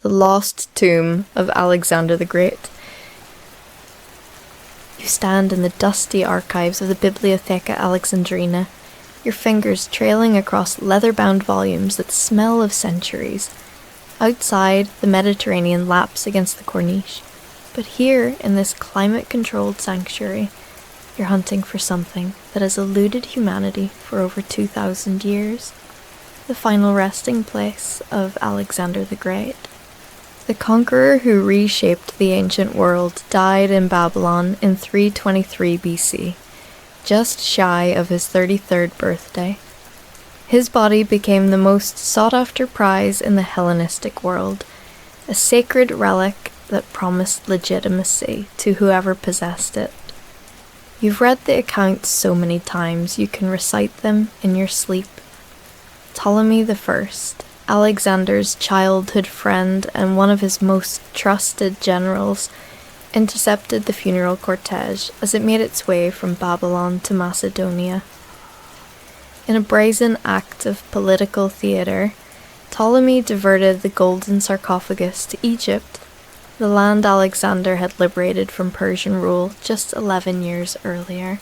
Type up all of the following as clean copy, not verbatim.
the lost tomb of Alexander the Great. You stand in the dusty archives of the Bibliotheca Alexandrina, your fingers trailing across leather-bound volumes that smell of centuries. Outside, the Mediterranean laps against the corniche, but here, in this climate-controlled sanctuary, you're hunting for something that has eluded humanity for over 2,000 years. The final resting place of Alexander the Great. The conqueror who reshaped the ancient world died in Babylon in 323 BC, just shy of his 33rd birthday. His body became the most sought-after prize in the Hellenistic world, a sacred relic that promised legitimacy to whoever possessed it. You've read the accounts so many times you can recite them in your sleep. Ptolemy I, Alexander's childhood friend and one of his most trusted generals, intercepted the funeral cortege as it made its way from Babylon to Macedonia. In a brazen act of political theatre, Ptolemy diverted the golden sarcophagus to Egypt, the land Alexander had liberated from Persian rule just 11 years earlier.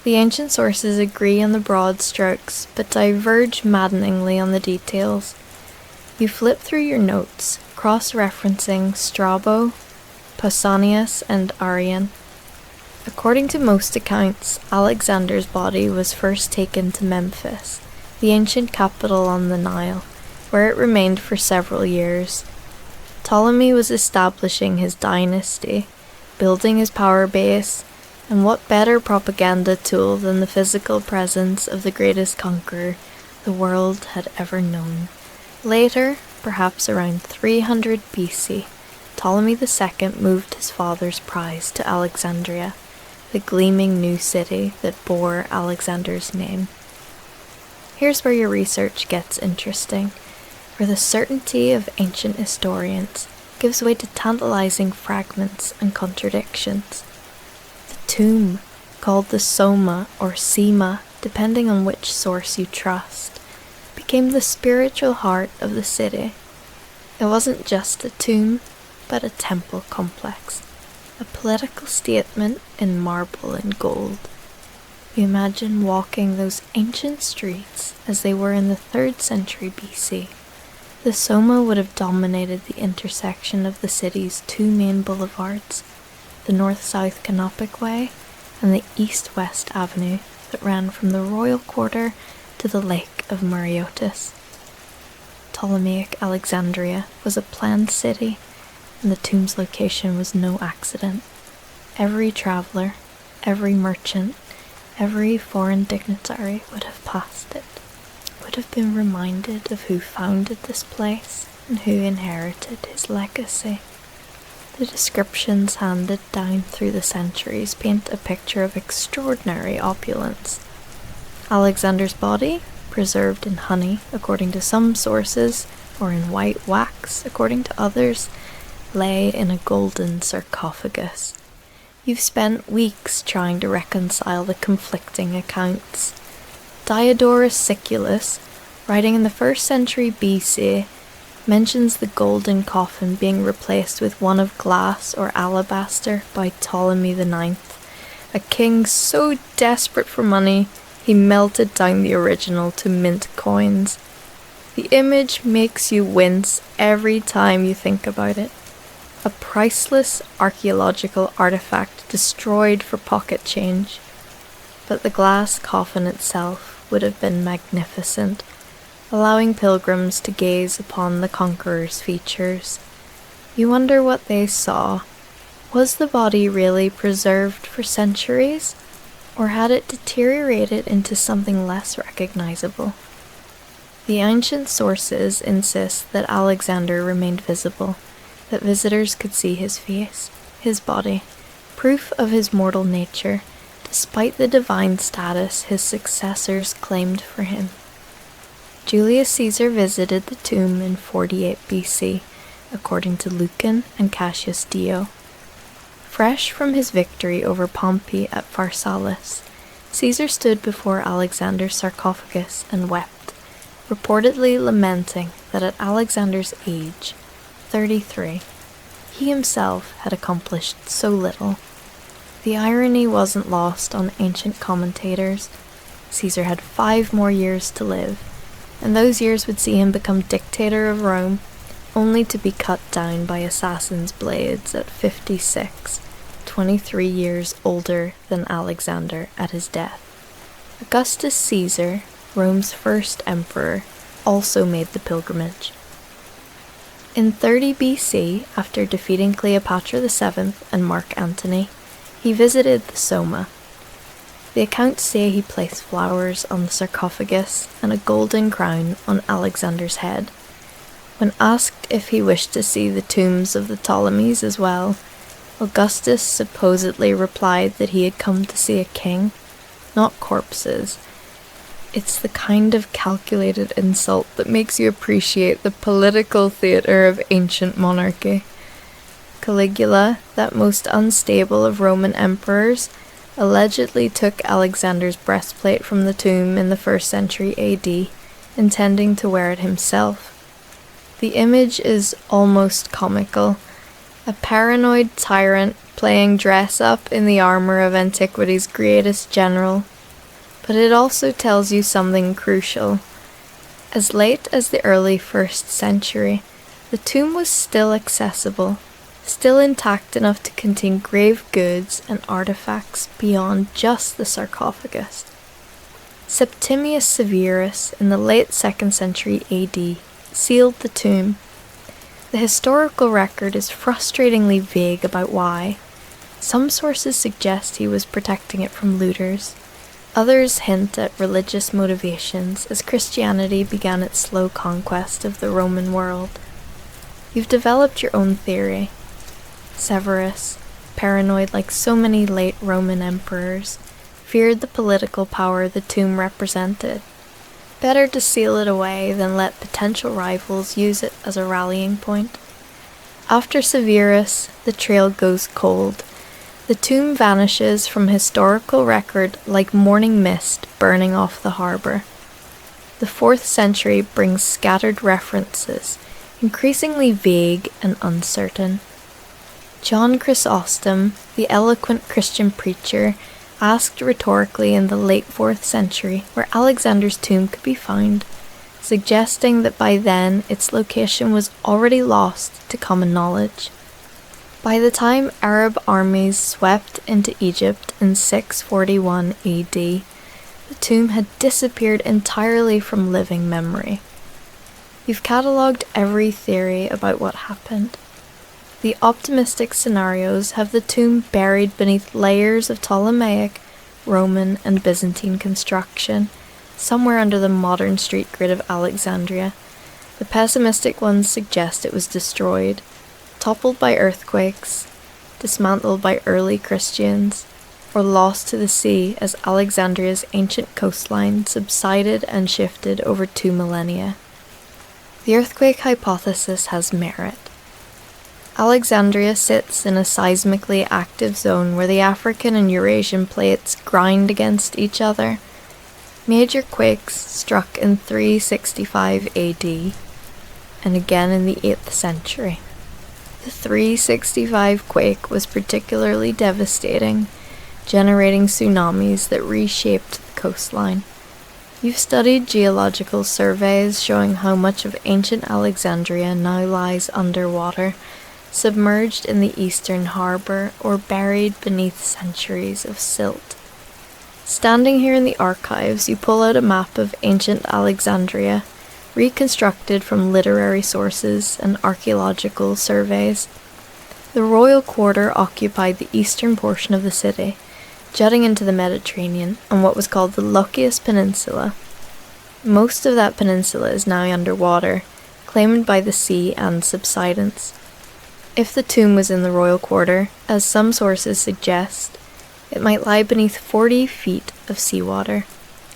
The ancient sources agree on the broad strokes, but diverge maddeningly on the details. You flip through your notes, cross-referencing Strabo, Pausanias, and Arrian. According to most accounts, Alexander's body was first taken to Memphis, the ancient capital on the Nile, where it remained for several years. Ptolemy was establishing his dynasty, building his power base, and what better propaganda tool than the physical presence of the greatest conqueror the world had ever known. Later, perhaps around 300 BC, Ptolemy II moved his father's prize to Alexandria, the gleaming new city that bore Alexander's name. Here's where your research gets interesting, where the certainty of ancient historians gives way to tantalizing fragments and contradictions. The tomb, called the Soma or Sema, depending on which source you trust, became the spiritual heart of the city. It wasn't just a tomb, but a temple complex, a political statement in marble and gold. You imagine walking those ancient streets as they were in the 3rd century BC. The Soma would have dominated the intersection of the city's two main boulevards, the north-south Canopic Way and the east-west avenue that ran from the royal quarter to the lake of Mareotis. Ptolemaic Alexandria was a planned city, and the tomb's location was no accident. Every traveller, every merchant, every foreign dignitary would have passed it, would have been reminded of who founded this place and who inherited his legacy. The descriptions handed down through the centuries paint a picture of extraordinary opulence. Alexander's body, preserved in honey according to some sources, or in white wax according to others, lay in a golden sarcophagus. You've spent weeks trying to reconcile the conflicting accounts. Diodorus Siculus, writing in the 1st century BC, mentions the golden coffin being replaced with one of glass or alabaster by Ptolemy IX, a king so desperate for money he melted down the original to mint coins. The image makes you wince every time you think about it. A priceless archaeological artifact destroyed for pocket change. But the glass coffin itself would have been magnificent, allowing pilgrims to gaze upon the conqueror's features. You wonder what they saw. Was the body really preserved for centuries, or had it deteriorated into something less recognizable? The ancient sources insist that Alexander remained visible, that visitors could see his face, his body, proof of his mortal nature, despite the divine status his successors claimed for him. Julius Caesar visited the tomb in 48 BC, according to Lucan and Cassius Dio. Fresh from his victory over Pompey at Pharsalus, Caesar stood before Alexander's sarcophagus and wept, reportedly lamenting that at Alexander's age, 33. He himself had accomplished so little. The irony wasn't lost on ancient commentators. Caesar had 5 more years to live, and those years would see him become dictator of Rome, only to be cut down by assassins' blades at 56, 23 years older than Alexander at his death. Augustus Caesar, Rome's first emperor, also made the pilgrimage. In 30 BC, after defeating Cleopatra VII and Mark Antony, he visited the Soma. The accounts say he placed flowers on the sarcophagus and a golden crown on Alexander's head. When asked if he wished to see the tombs of the Ptolemies as well, Augustus supposedly replied that he had come to see a king, not corpses. It's the kind of calculated insult that makes you appreciate the political theatre of ancient monarchy. Caligula, that most unstable of Roman emperors, allegedly took Alexander's breastplate from the tomb in the 1st century AD, intending to wear it himself. The image is almost comical. A paranoid tyrant playing dress-up in the armour of antiquity's greatest general. But it also tells you something crucial. As late as the early 1st century, the tomb was still accessible, still intact enough to contain grave goods and artifacts beyond just the sarcophagus. Septimius Severus, in the late 2nd century AD, sealed the tomb. The historical record is frustratingly vague about why. Some sources suggest he was protecting it from looters. Others hint at religious motivations as Christianity began its slow conquest of the Roman world. You've developed your own theory. Severus, paranoid like so many late Roman emperors, feared the political power the tomb represented. Better to seal it away than let potential rivals use it as a rallying point. After Severus, the trail goes cold. The tomb vanishes from historical record like morning mist burning off the harbour. The 4th century brings scattered references, increasingly vague and uncertain. John Chrysostom, the eloquent Christian preacher, asked rhetorically in the late 4th century where Alexander's tomb could be found, suggesting that by then its location was already lost to common knowledge. By the time Arab armies swept into Egypt in 641 AD, the tomb had disappeared entirely from living memory. You've catalogued every theory about what happened. The optimistic scenarios have the tomb buried beneath layers of Ptolemaic, Roman, and Byzantine construction, somewhere under the modern street grid of Alexandria. The pessimistic ones suggest it was destroyed, toppled by earthquakes, dismantled by early Christians, or lost to the sea as Alexandria's ancient coastline subsided and shifted over 2 millennia. The earthquake hypothesis has merit. Alexandria sits in a seismically active zone where the African and Eurasian plates grind against each other. Major quakes struck in 365 AD, and again in the 8th century. The 365 quake was particularly devastating, generating tsunamis that reshaped the coastline. You've studied geological surveys showing how much of ancient Alexandria now lies underwater, submerged in the eastern harbour or buried beneath centuries of silt. Standing here in the archives, you pull out a map of ancient Alexandria, reconstructed from literary sources and archaeological surveys. The royal quarter occupied the eastern portion of the city, jutting into the Mediterranean on what was called the Luckiest Peninsula. Most of that peninsula is now underwater, claimed by the sea and subsidence. If the tomb was in the royal quarter, as some sources suggest, it might lie beneath 40 feet of seawater,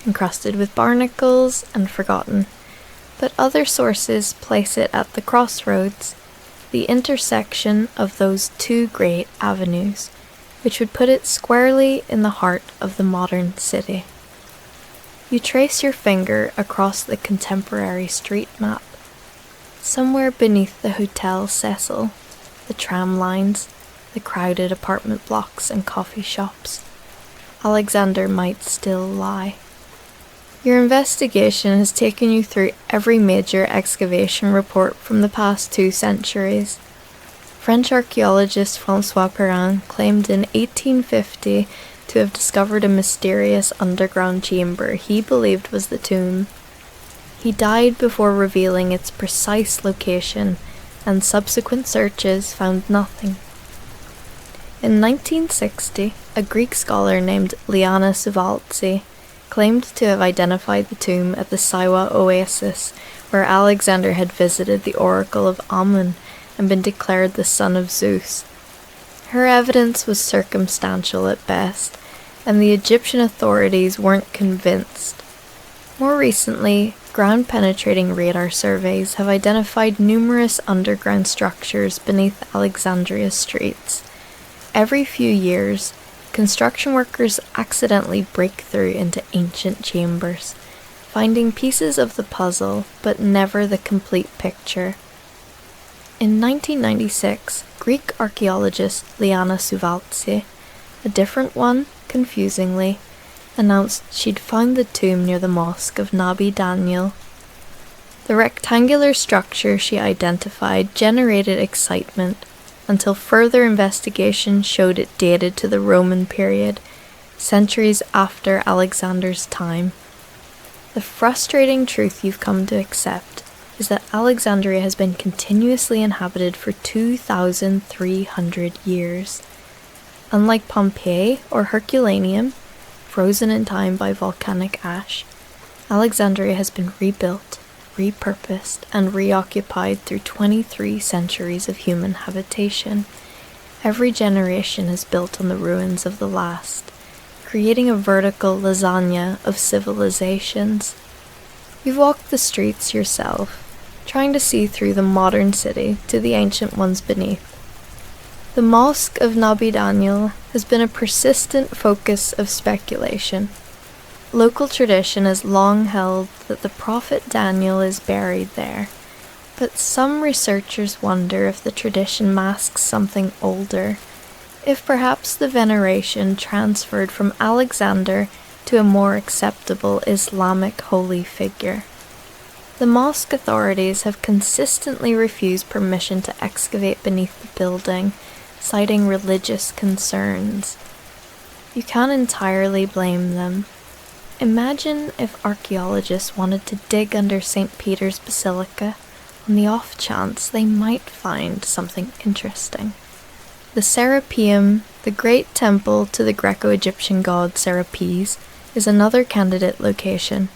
encrusted with barnacles and forgotten. But other sources place it at the crossroads, the intersection of those 2 great avenues, which would put it squarely in the heart of the modern city. You trace your finger across the contemporary street map. Somewhere beneath the Hotel Cecil, the tram lines, the crowded apartment blocks and coffee shops, Alexander might still lie. Your investigation has taken you through every major excavation report from the past 2 centuries. French archaeologist François Perrin claimed in 1850 to have discovered a mysterious underground chamber he believed was the tomb. He died before revealing its precise location, and subsequent searches found nothing. In 1960, a Greek scholar named Liana Suvaltsi claimed to have identified the tomb at the Siwa Oasis, where Alexander had visited the oracle of Amun and been declared the son of Zeus. Her evidence was circumstantial at best, and the Egyptian authorities weren't convinced. More recently, ground-penetrating radar surveys have identified numerous underground structures beneath Alexandria's streets. Every few years, construction workers accidentally break through into ancient chambers, finding pieces of the puzzle but never the complete picture. In 1996, Greek archaeologist Liana Suvaltsi, a different one, confusingly, announced she'd found the tomb near the mosque of Nabi Daniel. The rectangular structure she identified generated excitement until further investigation showed it dated to the Roman period, centuries after Alexander's time. The frustrating truth you've come to accept is that Alexandria has been continuously inhabited for 2,300 years. Unlike Pompeii or Herculaneum, frozen in time by volcanic ash, Alexandria has been rebuilt, repurposed, and reoccupied through 23 centuries of human habitation. Every generation has built on the ruins of the last, creating a vertical lasagna of civilizations. You've walked the streets yourself, trying to see through the modern city to the ancient ones beneath. The Mosque of Nabi Daniel has been a persistent focus of speculation. Local tradition has long held that the prophet Daniel is buried there, but some researchers wonder if the tradition masks something older, if perhaps the veneration transferred from Alexander to a more acceptable Islamic holy figure. The mosque authorities have consistently refused permission to excavate beneath the building, citing religious concerns. You can't entirely blame them. Imagine if archaeologists wanted to dig under St. Peter's Basilica on the off chance they might find something interesting. The Serapeum, the great temple to the Greco-Egyptian god Serapis, is another candidate location.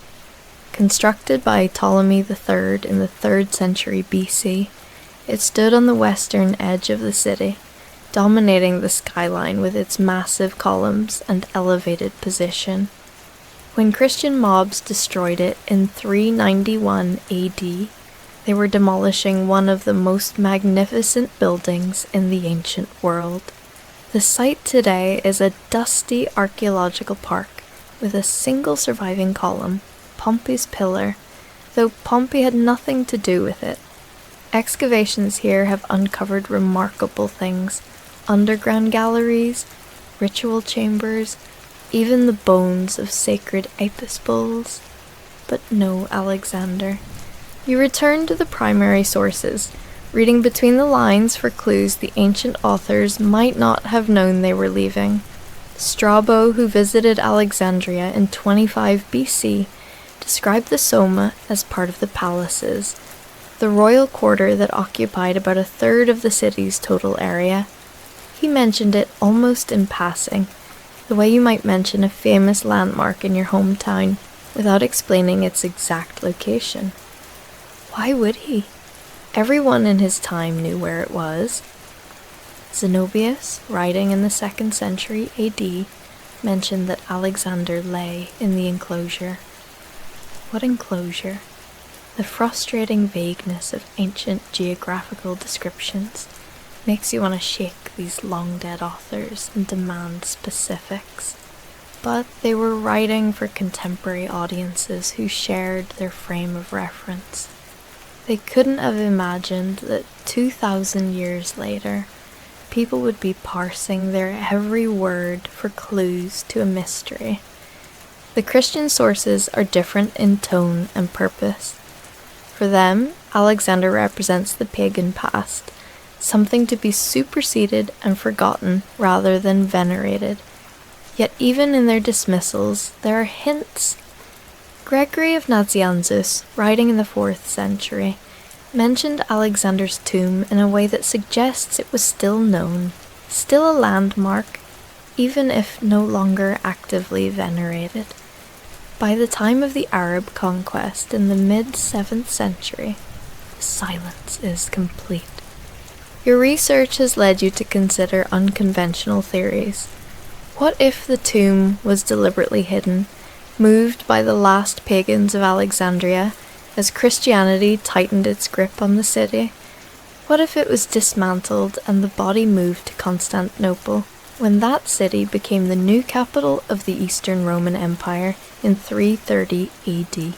Constructed by Ptolemy III in the 3rd century BC, it stood on the western edge of the city, dominating the skyline with its massive columns and elevated position. When Christian mobs destroyed it in 391 AD, they were demolishing one of the most magnificent buildings in the ancient world. The site today is a dusty archaeological park with a single surviving column, Pompey's Pillar, though Pompey had nothing to do with it. Excavations here have uncovered remarkable things: underground galleries, ritual chambers, even the bones of sacred Apis bulls. But no Alexander. You return to the primary sources, reading between the lines for clues the ancient authors might not have known they were leaving. Strabo, who visited Alexandria in 25 BC, described the Soma as part of the palaces, the royal quarter that occupied about a third of the city's total area. He mentioned it almost in passing, the way you might mention a famous landmark in your hometown without explaining its exact location. Why would he? Everyone in his time knew where it was. Xenobius, writing in the 2nd century AD, mentioned that Alexander lay in the enclosure. What enclosure? The frustrating vagueness of ancient geographical descriptions makes you want to shake these long-dead authors and demand specifics. But they were writing for contemporary audiences who shared their frame of reference. They couldn't have imagined that 2,000 years later, people would be parsing their every word for clues to a mystery. The Christian sources are different in tone and purpose. For them, Alexander represents the pagan past, something to be superseded and forgotten rather than venerated. Yet even in their dismissals, there are hints. Gregory of Nazianzus, writing in the 4th century, mentioned Alexander's tomb in a way that suggests it was still known, still a landmark, even if no longer actively venerated. By the time of the Arab conquest in the mid-7th century, the silence is complete. Your research has led you to consider unconventional theories. What if the tomb was deliberately hidden, moved by the last pagans of Alexandria as Christianity tightened its grip on the city? What if it was dismantled and the body moved to Constantinople, when that city became the new capital of the Eastern Roman Empire in 330 AD?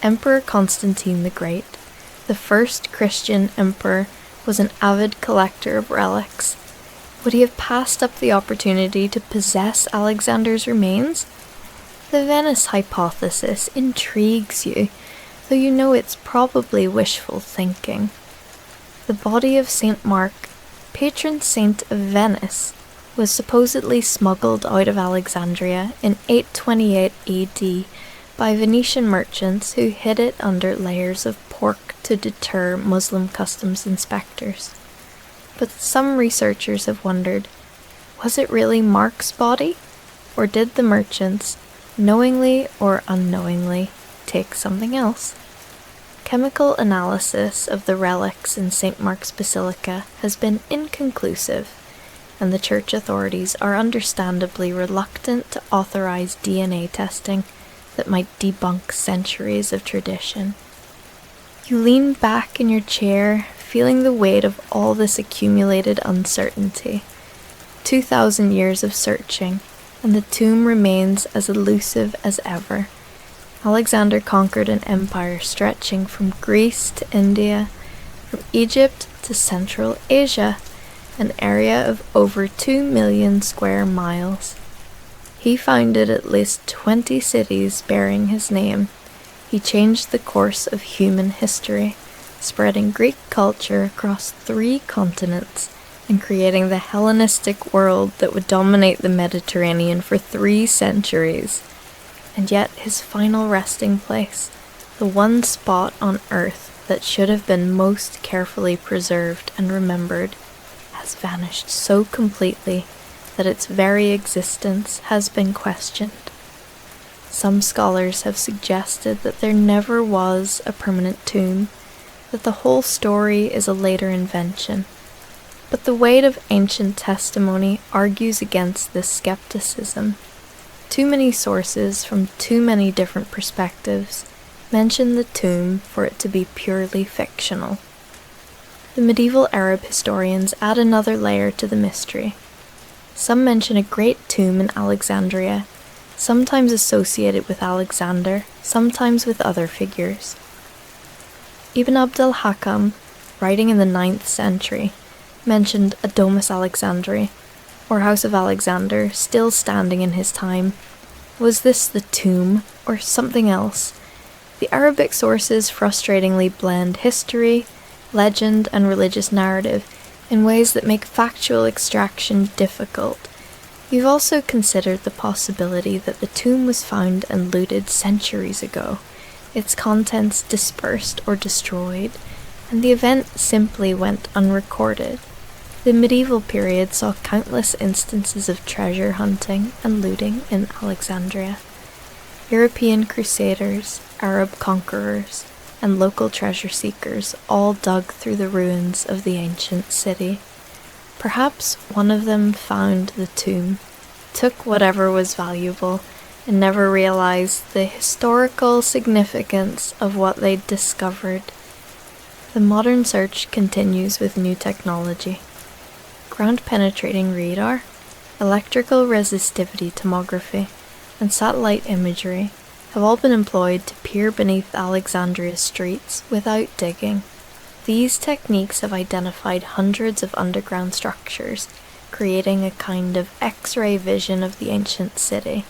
Emperor Constantine the Great, the first Christian emperor, was an avid collector of relics. Would he have passed up the opportunity to possess Alexander's remains? The Venice hypothesis intrigues you, though you know it's probably wishful thinking. The body of St. Mark, patron saint of Venice, was supposedly smuggled out of Alexandria in 828 AD by Venetian merchants who hid it under layers of pork to deter Muslim customs inspectors. But some researchers have wondered, was it really Mark's body? Or did the merchants, knowingly or unknowingly, take something else? Chemical analysis of the relics in St. Mark's Basilica has been inconclusive, and the church authorities are understandably reluctant to authorize DNA testing that might debunk centuries of tradition. You lean back in your chair, feeling the weight of all this accumulated uncertainty. 2,000 years of searching, and the tomb remains as elusive as ever. Alexander conquered an empire stretching from Greece to India, from Egypt to Central Asia, an area of over 2 million square miles. He founded at least 20 cities bearing his name. He changed the course of human history, spreading Greek culture across 3 continents and creating the Hellenistic world that would dominate the Mediterranean for 3 centuries. And yet his final resting place, the one spot on Earth that should have been most carefully preserved and remembered, has vanished so completely that its very existence has been questioned. Some scholars have suggested that there never was a permanent tomb, that the whole story is a later invention. But the weight of ancient testimony argues against this skepticism. Too many sources from too many different perspectives mention the tomb for it to be purely fictional. The medieval Arab historians add another layer to the mystery. Some mention a great tomb in Alexandria, sometimes associated with Alexander, sometimes with other figures. Ibn Abd al-Hakam, writing in the 9th century, mentioned a Domus Alexandri, or House of Alexander, still standing in his time. Was this the tomb, or something else? The Arabic sources frustratingly blend history, legend, and religious narrative in ways that make factual extraction difficult. We've also considered the possibility that the tomb was found and looted centuries ago, its contents dispersed or destroyed, and the event simply went unrecorded. The medieval period saw countless instances of treasure hunting and looting in Alexandria. European crusaders, Arab conquerors, and local treasure seekers all dug through the ruins of the ancient city. Perhaps one of them found the tomb, took whatever was valuable, and never realized the historical significance of what they'd discovered. The modern search continues with new technology. Ground-penetrating radar, electrical resistivity tomography, and satellite imagery have all been employed to peer beneath Alexandria's streets without digging. These techniques have identified hundreds of underground structures, creating a kind of X-ray vision of the ancient city.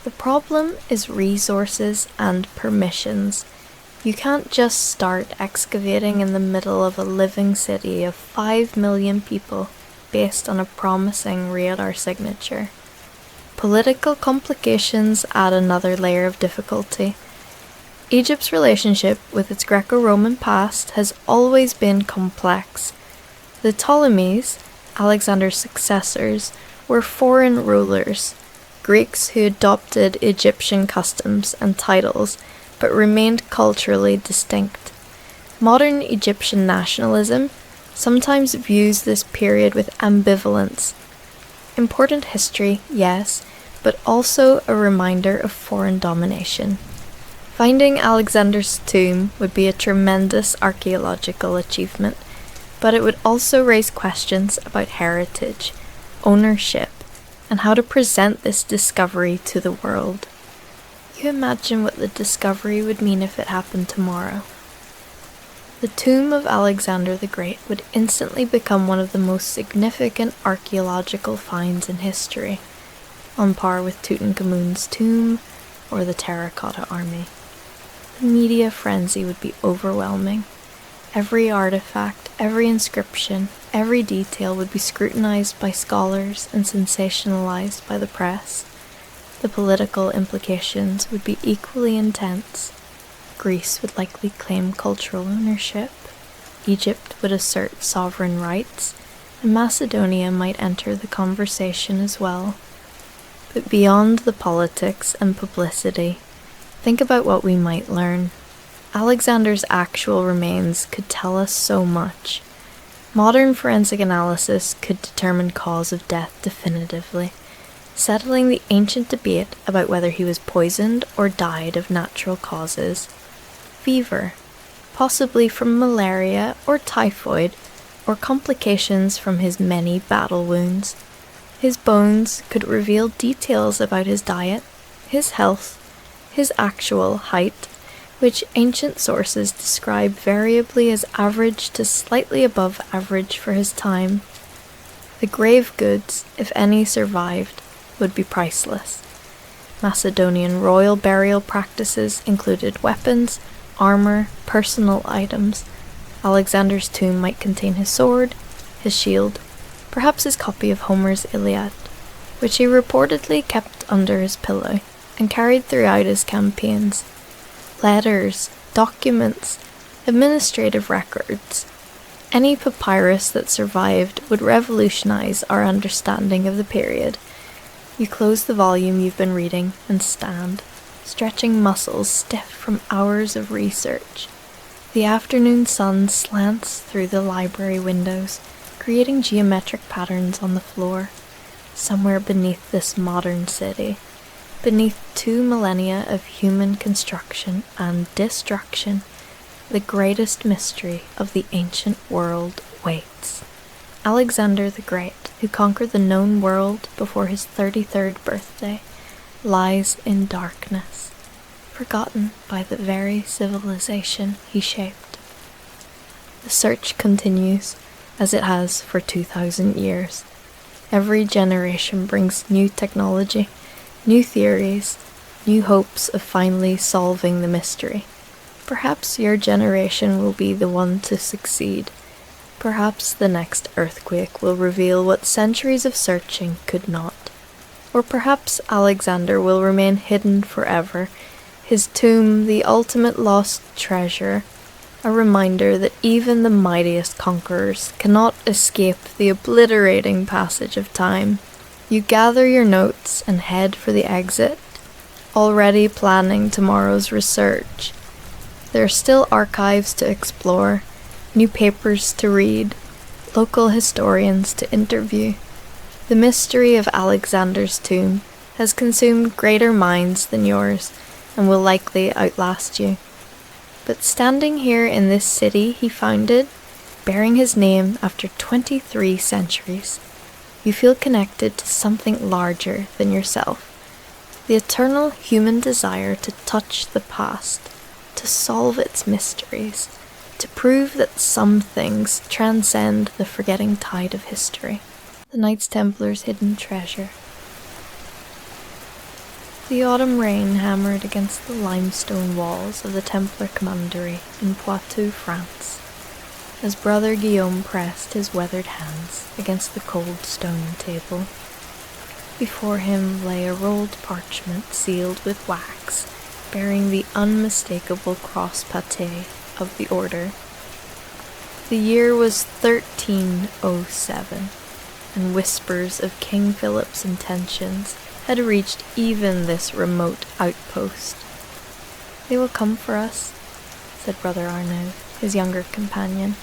The problem is resources and permissions. You can't just start excavating in the middle of a living city of 5 million people based on a promising radar signature. Political complications add another layer of difficulty. Egypt's relationship with its Greco-Roman past has always been complex. The Ptolemies, Alexander's successors, were foreign rulers, Greeks who adopted Egyptian customs and titles but remained culturally distinct. Modern Egyptian nationalism sometimes views this period with ambivalence. Important history, yes, but also a reminder of foreign domination. Finding Alexander's tomb would be a tremendous archaeological achievement, but it would also raise questions about heritage, ownership, and how to present this discovery to the world. You imagine what the discovery would mean if it happened tomorrow. The tomb of Alexander the Great would instantly become one of the most significant archaeological finds in history, on par with Tutankhamun's tomb or the Terracotta Army. The media frenzy would be overwhelming. Every artifact, every inscription, every detail would be scrutinized by scholars and sensationalized by the press. The political implications would be equally intense. Greece would likely claim cultural ownership, Egypt would assert sovereign rights, and Macedonia might enter the conversation as well. But beyond the politics and publicity, think about what we might learn. Alexander's actual remains could tell us so much. Modern forensic analysis could determine cause of death definitively, settling the ancient debate about whether he was poisoned or died of natural causes. Fever, possibly from malaria or typhoid, or complications from his many battle wounds. His bones could reveal details about his diet, his health, his actual height, which ancient sources describe variably as average to slightly above average for his time. The grave goods, if any survived, would be priceless. Macedonian royal burial practices included weapons, armor, personal items. Alexander's tomb might contain his sword, his shield, perhaps his copy of Homer's Iliad, which he reportedly kept under his pillow and carried throughout his campaigns. Letters, documents, administrative records. Any papyrus that survived would revolutionize our understanding of the period. You close the volume you've been reading and stand, stretching muscles stiff from hours of research. The afternoon sun slants through the library windows, creating geometric patterns on the floor. Somewhere beneath this modern city, beneath 2 millennia of human construction and destruction, the greatest mystery of the ancient world waits. Alexander the Great, who conquered the known world before his 33rd birthday, lies in darkness, forgotten by the very civilization he shaped. The search continues, as it has for 2,000 years. Every generation brings new technology, new theories, new hopes of finally solving the mystery. Perhaps your generation will be the one to succeed. Perhaps the next earthquake will reveal what centuries of searching could not. Or perhaps Alexander will remain hidden forever, his tomb the ultimate lost treasure, a reminder that even the mightiest conquerors cannot escape the obliterating passage of time. You gather your notes and head for the exit, already planning tomorrow's research. There are still archives to explore, new papers to read, local historians to interview. The mystery of Alexander's tomb has consumed greater minds than yours and will likely outlast you. But standing here in this city he founded, bearing his name after 23 centuries, you feel connected to something larger than yourself. The eternal human desire to touch the past, to solve its mysteries, to prove that some things transcend the forgetting tide of history. The Knights Templar's hidden treasure. The autumn rain hammered against the limestone walls of the Templar commandery in Poitou, France, as Brother Guillaume pressed his weathered hands against the cold stone table. Before him lay a rolled parchment sealed with wax, bearing the unmistakable cross pâté of the order. The year was 1307, and whispers of King Philip's intentions had reached even this remote outpost. "They will come for us," said Brother Arnaud, his younger companion,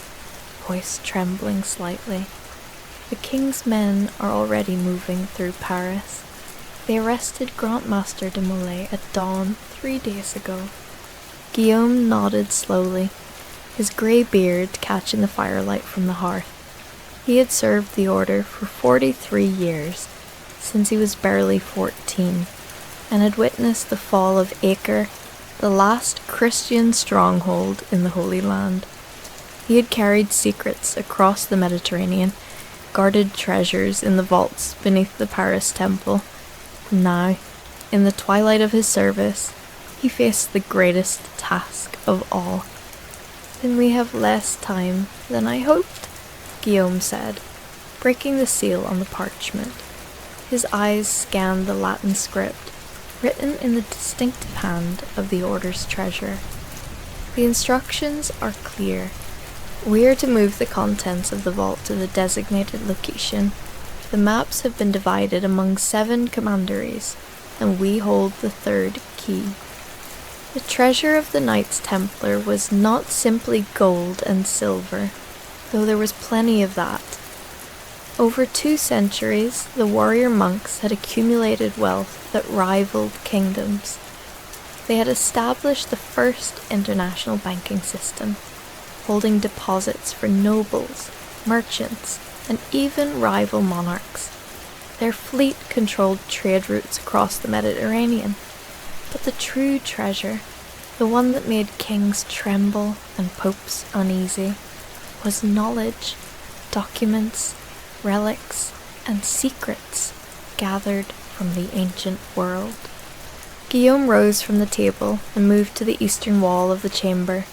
voice trembling slightly. "The king's men are already moving through Paris. They arrested Grand Master de Molay at dawn 3 days ago." Guillaume nodded slowly, his grey beard catching the firelight from the hearth. He had served the order for 43 years, since he was barely 14, and had witnessed the fall of Acre, the last Christian stronghold in the Holy Land. He had carried secrets across the Mediterranean, guarded treasures in the vaults beneath the Paris temple. Now, in the twilight of his service, he faced the greatest task of all. "Then we have less time than I hoped," Guillaume said, breaking the seal on the parchment. His eyes scanned the Latin script, written in the distinctive hand of the Order's treasurer. "The instructions are clear. We are to move the contents of the vault to the designated location. The maps have been divided among 7 commanderies, and we hold the 3rd key." The treasure of the Knights Templar was not simply gold and silver, though there was plenty of that. Over 2 centuries, the warrior monks had accumulated wealth that rivaled kingdoms. They had established the first international banking system, holding deposits for nobles, merchants, and even rival monarchs. Their fleet controlled trade routes across the Mediterranean. But the true treasure, the one that made kings tremble and popes uneasy, was knowledge, documents, relics, and secrets gathered from the ancient world. Guillaume rose from the table and moved to the eastern wall of the chamber.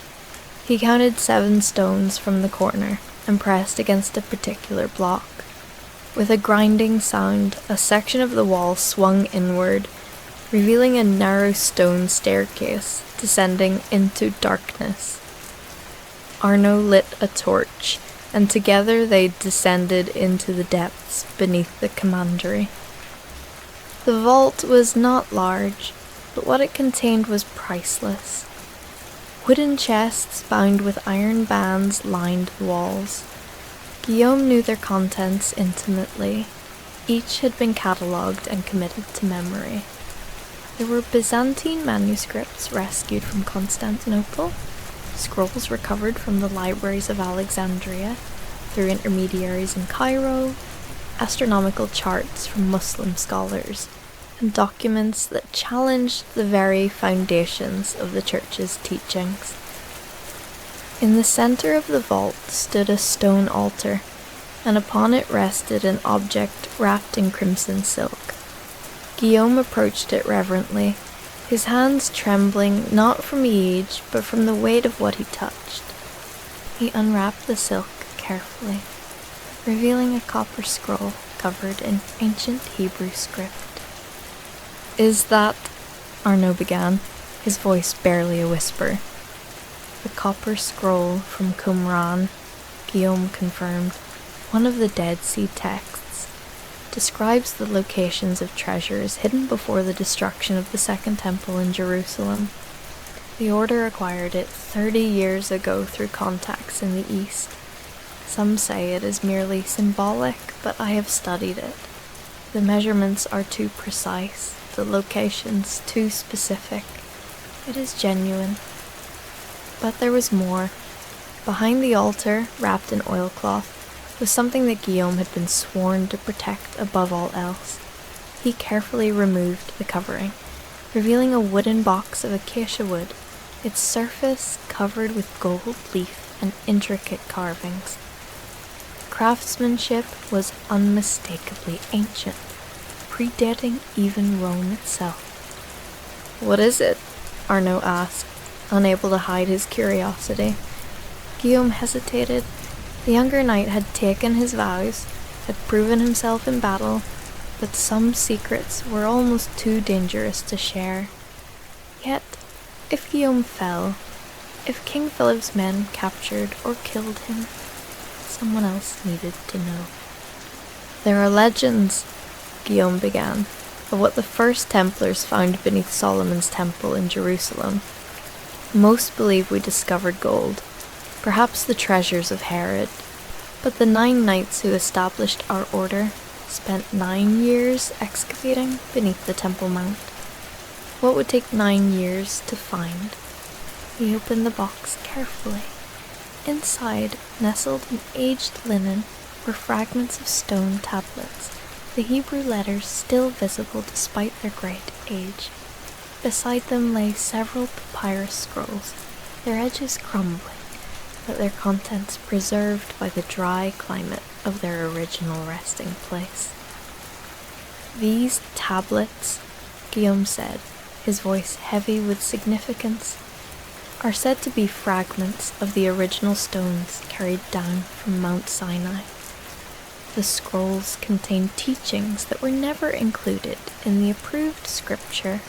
He counted 7 stones from the corner and pressed against a particular block. With a grinding sound, a section of the wall swung inward, revealing a narrow stone staircase descending into darkness. Arnaud lit a torch, and together they descended into the depths beneath the commandery. The vault was not large, but what it contained was priceless. Wooden chests bound with iron bands lined the walls. Guillaume knew their contents intimately. Each had been catalogued and committed to memory. There were Byzantine manuscripts rescued from Constantinople, scrolls recovered from the libraries of Alexandria through intermediaries in Cairo, astronomical charts from Muslim scholars, and documents that challenged the very foundations of the Church's teachings. In the centre of the vault stood a stone altar, and upon it rested an object wrapped in crimson silk. Guillaume approached it reverently, his hands trembling not from age but from the weight of what he touched. He unwrapped the silk carefully, revealing a copper scroll covered in ancient Hebrew script. "Is that—" Arnaud began, his voice barely a whisper. "The copper scroll from Qumran," Guillaume confirmed, "one of the Dead Sea texts. Describes the locations of treasures hidden before the destruction of the Second Temple in Jerusalem. The Order acquired it 30 years ago through contacts in the East. Some say it is merely symbolic, but I have studied it. The measurements are too precise, the locations too specific. It is genuine." But there was more. Behind the altar, wrapped in oilcloth, was something that Guillaume had been sworn to protect above all else. He carefully removed the covering, revealing a wooden box of acacia wood, its surface covered with gold leaf and intricate carvings. The craftsmanship was unmistakably ancient, predating even Rome itself. "What is it?" Arnaud asked, unable to hide his curiosity. Guillaume hesitated. The younger knight had taken his vows, had proven himself in battle, but some secrets were almost too dangerous to share. Yet, if Guillaume fell, if King Philip's men captured or killed him, someone else needed to know. "There are legends," Guillaume began, "of what the first Templars found beneath Solomon's temple in Jerusalem. Most believe we discovered gold, perhaps the treasures of Herod, but the 9 knights who established our order spent 9 years excavating beneath the Temple Mount. What would take 9 years to find?" He opened the box carefully. Inside, nestled in aged linen, were fragments of stone tablets, the Hebrew letters still visible despite their great age. Beside them lay several papyrus scrolls, their edges crumbling, but their contents preserved by the dry climate of their original resting place. "These tablets," Guillaume said, his voice heavy with significance, "are said to be fragments of the original stones carried down from Mount Sinai. The scrolls contain teachings that were never included in the approved scripture,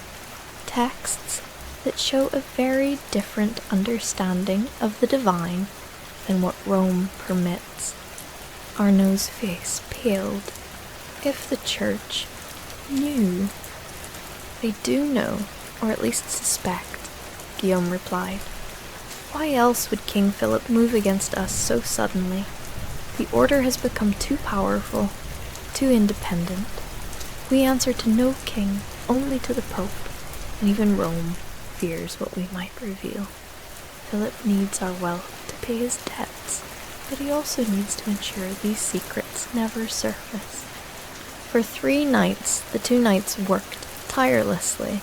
texts that show a very different understanding of the divine than what Rome permits." Arnaud's face paled. "If the church knew—" "They do know, or at least suspect," Guillaume replied. "Why else would King Philip move against us so suddenly? The order has become too powerful, too independent. We answer to no king, only to the Pope, and even Rome fears what we might reveal. Philip needs our wealth to pay his debts, but he also needs to ensure these secrets never surface." For 3 nights, the 2 knights worked tirelessly.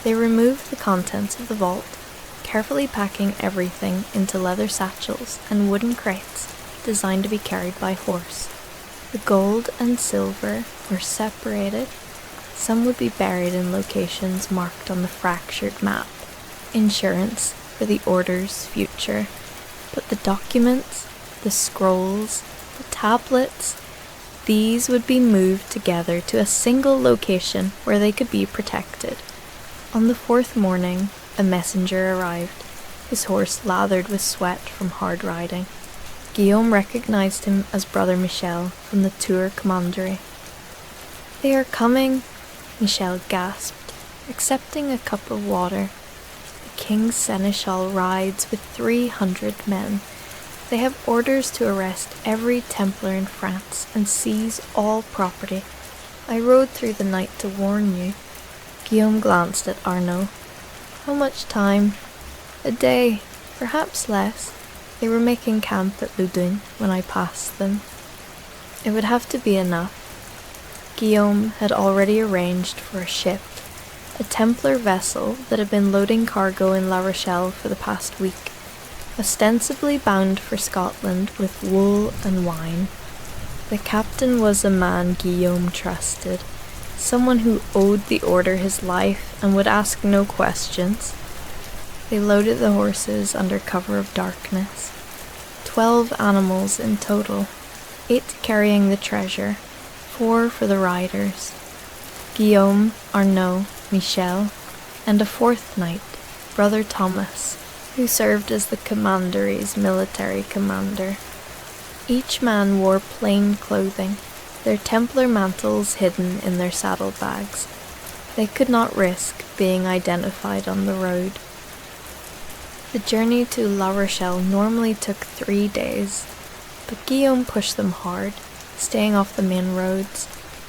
They removed the contents of the vault, carefully packing everything into leather satchels and wooden crates designed to be carried by horse. The gold and silver were separated. Some would be buried in locations marked on the fractured map, insurance for the order's future. But the documents, the scrolls, the tablets, these would be moved together to a single location where they could be protected. On the 4th morning, a messenger arrived, his horse lathered with sweat from hard riding. Guillaume recognized him as Brother Michel from the Tour Commandery. "They are coming," Michel gasped, accepting a cup of water. "The King's Seneschal rides with 300 men. They have orders to arrest every Templar in France and seize all property. I rode through the night to warn you." Guillaume glanced at Arnaud. "How much time?" "A day, perhaps less. They were making camp at Loudun when I passed them." It would have to be enough. Guillaume had already arranged for a ship, a Templar vessel that had been loading cargo in La Rochelle for the past week, ostensibly bound for Scotland with wool and wine. The captain was a man Guillaume trusted, someone who owed the order his life and would ask no questions. They loaded the horses under cover of darkness. 12 animals in total, 8 carrying the treasure, 4 for the riders. Guillaume, Arnaud, Michel, and a 4th knight, Brother Thomas, who served as the commandery's military commander. Each man wore plain clothing, their Templar mantles hidden in their saddlebags. They could not risk being identified on the road. The journey to La Rochelle normally took 3 days, but Guillaume pushed them hard, staying off the main roads,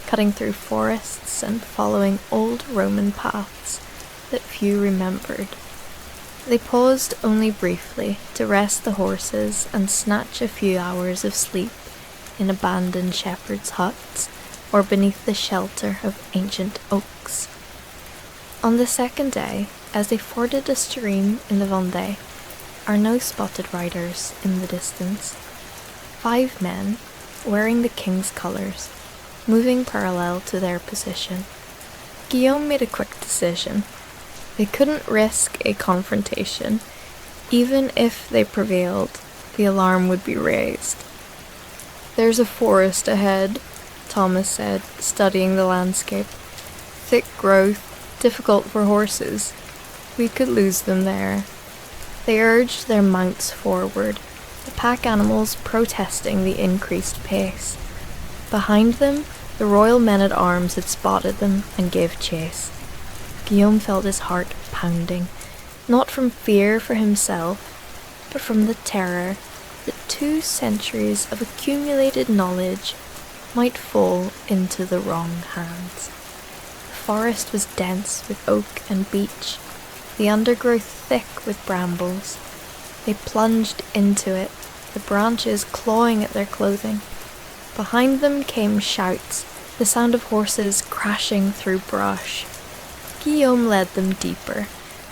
cutting through forests and following old Roman paths that few remembered. They paused only briefly to rest the horses and snatch a few hours of sleep in abandoned shepherds' huts or beneath the shelter of ancient oaks. On the second day, as they forded a stream in the Vendée, Arnaud spotted riders in the distance. 5 men, wearing the king's colours, moving parallel to their position. Guillaume made a quick decision. They couldn't risk a confrontation. Even if they prevailed, the alarm would be raised. "There's a forest ahead," Thomas said, studying the landscape. "Thick growth, difficult for horses. We could lose them there." They urged their mounts forward, the pack animals protesting the increased pace. Behind them, the royal men-at-arms had spotted them and gave chase. Guillaume felt his heart pounding, not from fear for himself, but from the terror that 2 centuries of accumulated knowledge might fall into the wrong hands. The forest was dense with oak and beech, the undergrowth thick with brambles. They plunged into it, the branches clawing at their clothing. Behind them came shouts, the sound of horses crashing through brush. Guillaume led them deeper,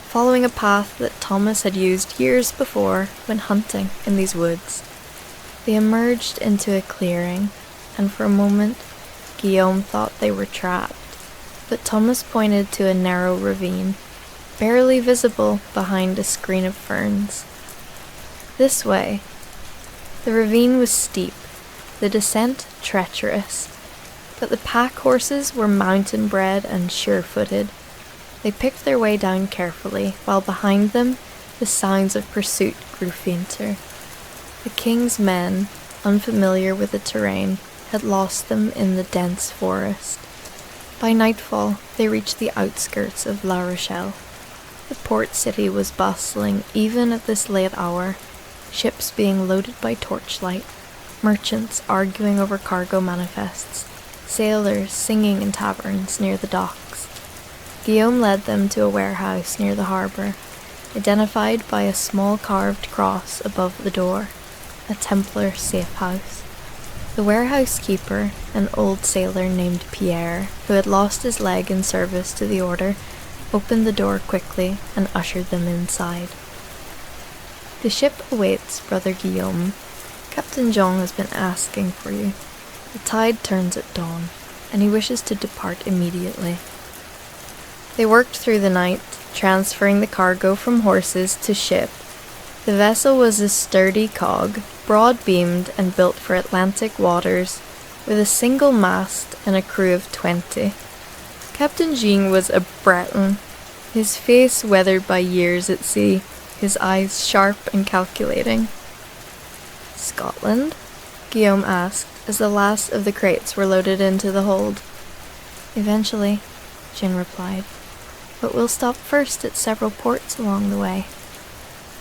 following a path that Thomas had used years before when hunting in these woods. They emerged into a clearing, and for a moment Guillaume thought they were trapped, but Thomas pointed to a narrow ravine, barely visible behind a screen of ferns. "This way." The ravine was steep, the descent treacherous, but the pack horses were mountain-bred and sure-footed. They picked their way down carefully, while behind them the sounds of pursuit grew fainter. The king's men, unfamiliar with the terrain, had lost them in the dense forest. By nightfall, they reached the outskirts of La Rochelle. The port city was bustling even at this late hour, ships being loaded by torchlight, merchants arguing over cargo manifests, sailors singing in taverns near the docks. Guillaume led them to a warehouse near the harbour, identified by a small carved cross above the door, a Templar safe house. The warehouse keeper, an old sailor named Pierre, who had lost his leg in service to the order, opened the door quickly and ushered them inside. "The ship awaits, Brother Guillaume. Captain Jean has been asking for you. The tide turns at dawn, and he wishes to depart immediately." They worked through the night, transferring the cargo from horses to ship. The vessel was a sturdy cog, broad-beamed and built for Atlantic waters, with a single mast and a crew of 20. Captain Jean was a Breton, his face weathered by years at sea, his eyes sharp and calculating. "Scotland?" Guillaume asked, as the last of the crates were loaded into the hold. "Eventually," Jean replied, "but we'll stop first at several ports along the way.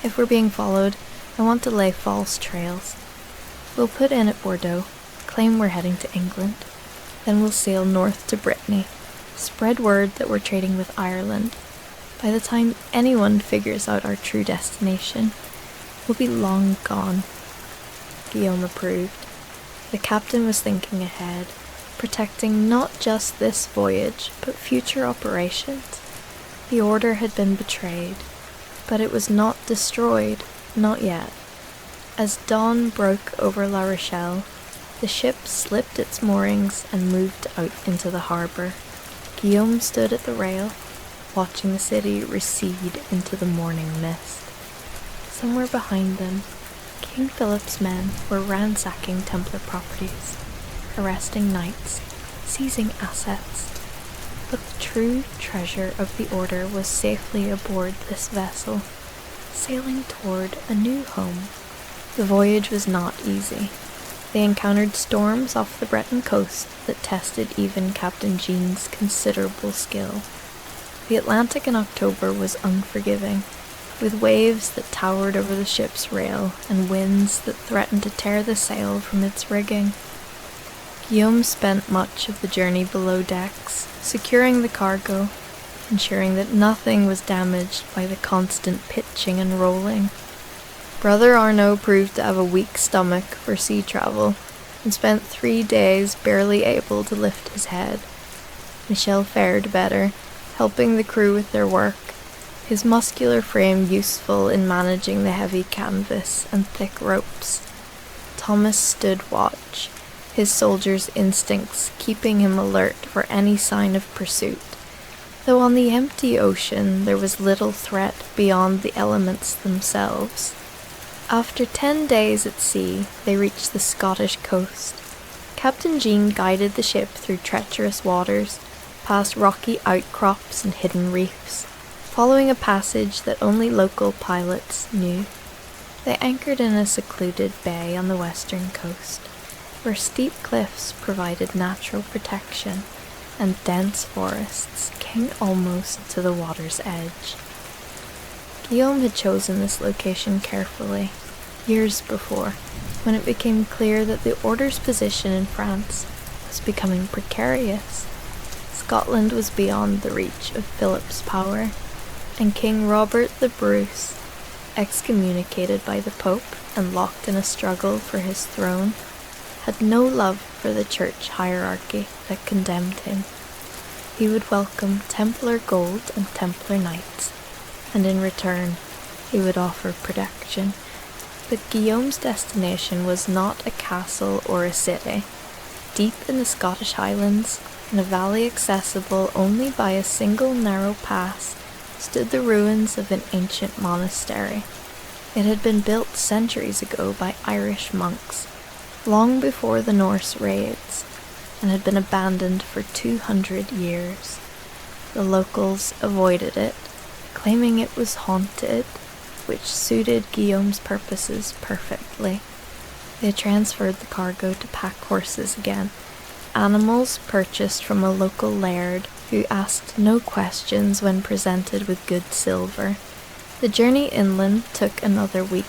If we're being followed, I want to lay false trails. We'll put in at Bordeaux, claim we're heading to England. Then we'll sail north to Brittany, spread word that we're trading with Ireland. By the time anyone figures out our true destination, we'll be long gone." Guillaume approved. The captain was thinking ahead, protecting not just this voyage, but future operations. The order had been betrayed, but it was not destroyed, not yet. As dawn broke over La Rochelle, the ship slipped its moorings and moved out into the harbour. Guillaume stood at the rail, watching the city recede into the morning mist. Somewhere behind them, King Philip's men were ransacking Templar properties, arresting knights, seizing assets. But the true treasure of the order was safely aboard this vessel, sailing toward a new home. The voyage was not easy. They encountered storms off the Breton coast that tested even Captain Jean's considerable skill. The Atlantic in October was unforgiving, with waves that towered over the ship's rail and winds that threatened to tear the sail from its rigging. Guillaume spent much of the journey below decks, securing the cargo, ensuring that nothing was damaged by the constant pitching and rolling. Brother Arnaud proved to have a weak stomach for sea travel, and spent 3 days barely able to lift his head. Michel fared better, helping the crew with their work, his muscular frame useful in managing the heavy canvas and thick ropes. Thomas stood watch, his soldier's instincts keeping him alert for any sign of pursuit, though on the empty ocean there was little threat beyond the elements themselves. After 10 days at sea, they reached the Scottish coast. Captain Jean guided the ship through treacherous waters, past rocky outcrops and hidden reefs, following a passage that only local pilots knew. They anchored in a secluded bay on the western coast, where steep cliffs provided natural protection and dense forests came almost to the water's edge. Guillaume had chosen this location carefully, years before, when it became clear that the Order's position in France was becoming precarious. Scotland was beyond the reach of Philip's power, and King Robert the Bruce, excommunicated by the Pope and locked in a struggle for his throne, had no love for the church hierarchy that condemned him. He would welcome Templar gold and Templar knights, and in return he would offer protection. But Guillaume's destination was not a castle or a city. Deep in the Scottish Highlands, in a valley accessible only by a single narrow pass, stood the ruins of an ancient monastery. It had been built centuries ago by Irish monks, long before the Norse raids, and had been abandoned for 200 years. The locals avoided it, claiming it was haunted, which suited Guillaume's purposes perfectly. They transferred the cargo to pack horses again, animals purchased from a local laird who asked no questions when presented with good silver. The journey inland took another week,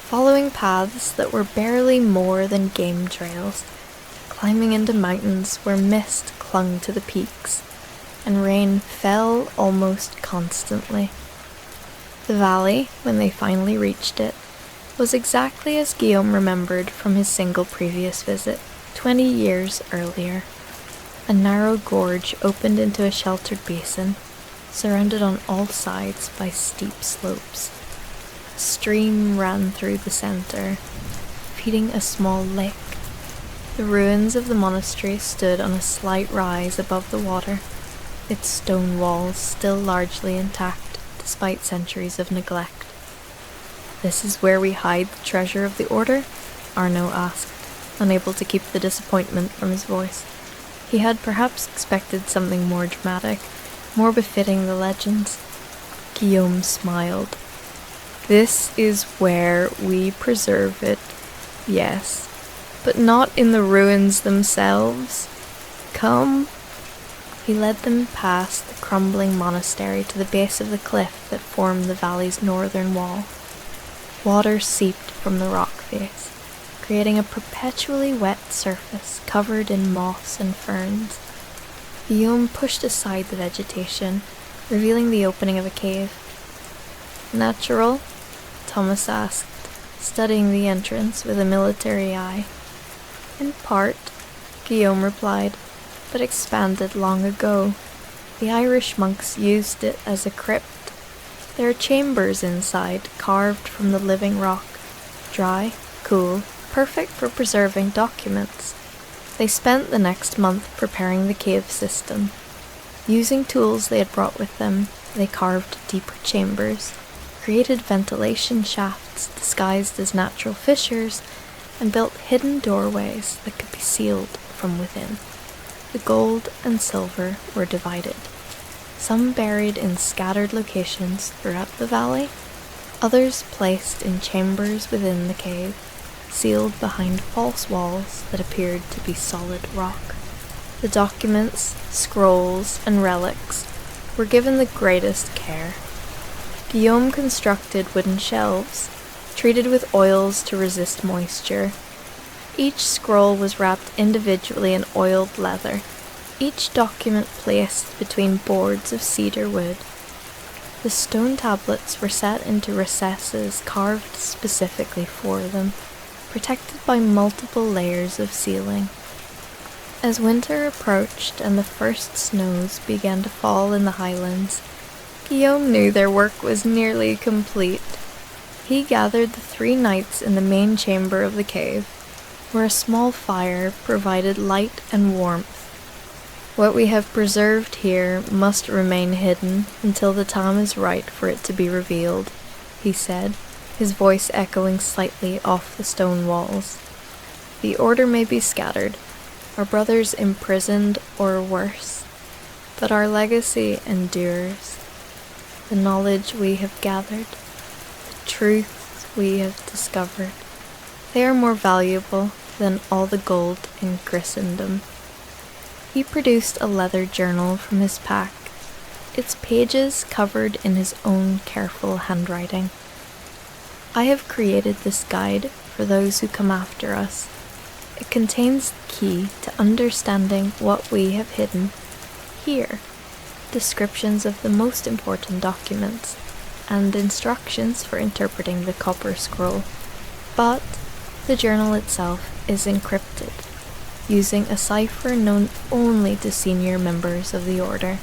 following paths that were barely more than game trails, climbing into mountains where mist clung to the peaks, and rain fell almost constantly. The valley, when they finally reached it, was exactly as Guillaume remembered from his single previous visit, 20 years earlier. A narrow gorge opened into a sheltered basin, surrounded on all sides by steep slopes. A stream ran through the center, feeding a small lake. The ruins of the monastery stood on a slight rise above the water, its stone walls still largely intact despite centuries of neglect. "This is where we hide the treasure of the Order?" Arnaud asked, unable to keep the disappointment from his voice. He had perhaps expected something more dramatic, more befitting the legends. Guillaume smiled. "This is where we preserve it, yes, but not in the ruins themselves. Come." He led them past the crumbling monastery to the base of the cliff that formed the valley's northern wall. Water seeped from the rock face, creating a perpetually wet surface covered in moss and ferns. Guillaume pushed aside the vegetation, revealing the opening of a cave. "Natural?" Thomas asked, studying the entrance with a military eye. "In part," Guillaume replied, "but expanded long ago. The Irish monks used it as a crypt. There are chambers inside, carved from the living rock, dry, cool, perfect for preserving documents." They spent the next month preparing the cave system. Using tools they had brought with them, they carved deeper chambers, created ventilation shafts disguised as natural fissures, and built hidden doorways that could be sealed from within. The gold and silver were divided, some buried in scattered locations throughout the valley, others placed in chambers within the cave, sealed behind false walls that appeared to be solid rock. The documents, scrolls, and relics were given the greatest care. Guillaume constructed wooden shelves, treated with oils to resist moisture. Each scroll was wrapped individually in oiled leather, each document placed between boards of cedar wood. The stone tablets were set into recesses carved specifically for them, protected by multiple layers of ceiling. As winter approached and the first snows began to fall in the highlands, Guillaume knew their work was nearly complete. He gathered the 3 knights in the main chamber of the cave, where a small fire provided light and warmth. What we have preserved here must remain hidden until the time is right for it to be revealed, he said, his voice echoing slightly off the stone walls. The order may be scattered, our brothers imprisoned or worse, but our legacy endures. The knowledge we have gathered, the truths we have discovered, they are more valuable than all the gold in Christendom. He produced a leather journal from his pack, its pages covered in his own careful handwriting. I have created this guide for those who come after us. It contains the key to understanding what we have hidden. Here, descriptions of the most important documents, and instructions for interpreting the copper scroll. But the journal itself is encrypted, using a cipher known only to senior members of the Order.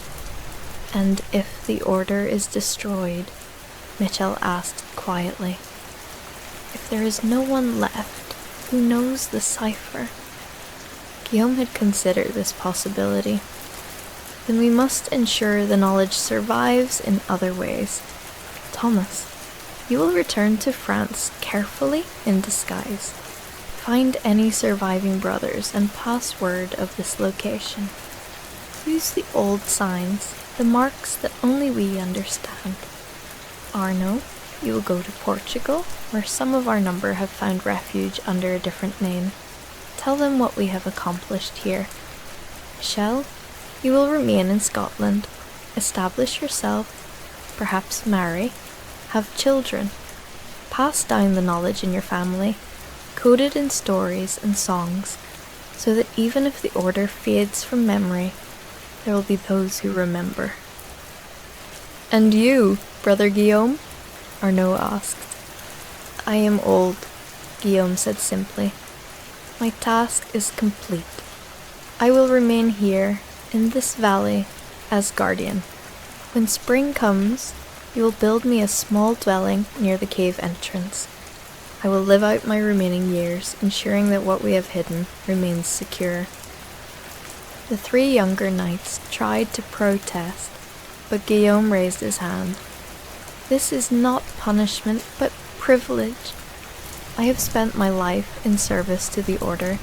And if the Order is destroyed, Mitchell asked quietly, if there is no one left who knows the cipher? Guillaume had considered this possibility. Then we must ensure the knowledge survives in other ways. Thomas, you will return to France carefully in disguise. Find any surviving brothers and pass word of this location. Use the old signs, the marks that only we understand. Arno, you will go to Portugal, where some of our number have found refuge under a different name. Tell them what we have accomplished here. Michelle, you will remain in Scotland. Establish yourself, perhaps marry, have children. Pass down the knowledge in your family, coded in stories and songs, so that even if the Order fades from memory, there will be those who remember. And you, Brother Guillaume? Arnaud asked. I am old, Guillaume said simply. My task is complete. I will remain here, in this valley, as guardian. When spring comes, you will build me a small dwelling near the cave entrance. I will live out my remaining years, ensuring that what we have hidden remains secure. The 3 younger knights tried to protest, but Guillaume raised his hand. This is not punishment, but privilege. I have spent my life in service to the Order,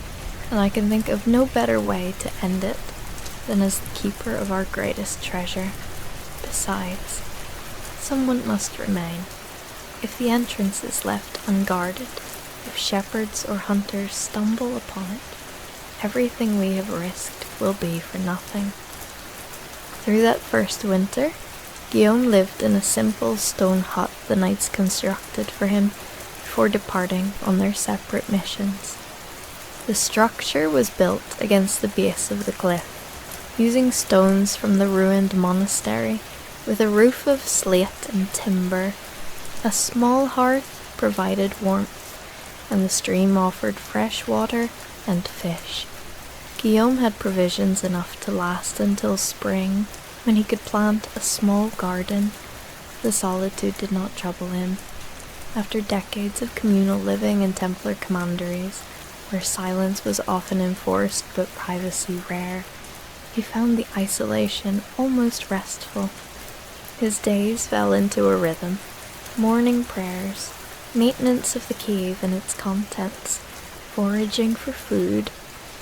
and I can think of no better way to end it than as the keeper of our greatest treasure. Besides, someone must remain. If the entrance is left unguarded, if shepherds or hunters stumble upon it, everything we have risked will be for nothing. Through that first winter, Guillaume lived in a simple stone hut the knights constructed for him before departing on their separate missions. The structure was built against the base of the cliff, using stones from the ruined monastery, with a roof of slate and timber. A small hearth provided warmth, and the stream offered fresh water and fish. Guillaume had provisions enough to last until spring, when he could plant a small garden. The solitude did not trouble him. After decades of communal living in Templar commanderies, where silence was often enforced but privacy rare, he found the isolation almost restful. His days fell into a rhythm: morning prayers, maintenance of the cave and its contents, foraging for food,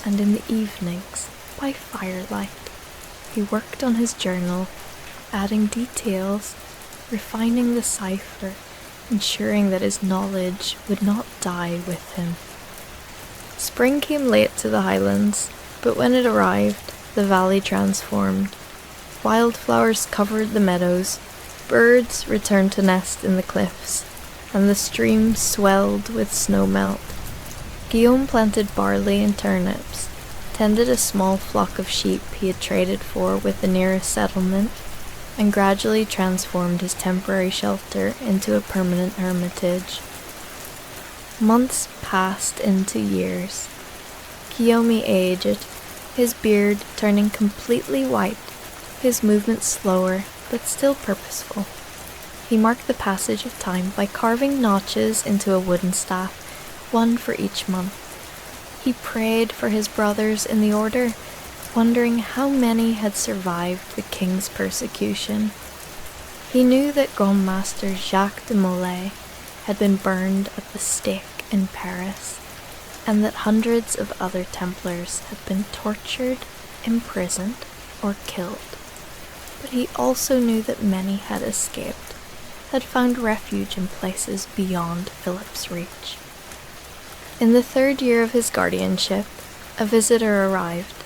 and in the evenings, by firelight, he worked on his journal, adding details, refining the cipher, ensuring that his knowledge would not die with him. Spring came late to the highlands, but when it arrived, the valley transformed. Wildflowers covered the meadows, birds returned to nest in the cliffs, and the stream swelled with snowmelt. Guillaume planted barley and turnips, tended a small flock of sheep he had traded for with the nearest settlement, and gradually transformed his temporary shelter into a permanent hermitage. Months passed into years. Guillaume aged, his beard turning completely white, his movements slower but still purposeful. He marked the passage of time by carving notches into a wooden staff, one for each month. He prayed for his brothers in the order, wondering how many had survived the king's persecution. He knew that Grand Master Jacques de Molay had been burned at the stake in Paris, and that hundreds of other Templars had been tortured, imprisoned, or killed. But he also knew that many had escaped, had found refuge in places beyond Philip's reach. In the 3rd year of his guardianship, a visitor arrived.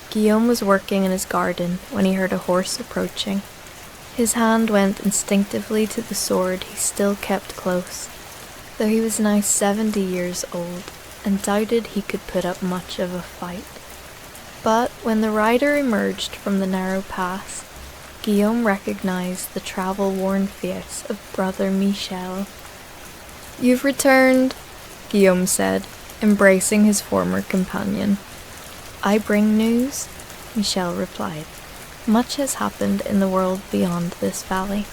Guillaume was working in his garden when he heard a horse approaching. His hand went instinctively to the sword he still kept close, though he was now 70 years old and doubted he could put up much of a fight. But when the rider emerged from the narrow pass, Guillaume recognized the travel-worn face of Brother Michel. "You've returned," Guillaume said, embracing his former companion. "I bring news," Michel replied. "Much has happened in the world beyond this valley.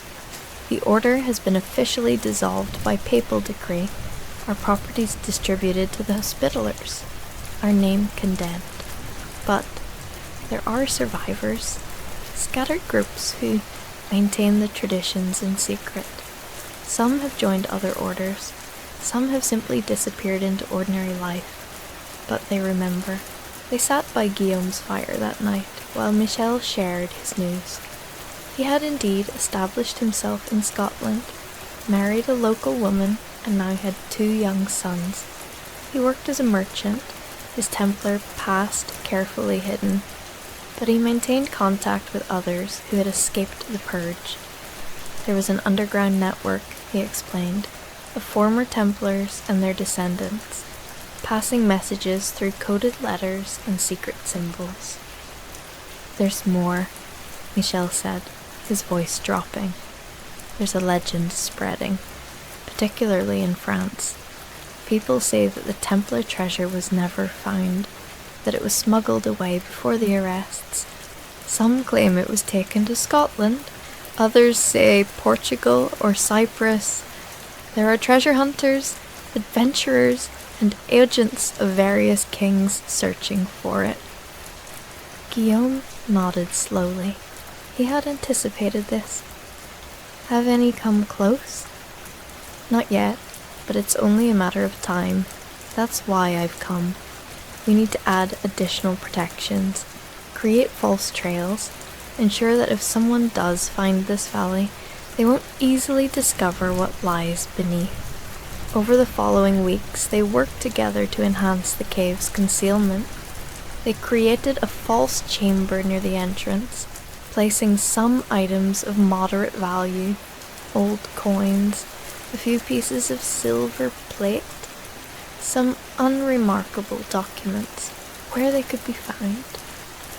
The order has been officially dissolved by papal decree, our properties distributed to the Hospitallers, our name condemned. But there are survivors, scattered groups who maintain the traditions in secret. Some have joined other orders, some have simply disappeared into ordinary life, but they remember. They sat by Guillaume's fire that night while Michel shared his news. He had indeed established himself in Scotland, married a local woman, and now had 2 young sons. He worked as a merchant, his Templar past carefully hidden, but he maintained contact with others who had escaped the purge. There was an underground network, he explained, of former Templars and their descendants, passing messages through coded letters and secret symbols. "There's more," Michel said, his voice dropping. "There's a legend spreading, particularly in France. People say that the Templar treasure was never found, that it was smuggled away before the arrests. Some claim it was taken to Scotland, others say Portugal or Cyprus. There are treasure hunters, adventurers, and agents of various kings searching for it." Guillaume nodded slowly. He had anticipated this. "Have any come close?" "Not yet, but it's only a matter of time. That's why I've come. We need to add additional protections, create false trails, ensure that if someone does find this valley, they won't easily discover what lies beneath." Over the following weeks, they worked together to enhance the cave's concealment. They created a false chamber near the entrance, placing some items of moderate value, old coins, a few pieces of silver plate, some unremarkable documents, where they could be found.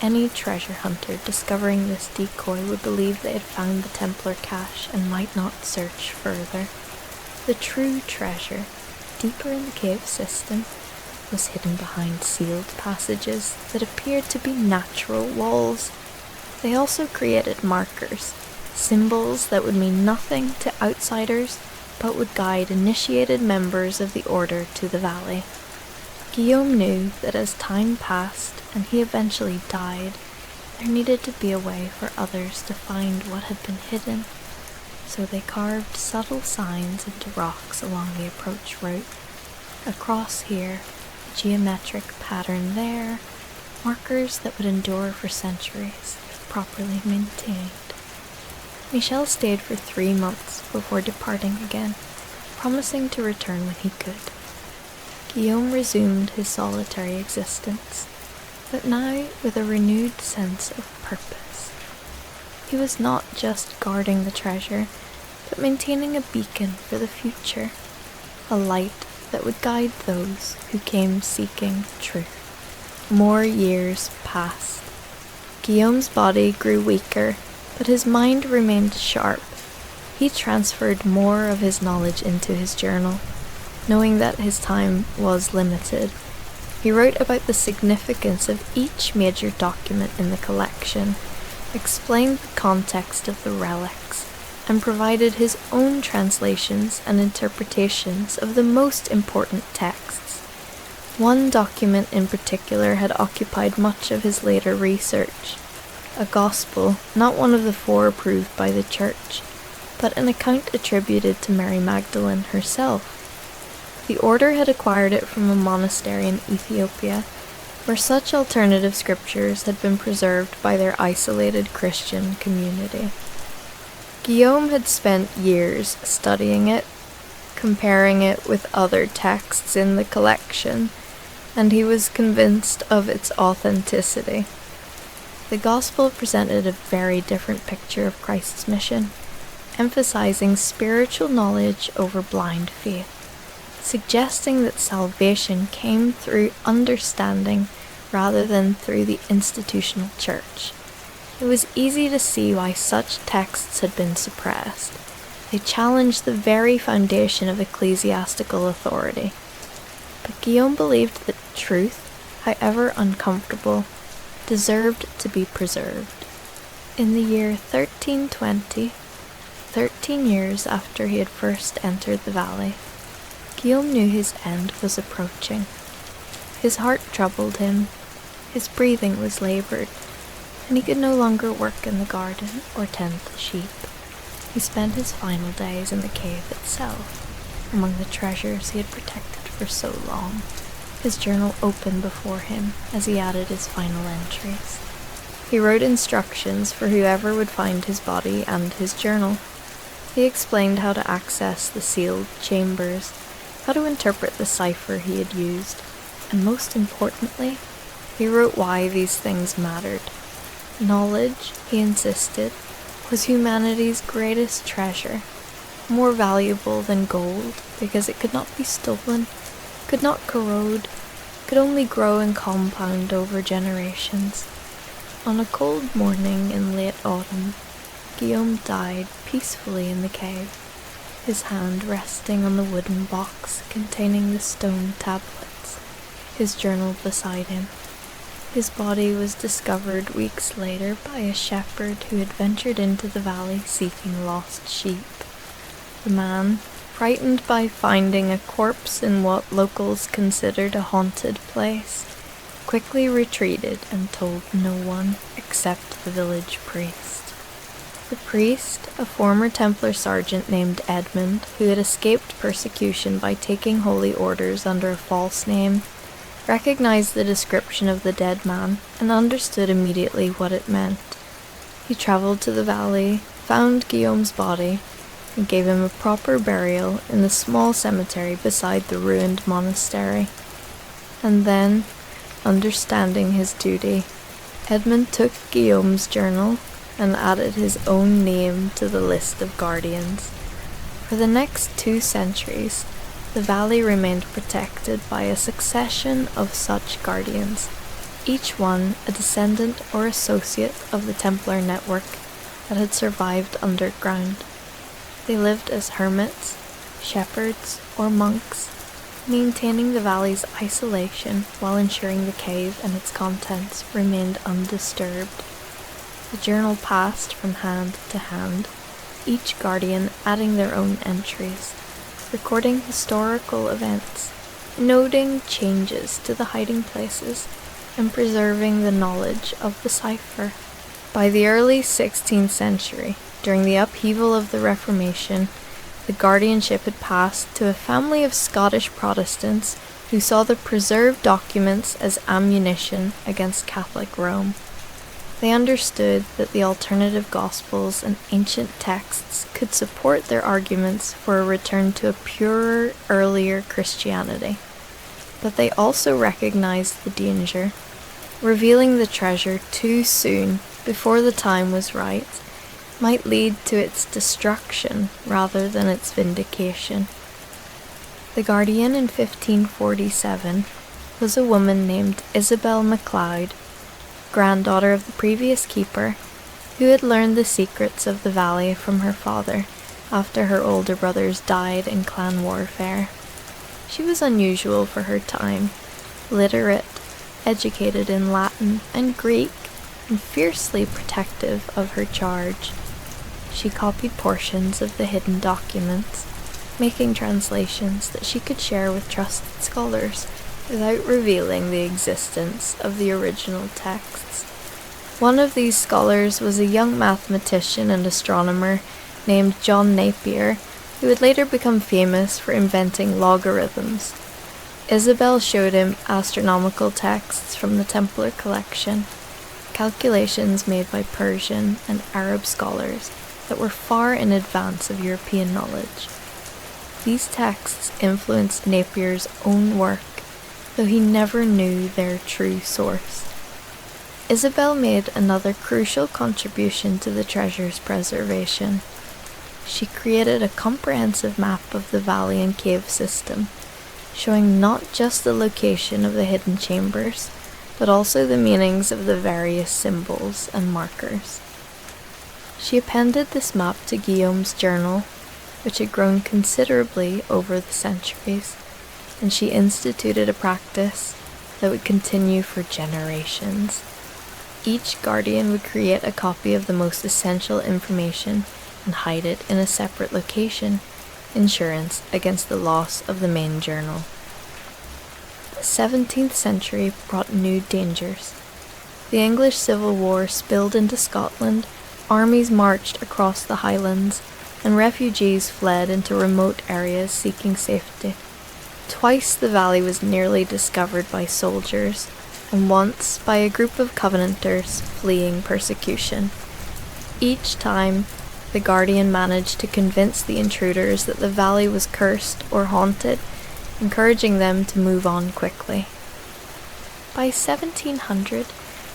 Any treasure hunter discovering this decoy would believe they had found the Templar cache and might not search further. The true treasure, deeper in the cave system, was hidden behind sealed passages that appeared to be natural walls. They also created markers, symbols that would mean nothing to outsiders, but would guide initiated members of the Order to the valley. Guillaume knew that as time passed and he eventually died, there needed to be a way for others to find what had been hidden, so they carved subtle signs into rocks along the approach route. A cross here, a geometric pattern there, markers that would endure for centuries if properly maintained. Michel stayed for 3 months before departing again, promising to return when he could. Guillaume resumed his solitary existence, but now with a renewed sense of purpose. He was not just guarding the treasure, but maintaining a beacon for the future, a light that would guide those who came seeking truth. More years passed. Guillaume's body grew weaker, but his mind remained sharp. He transferred more of his knowledge into his journal. knowing that his time was limited. He wrote about the significance of each major document in the collection, explained the context of the relics, and provided his own translations and interpretations of the most important texts. One document in particular had occupied much of his later research, a gospel, not one of the four approved by the Church, but an account attributed to Mary Magdalene herself. The order had acquired it from a monastery in Ethiopia, where such alternative scriptures had been preserved by their isolated Christian community. Guillaume had spent years studying it, comparing it with other texts in the collection, and he was convinced of its authenticity. The Gospel presented a very different picture of Christ's mission, emphasizing spiritual knowledge over blind faith, suggesting that salvation came through understanding rather than through the institutional church. It was easy to see why such texts had been suppressed. They challenged the very foundation of ecclesiastical authority. But Guillaume believed that truth, however uncomfortable, deserved to be preserved. In the year 1320, 13 years after he had first entered the valley, Guillaume knew his end was approaching. His heart troubled him, his breathing was laboured, and he could no longer work in the garden or tend the sheep. He spent his final days in the cave itself, among the treasures he had protected for so long. His journal opened before him as he added his final entries. He wrote instructions for whoever would find his body and his journal. He explained how to access the sealed chambers, how to interpret the cipher he had used, and most importantly, he wrote why these things mattered. Knowledge, he insisted, was humanity's greatest treasure, more valuable than gold because it could not be stolen, could not corrode, could only grow and compound over generations. On a cold morning in late autumn, Guillaume died peacefully in the cave, his hand resting on the wooden box containing the stone tablets, his journal beside him. His body was discovered weeks later by a shepherd who had ventured into the valley seeking lost sheep. The man, frightened by finding a corpse in what locals considered a haunted place, quickly retreated and told no one except the village priest. The priest, a former Templar sergeant named Edmund, who had escaped persecution by taking holy orders under a false name, recognized the description of the dead man and understood immediately what it meant. He traveled to the valley, found Guillaume's body, and gave him a proper burial in the small cemetery beside the ruined monastery. And then, understanding his duty, Edmund took Guillaume's journal and added his own name to the list of guardians. For the next 2 centuries, the valley remained protected by a succession of such guardians, each one a descendant or associate of the Templar network that had survived underground. They lived as hermits, shepherds, or monks, maintaining the valley's isolation while ensuring the cave and its contents remained undisturbed. The journal passed from hand to hand, each guardian adding their own entries, recording historical events, noting changes to the hiding places, and preserving the knowledge of the cipher. By the early 16th century, during the upheaval of the Reformation, the guardianship had passed to a family of Scottish Protestants who saw the preserved documents as ammunition against Catholic Rome. They understood that the alternative Gospels and ancient texts could support their arguments for a return to a purer, earlier Christianity. But they also recognized the danger. Revealing the treasure too soon, before the time was right, might lead to its destruction rather than its vindication. The guardian in 1547 was a woman named Isabel MacLeod, granddaughter of the previous keeper, who had learned the secrets of the valley from her father after her older brothers died in clan warfare. She was unusual for her time, literate, educated in Latin and Greek, and fiercely protective of her charge. She copied portions of the hidden documents, making translations that she could share with trusted scholars without revealing the existence of the original texts. One of these scholars was a young mathematician and astronomer named John Napier, who would later become famous for inventing logarithms. Isabel showed him astronomical texts from the Templar collection, calculations made by Persian and Arab scholars that were far in advance of European knowledge. These texts influenced Napier's own work, though he never knew their true source. Isabel made another crucial contribution to the treasure's preservation. She created a comprehensive map of the valley and cave system, showing not just the location of the hidden chambers, but also the meanings of the various symbols and markers. She appended this map to Guillaume's journal, which had grown considerably over the centuries, and she instituted a practice that would continue for generations. Each guardian would create a copy of the most essential information and hide it in a separate location, insurance against the loss of the main journal. The 17th century brought new dangers. The English Civil War spilled into Scotland, armies marched across the Highlands, and refugees fled into remote areas seeking safety. Twice the valley was nearly discovered by soldiers, and once by a group of Covenanters fleeing persecution. Each time, the Guardian managed to convince the intruders that the valley was cursed or haunted, encouraging them to move on quickly. By 1700,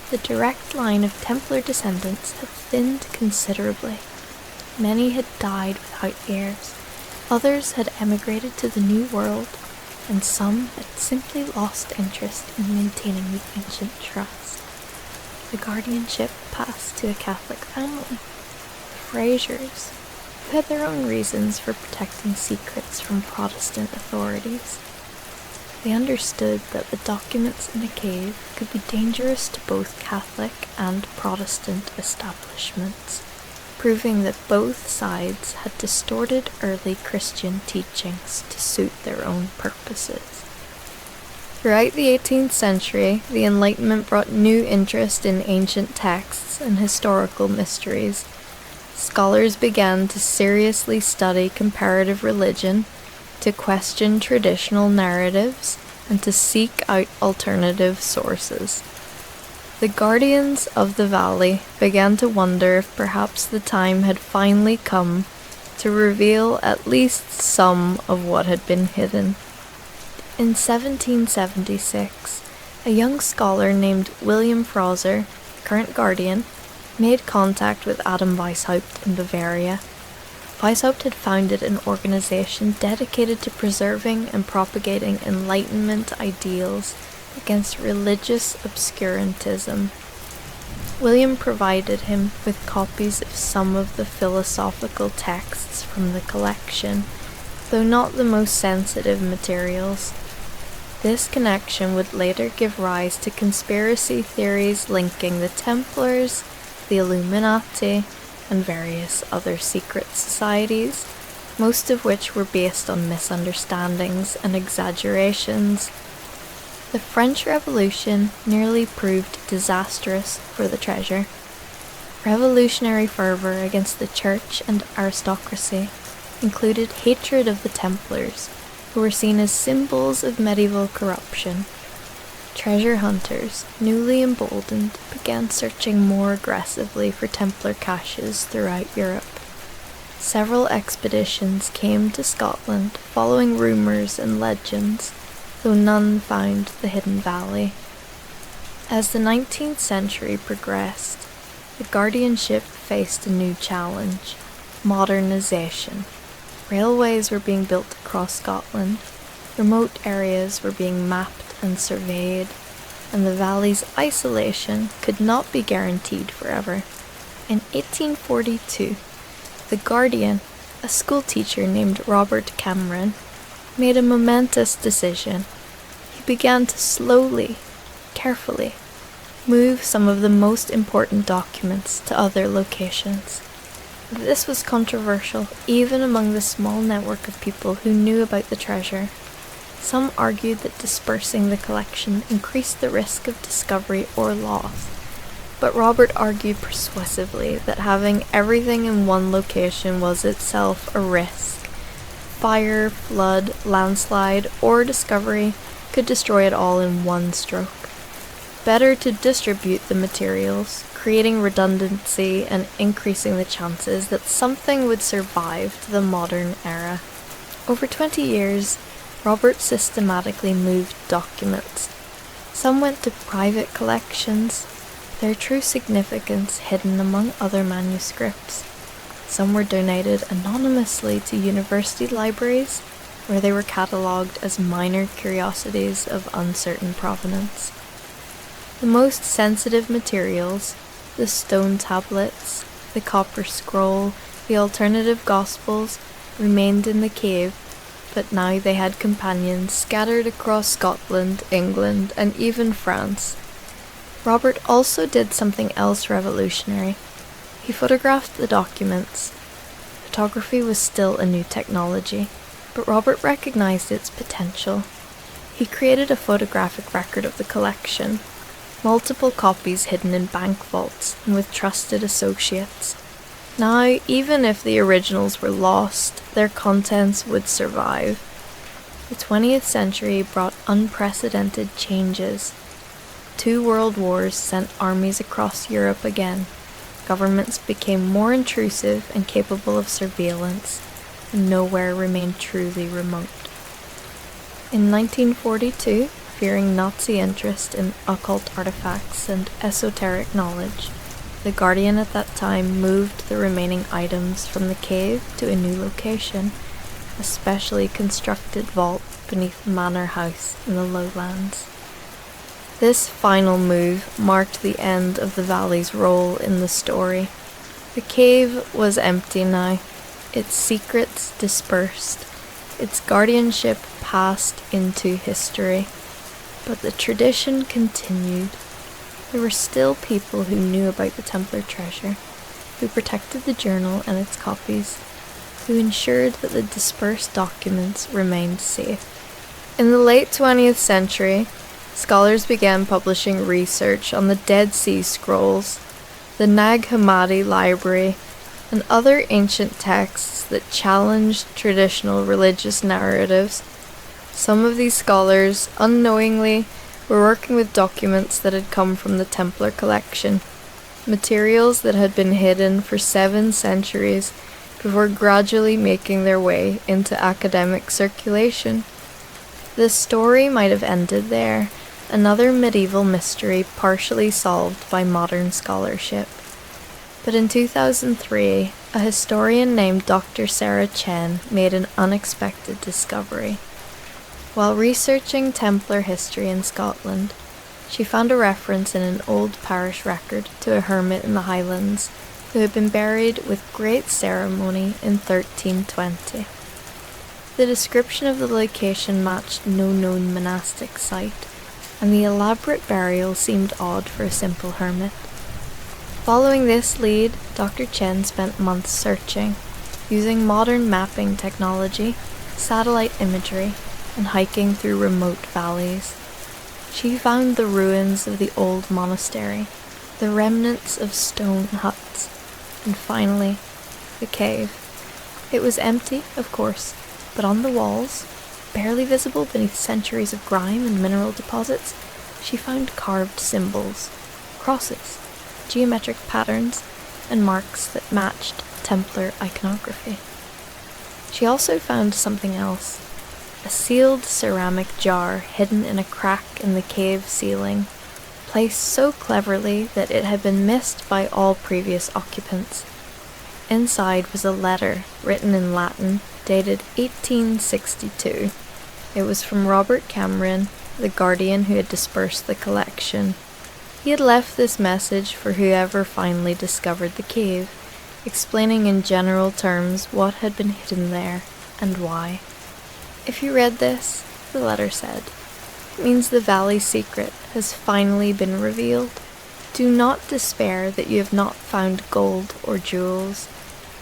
the direct line of Templar descendants had thinned considerably. Many had died without heirs, others had emigrated to the New World, and some had simply lost interest in maintaining the ancient trust. The guardianship passed to a Catholic family, the Frasers, who had their own reasons for protecting secrets from Protestant authorities. They understood that the documents in a cave could be dangerous to both Catholic and Protestant establishments, proving that both sides had distorted early Christian teachings to suit their own purposes. Throughout the 18th century, the Enlightenment brought new interest in ancient texts and historical mysteries. Scholars began to seriously study comparative religion, to question traditional narratives, and to seek out alternative sources. The guardians of the valley began to wonder if perhaps the time had finally come to reveal at least some of what had been hidden. In 1776, a young scholar named William Fraser, current guardian, made contact with Adam Weishaupt in Bavaria. Weishaupt had founded an organization dedicated to preserving and propagating Enlightenment ideals against religious obscurantism. William provided him with copies of some of the philosophical texts from the collection, though not the most sensitive materials. This connection would later give rise to conspiracy theories linking the Templars, the Illuminati, and various other secret societies, most of which were based on misunderstandings and exaggerations. The French Revolution nearly proved disastrous for the treasure. Revolutionary fervour against the church and aristocracy included hatred of the Templars, who were seen as symbols of medieval corruption. Treasure hunters, newly emboldened, began searching more aggressively for Templar caches throughout Europe. Several expeditions came to Scotland following rumours and legends, though none found the hidden valley. As the 19th century progressed, the guardianship faced a new challenge: modernisation. Railways were being built across Scotland, remote areas were being mapped and surveyed, and the valley's isolation could not be guaranteed forever. In 1842, the Guardian, a schoolteacher named Robert Cameron, made a momentous decision. He began to slowly, carefully, move some of the most important documents to other locations. This was controversial even among the small network of people who knew about the treasure. Some argued that dispersing the collection increased the risk of discovery or loss, but Robert argued persuasively that having everything in one location was itself a risk. Fire, flood, landslide, or discovery could destroy it all in one stroke. Better to distribute the materials, creating redundancy and increasing the chances that something would survive to the modern era. Over 20 years, Robert systematically moved documents. Some went to private collections, their true significance hidden among other manuscripts. Some were donated anonymously to university libraries, where they were catalogued as minor curiosities of uncertain provenance. The most sensitive materials, the stone tablets, the copper scroll, the alternative gospels, remained in the cave, but now they had companions scattered across Scotland, England, and even France. Robert also did something else revolutionary. He photographed the documents. Photography was still a new technology, but Robert recognized its potential. He created a photographic record of the collection, multiple copies hidden in bank vaults and with trusted associates. Now, even if the originals were lost, their contents would survive. The 20th century brought unprecedented changes. 2 world wars sent armies across Europe again. Governments became more intrusive and capable of surveillance, and nowhere remained truly remote. In 1942, fearing Nazi interest in occult artifacts and esoteric knowledge, the Guardian at that time moved the remaining items from the cave to a new location, a specially constructed vault beneath the manor house in the lowlands. This final move marked the end of the valley's role in the story. The cave was empty now, its secrets dispersed, its guardianship passed into history. But the tradition continued. There were still people who knew about the Templar treasure, who protected the journal and its copies, who ensured that the dispersed documents remained safe. In the late 20th century, scholars began publishing research on the Dead Sea Scrolls, the Nag Hammadi Library, and other ancient texts that challenged traditional religious narratives. Some of these scholars, unknowingly, were working with documents that had come from the Templar collection, materials that had been hidden for 7 centuries before gradually making their way into academic circulation. The story might have ended there, another medieval mystery partially solved by modern scholarship. But in 2003, a historian named Dr. Sarah Chen made an unexpected discovery. While researching Templar history in Scotland, she found a reference in an old parish record to a hermit in the Highlands who had been buried with great ceremony in 1320. The description of the location matched no known monastic site, and the elaborate burial seemed odd for a simple hermit. Following this lead, Dr. Chen spent months searching, using modern mapping technology, satellite imagery, and hiking through remote valleys. She found the ruins of the old monastery, the remnants of stone huts, and finally, the cave. It was empty, of course, but on the walls, barely visible beneath centuries of grime and mineral deposits, she found carved symbols, crosses, geometric patterns, and marks that matched Templar iconography. She also found something else. A sealed ceramic jar hidden in a crack in the cave ceiling, placed so cleverly that it had been missed by all previous occupants. Inside was a letter written in Latin, dated 1862. It was from Robert Cameron, the guardian who had dispersed the collection. He had left this message for whoever finally discovered the cave, explaining in general terms what had been hidden there and why. If you read this, the letter said, it means the valley's secret has finally been revealed. Do not despair that you have not found gold or jewels.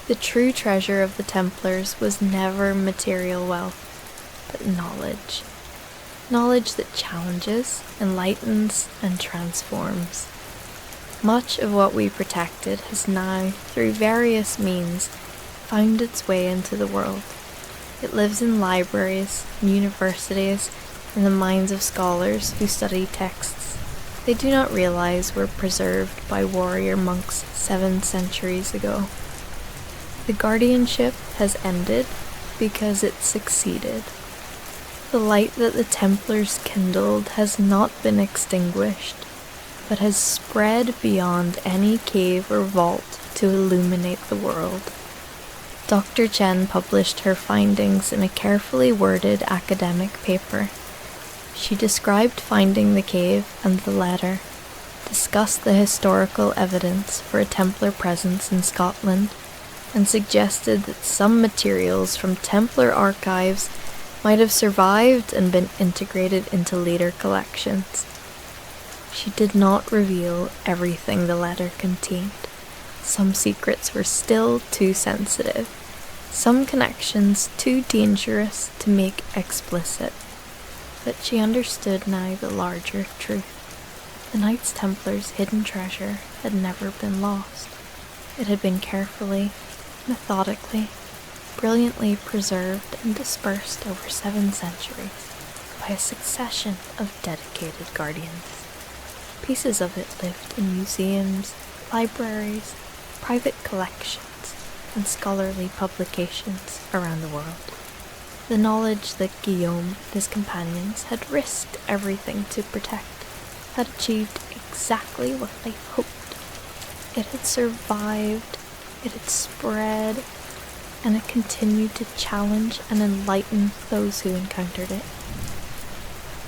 The true treasure of the Templars was never material wealth, but knowledge. Knowledge that challenges, enlightens, and transforms. Much of what we protected has now, through various means, found its way into the world. It lives in libraries, universities, in the minds of scholars who study texts they do not realize were preserved by warrior monks 7 centuries ago. The guardianship has ended because it succeeded. The light that the Templars kindled has not been extinguished, but has spread beyond any cave or vault to illuminate the world. Dr. Chen published her findings in a carefully worded academic paper. She described finding the cave and the letter, discussed the historical evidence for a Templar presence in Scotland, and suggested that some materials from Templar archives might have survived and been integrated into later collections. She did not reveal everything the letter contained. Some secrets were still too sensitive, some connections too dangerous to make explicit. But she understood now the larger truth. The Knights Templar's hidden treasure had never been lost. It had been carefully, methodically, brilliantly preserved and dispersed over 7 centuries by a succession of dedicated guardians. Pieces of it lived in museums, libraries, private collections, and scholarly publications around the world. The knowledge that Guillaume and his companions had risked everything to protect had achieved exactly what they hoped. It had survived, it had spread, and it continued to challenge and enlighten those who encountered it.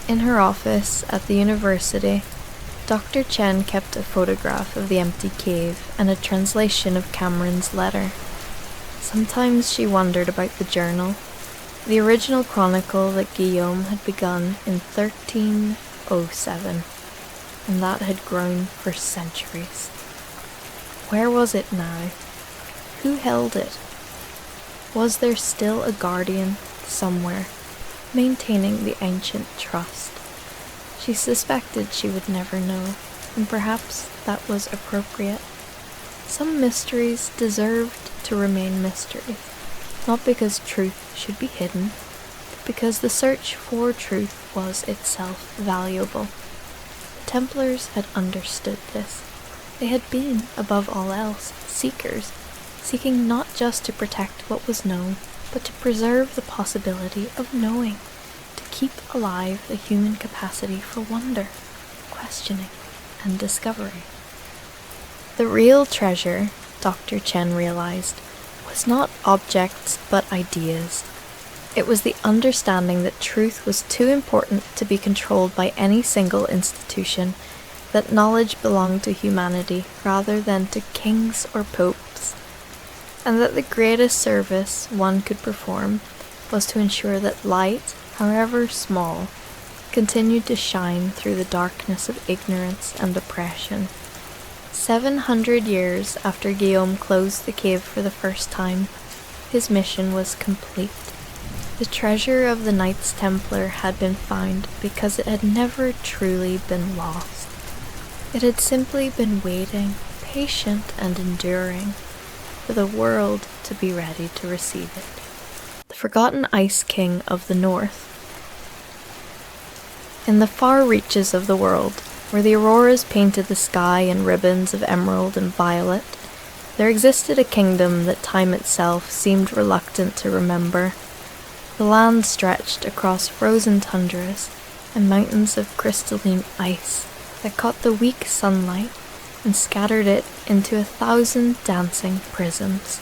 In her office at the university, Dr. Chen kept a photograph of the empty cave and a translation of Cameron's letter. Sometimes she wondered about the journal, the original chronicle that Guillaume had begun in 1307, and that had grown for centuries. Where was it now? Who held it? Was there still a guardian somewhere, maintaining the ancient trust? She suspected she would never know, and perhaps that was appropriate. Some mysteries deserved to remain mysteries, not because truth should be hidden, but because the search for truth was itself valuable. The Templars had understood this. They had been, above all else, seekers, seeking not just to protect what was known, but to preserve the possibility of knowing, to keep alive the human capacity for wonder, questioning, and discovery. The real treasure, Dr. Chen realized, was not objects but ideas. It was the understanding that truth was too important to be controlled by any single institution, that knowledge belonged to humanity rather than to kings or popes, and that the greatest service one could perform was to ensure that light, however small, continued to shine through the darkness of ignorance and oppression. 700 years after Guillaume closed the cave for the first time, his mission was complete. The treasure of the Knights Templar had been found because it had never truly been lost. It had simply been waiting, patient and enduring, for the world to be ready to receive it. The forgotten Ice King of the North. In the far reaches of the world, where the auroras painted the sky in ribbons of emerald and violet, there existed a kingdom that time itself seemed reluctant to remember. The land stretched across frozen tundras and mountains of crystalline ice that caught the weak sunlight and scattered it into 1,000 dancing prisms.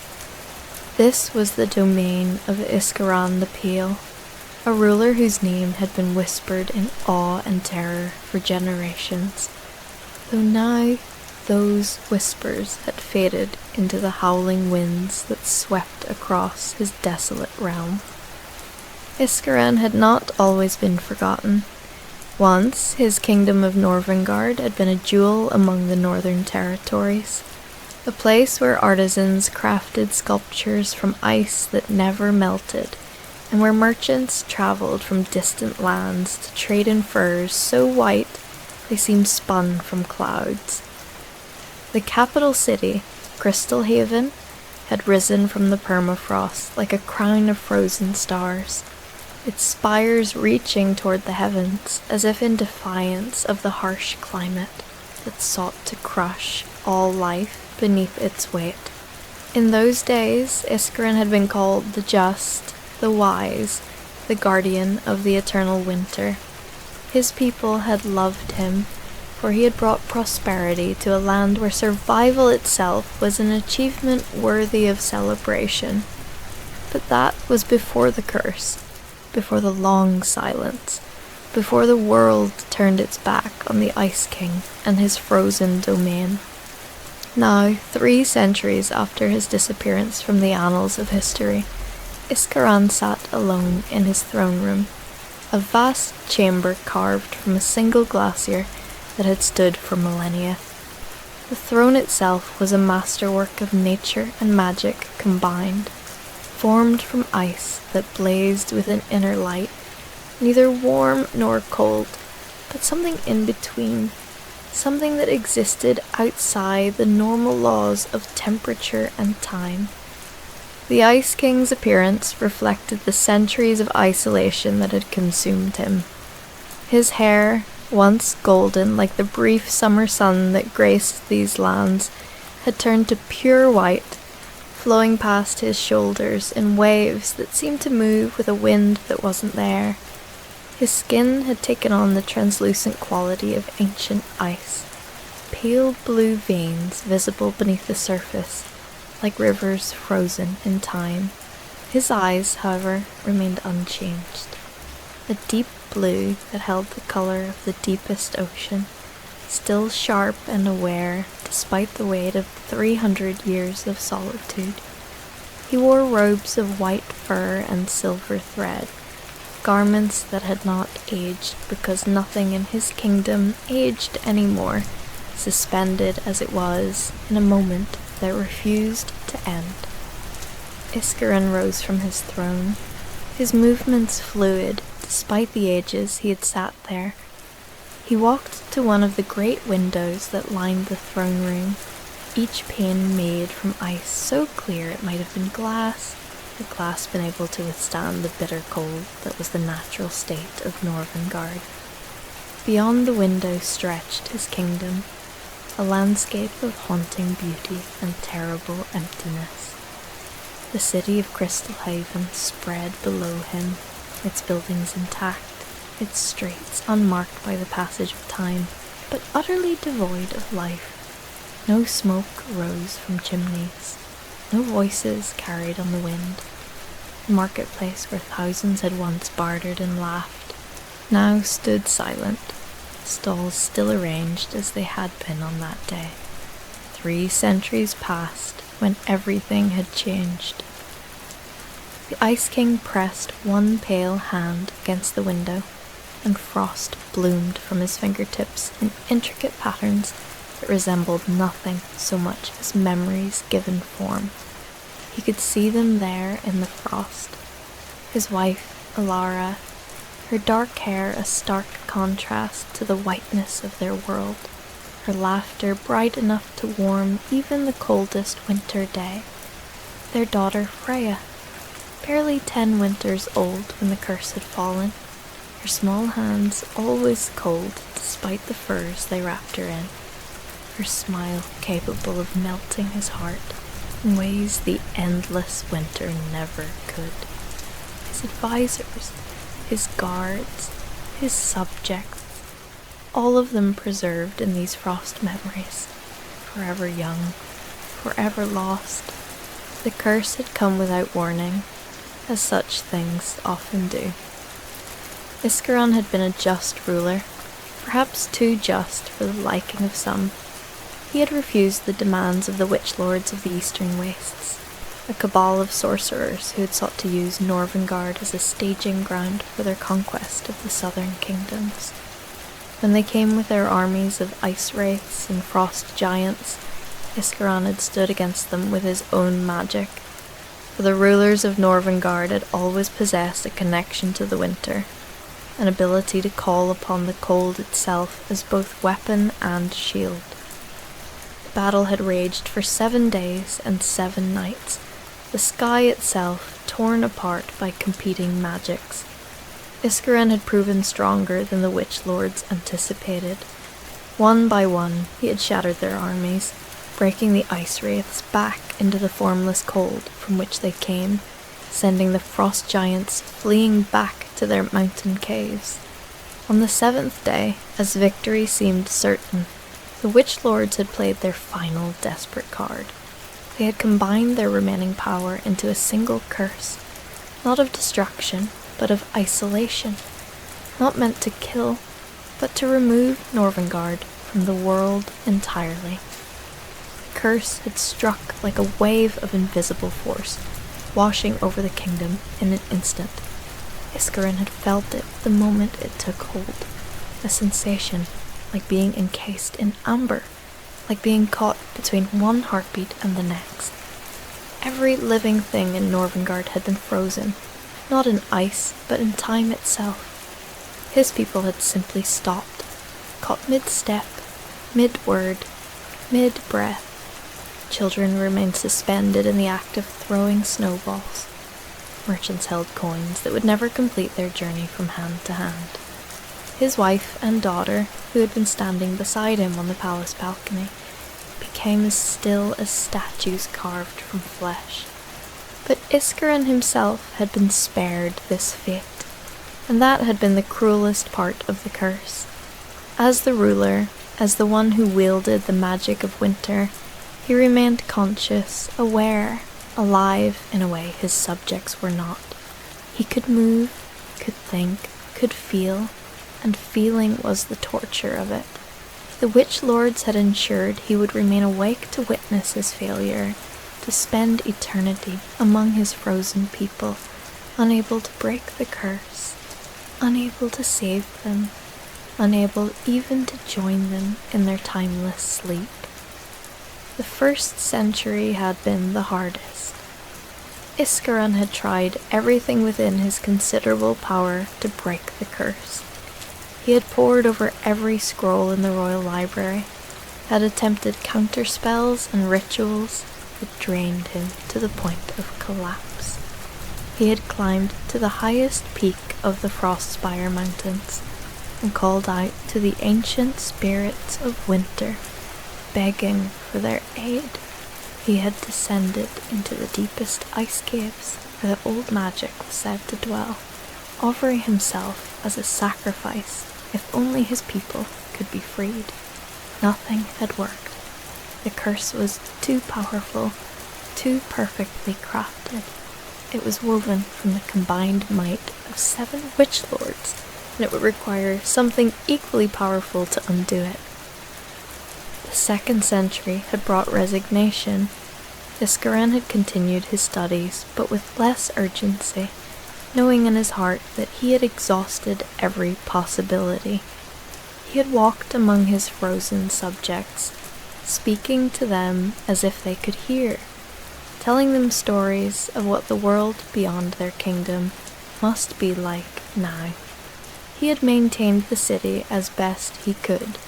This was the domain of Iscaran the Pale, a ruler whose name had been whispered in awe and terror for generations, though now those whispers had faded into the howling winds that swept across his desolate realm. Iskaran had not always been forgotten. Once, his kingdom of Norvengard had been a jewel among the northern territories, a place where artisans crafted sculptures from ice that never melted, and where merchants travelled from distant lands to trade in furs so white they seemed spun from clouds. The capital city, Crystal Haven, had risen from the permafrost like a crown of frozen stars, its spires reaching toward the heavens as if in defiance of the harsh climate that sought to crush all life beneath its weight. In those days, Iskaran had been called the just, the wise, the guardian of the eternal winter. His people had loved him, for he had brought prosperity to a land where survival itself was an achievement worthy of celebration. But that was before the curse, before the long silence, before the world turned its back on the Ice King and his frozen domain. Now, 3 centuries after his disappearance from the annals of history, Iskaran sat alone in his throne room, a vast chamber carved from a single glacier that had stood for millennia. The throne itself was a masterwork of nature and magic combined, formed from ice that blazed with an inner light, neither warm nor cold, but something in between, something that existed outside the normal laws of temperature and time. The Ice King's appearance reflected the centuries of isolation that had consumed him. His hair, once golden like the brief summer sun that graced these lands, had turned to pure white, flowing past his shoulders in waves that seemed to move with a wind that wasn't there. His skin had taken on the translucent quality of ancient ice, pale blue veins visible beneath the surface, like rivers frozen in time. His eyes, however, remained unchanged, a deep blue that held the colour of the deepest ocean, still sharp and aware despite the weight of 300 years of solitude. He wore robes of white fur and silver thread, garments that had not aged because nothing in his kingdom aged anymore, suspended as it was in a moment that refused to end. Iskaran rose from his throne, his movements fluid despite the ages he had sat there. He walked to one of the great windows that lined the throne room, each pane made from ice so clear it might have been glass, had glass been able to withstand the bitter cold that was the natural state of Norvengard. Beyond the window stretched his kingdom, a landscape of haunting beauty and terrible emptiness. The city of Crystal Haven spread below him, its buildings intact, its streets unmarked by the passage of time, but utterly devoid of life. No smoke rose from chimneys, no voices carried on the wind. The marketplace where thousands had once bartered and laughed now stood silent, stalls still arranged as they had been on that day. 3 centuries passed when everything had changed. The Ice King pressed one pale hand against the window, and frost bloomed from his fingertips in intricate patterns that resembled nothing so much as memories given form. He could see them there in the frost. His wife, Alara, her dark hair a stark contrast to the whiteness of their world, her laughter bright enough to warm even the coldest winter day. Their daughter, Freya, barely 10 winters old when the curse had fallen, her small hands always cold despite the furs they wrapped her in, her smile capable of melting his heart in ways the endless winter never could. His advisors, his guards, his subjects, all of them preserved in these frost memories, forever young, forever lost. The curse had come without warning, as such things often do. Iskaran had been a just ruler, perhaps too just for the liking of some. He had refused the demands of the witch lords of the eastern wastes. a cabal of sorcerers who had sought to use Norvengard as a staging ground for their conquest of the southern kingdoms. When they came with their armies of ice wraiths and frost giants, Iskaran had stood against them with his own magic, for the rulers of Norvengard had always possessed a connection to the winter, an ability to call upon the cold itself as both weapon and shield. The battle had raged for 7 days and 7 nights, the sky itself torn apart by competing magics. Iskaran had proven stronger than the Witch Lords anticipated. One by one, he had shattered their armies, breaking the ice wraiths back into the formless cold from which they came, sending the frost giants fleeing back to their mountain caves. On the 7th day, as victory seemed certain, the Witch Lords had played their final desperate card. They had combined their remaining power into a single curse, not of destruction, but of isolation, not meant to kill, but to remove Norvengard from the world entirely. The curse had struck like a wave of invisible force, washing over the kingdom in an instant. Iskaran had felt it the moment it took hold, a sensation like being encased in amber, like being caught between one heartbeat and the next. Every living thing in Norvengard had been frozen, not in ice, but in time itself. His people had simply stopped, caught mid-step, mid-word, mid-breath. Children remained suspended in the act of throwing snowballs. Merchants held coins that would never complete their journey from hand to hand. His wife and daughter, who had been standing beside him on the palace balcony, became as still as statues carved from flesh. But Iskaran himself had been spared this fate, and that had been the cruelest part of the curse. As the ruler, as the one who wielded the magic of winter, he remained conscious, aware, alive in a way his subjects were not. He could move, could think, could feel, and feeling was the torture of it. The Witch Lords had ensured he would remain awake to witness his failure, to spend eternity among his frozen people, unable to break the curse, unable to save them, unable even to join them in their timeless sleep. The 1st century had been the hardest. Iskaran had tried everything within his considerable power to break the curse. He had pored over every scroll in the royal library, had attempted counterspells and rituals that drained him to the point of collapse. He had climbed to the highest peak of the Frostspire Mountains and called out to the ancient spirits of winter, begging for their aid. He had descended into the deepest ice caves where the old magic was said to dwell, offering himself as a sacrifice if only his people could be freed. Nothing had worked. The curse was too powerful, too perfectly crafted. It was woven from the combined might of 7 Witch Lords, and it would require something equally powerful to undo it. The 2nd century had brought resignation. Iskaran had continued his studies, but with less urgency, knowing in his heart that he had exhausted every possibility. He had walked among his frozen subjects, speaking to them as if they could hear, telling them stories of what the world beyond their kingdom must be like now. He had maintained the city as best he could,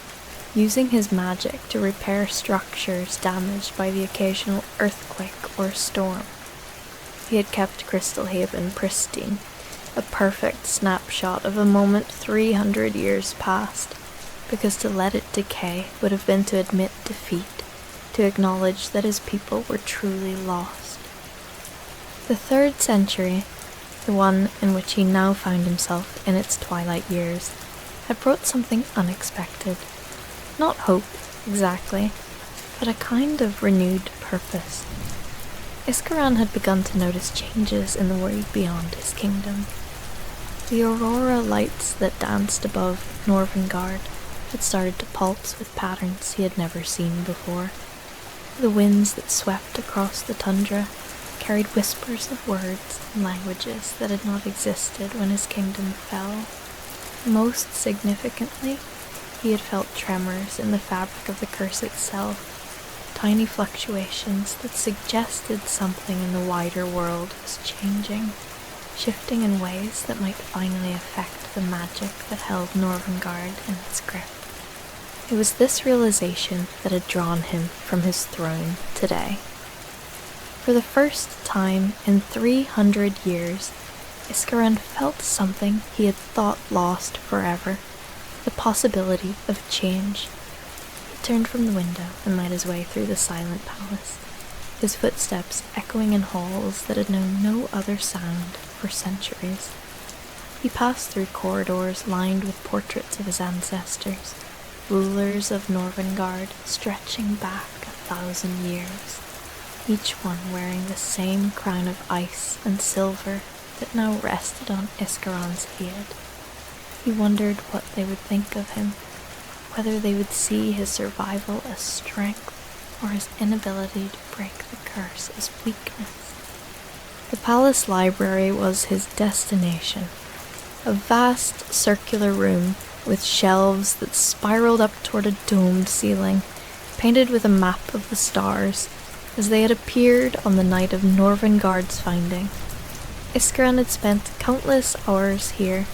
using his magic to repair structures damaged by the occasional earthquake or storm. He had kept Crystal Haven pristine, a perfect snapshot of a moment 300 years past, because to let it decay would have been to admit defeat, to acknowledge that his people were truly lost. The 3rd century, the one in which he now found himself in its twilight years, had brought something unexpected. Not hope, exactly, but a kind of renewed purpose. Iskaran had begun to notice changes in the world beyond his kingdom. The aurora lights that danced above Norvengard had started to pulse with patterns he had never seen before. The winds that swept across the tundra carried whispers of words and languages that had not existed when his kingdom fell. Most significantly, he had felt tremors in the fabric of the curse itself, tiny fluctuations that suggested something in the wider world was changing, shifting in ways that might finally affect the magic that held Norvengard in its grip. It was this realization that had drawn him from his throne today. For the first time in 300 years, Iskeran felt something he had thought lost forever, the possibility of change. He turned from the window and made his way through the silent palace, his footsteps echoing in halls that had known no other sound for centuries. He passed through corridors lined with portraits of his ancestors, rulers of Norvengard stretching back 1,000 years, each one wearing the same crown of ice and silver that now rested on Iskeran's head. He wondered what they would think of him, whether they would see his survival as strength or his inability to break the curse as weakness. The palace library was his destination, a vast circular room with shelves that spiraled up toward a domed ceiling, painted with a map of the stars as they had appeared on the night of Norvengard's finding. Iskeran had spent countless hours here,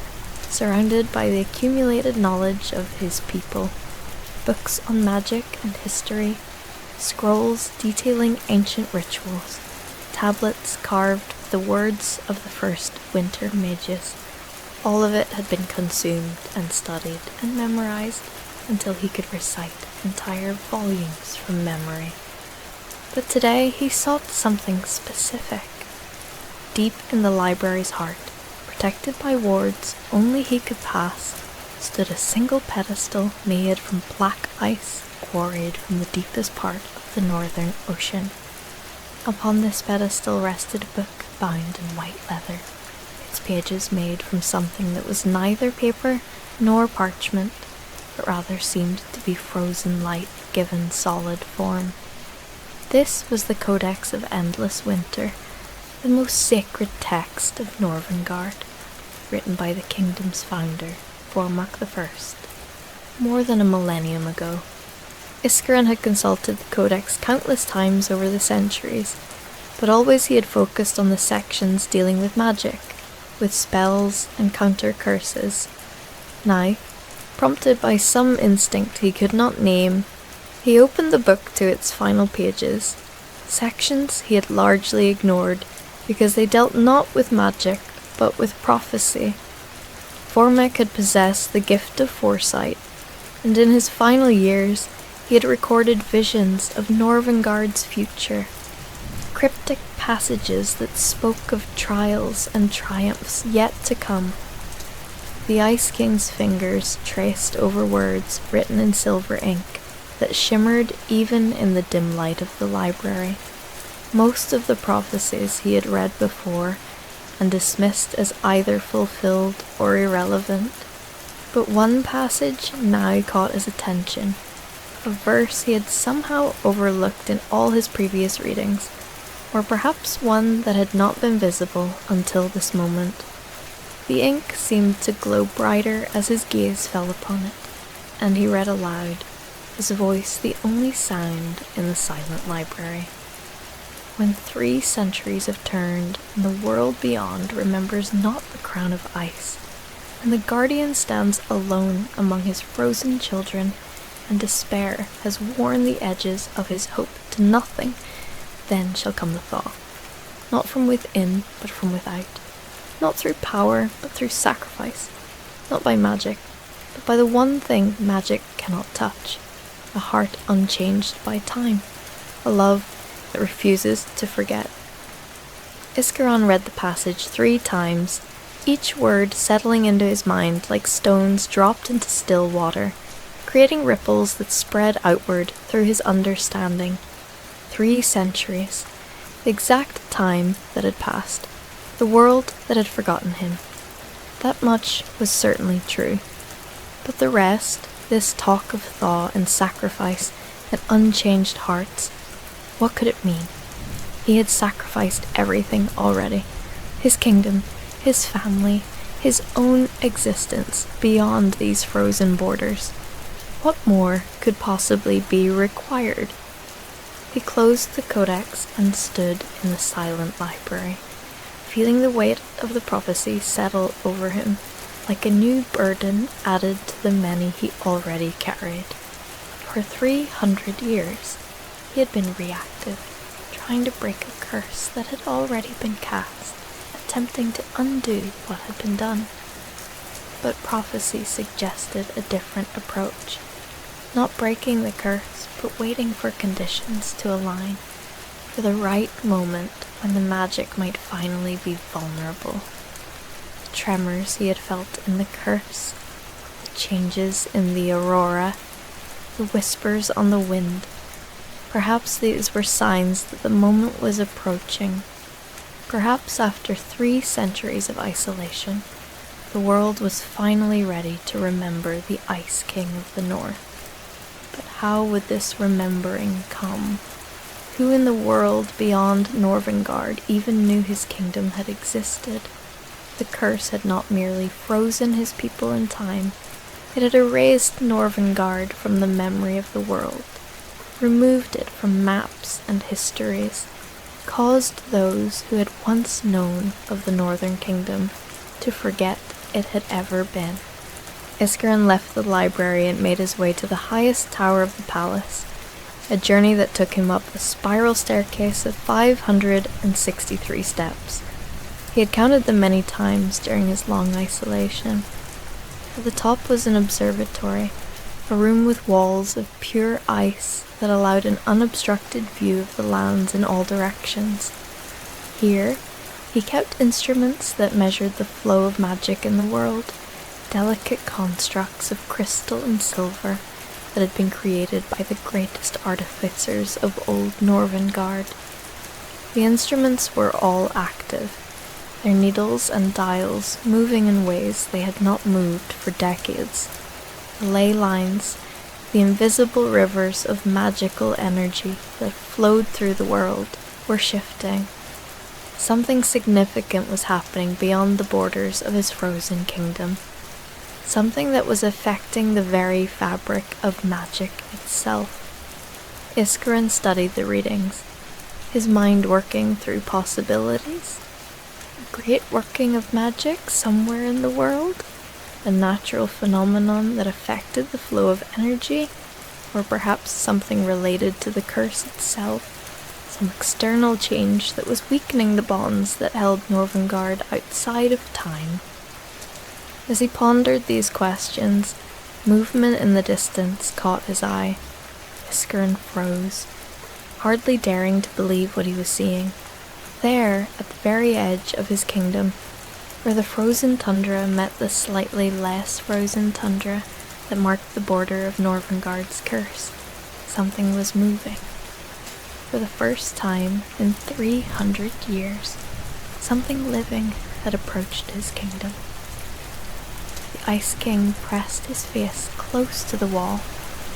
surrounded by the accumulated knowledge of his people, books on magic and history, scrolls detailing ancient rituals, tablets carved with the words of the first winter mages. All of it had been consumed and studied and memorized until he could recite entire volumes from memory. But today he sought something specific. Deep in the library's heart, protected by wards only he could pass, stood a single pedestal made from black ice quarried from the deepest part of the northern ocean. Upon this pedestal rested a book bound in white leather, its pages made from something that was neither paper nor parchment, but rather seemed to be frozen light given solid form. This was the Codex of Endless Winter, the most sacred text of Norvengard, written by the kingdom's founder, Vormak I, more than a millennium ago. Iskeran had consulted the Codex countless times over the centuries, but always he had focused on the sections dealing with magic, with spells and counter curses. Now, prompted by some instinct he could not name, he opened the book to its final pages, sections he had largely ignored because they dealt not with magic but with prophecy. Vormak had possessed the gift of foresight, and in his final years he had recorded visions of Norvengard's future, cryptic passages that spoke of trials and triumphs yet to come. The Ice King's fingers traced over words written in silver ink that shimmered even in the dim light of the library. Most of the prophecies he had read before and dismissed as either fulfilled or irrelevant, but one passage now caught his attention, a verse he had somehow overlooked in all his previous readings, or perhaps one that had not been visible until this moment. The ink seemed to glow brighter as his gaze fell upon it, and he read aloud, his voice the only sound in the silent library. When 3 centuries have turned, and the world beyond remembers not the crown of ice, and the guardian stands alone among his frozen children, and despair has worn the edges of his hope to nothing, then shall come the thaw, not from within, but from without, not through power, but through sacrifice, not by magic, but by the one thing magic cannot touch, a heart unchanged by time, a love that refuses to forget. Iskeran read the passage 3 times, each word settling into his mind like stones dropped into still water, creating ripples that spread outward through his understanding. 3 centuries, the exact time that had passed, the world that had forgotten him. That much was certainly true. But the rest, this talk of thaw and sacrifice and unchanged hearts, what could it mean? He had sacrificed everything already. His kingdom, his family, his own existence beyond these frozen borders. What more could possibly be required? He closed the codex and stood in the silent library, feeling the weight of the prophecy settle over him, like a new burden added to the many he already carried. For 300 years, he had been reactive, trying to break a curse that had already been cast, attempting to undo what had been done. But prophecy suggested a different approach, not breaking the curse, but waiting for conditions to align, for the right moment when the magic might finally be vulnerable. The tremors he had felt in the curse, the changes in the aurora, the whispers on the wind. Perhaps these were signs that the moment was approaching. Perhaps after 3 centuries of isolation, the world was finally ready to remember the Ice King of the North. But how would this remembering come? Who in the world beyond Norvengard even knew his kingdom had existed? The curse had not merely frozen his people in time, it had erased Norvengard from the memory of the world, removed it from maps and histories, caused those who had once known of the Northern Kingdom to forget it had ever been. Iskerin left the library and made his way to the highest tower of the palace, a journey that took him up a spiral staircase of 563 steps. He had counted them many times during his long isolation. At the top was an observatory, a room with walls of pure ice that allowed an unobstructed view of the lands in all directions. Here, he kept instruments that measured the flow of magic in the world, delicate constructs of crystal and silver that had been created by the greatest artificers of old Norvengard. The instruments were all active, their needles and dials moving in ways they had not moved for decades. The ley lines, the invisible rivers of magical energy that flowed through the world, were shifting. Something significant was happening beyond the borders of his frozen kingdom. Something that was affecting the very fabric of magic itself. Iskerin studied the readings, his mind working through possibilities. A great working of magic somewhere in the world? A natural phenomenon that affected the flow of energy? Or perhaps something related to the curse itself? Some external change that was weakening the bonds that held Norvengard outside of time? As he pondered these questions, movement in the distance caught his eye. Iskerin froze, hardly daring to believe what he was seeing. There, at the very edge of his kingdom, where the frozen tundra met the slightly less frozen tundra that marked the border of Norvengard's curse, something was moving. For the first time in 300 years, something living had approached his kingdom. The Ice King pressed his face close to the wall,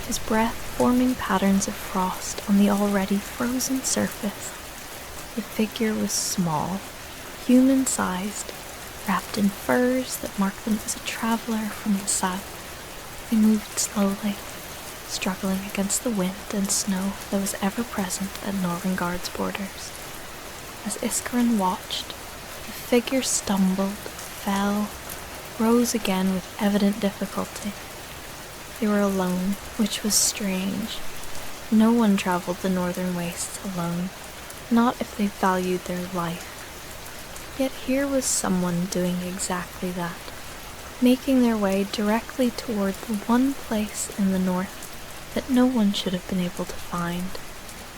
his breath forming patterns of frost on the already frozen surface. The figure was small, human-sized, wrapped in furs that marked them as a traveler from the south. They moved slowly, struggling against the wind and snow that was ever present at Norvengard's borders. As Iskerin watched, the figure stumbled, fell, rose again with evident difficulty. They were alone, which was strange. No one traveled the northern wastes alone, not if they valued their life. Yet here was someone doing exactly that, making their way directly toward the one place in the north that no one should have been able to find,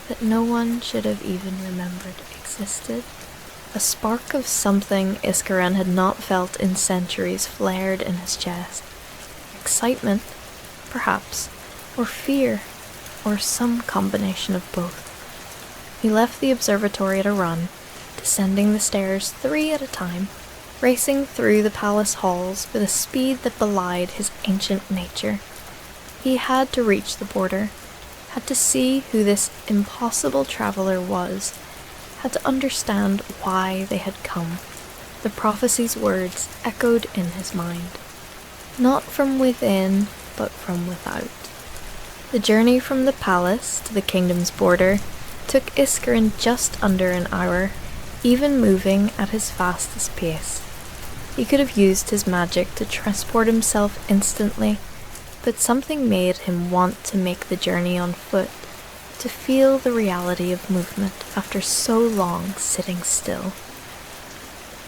that no one should have even remembered existed. A spark of something Iskerin had not felt in centuries flared in his chest. Excitement, perhaps, or fear, or some combination of both. He left the observatory at a run, descending the stairs 3 at a time, racing through the palace halls with a speed that belied his ancient nature. He had to reach the border, had to see who this impossible traveler was, had to understand why they had come. The prophecy's words echoed in his mind, not from within, but from without. The journey from the palace to the kingdom's border took Iskarin just under an hour, even moving at his fastest pace. He could have used his magic to transport himself instantly, but something made him want to make the journey on foot, to feel the reality of movement after so long sitting still.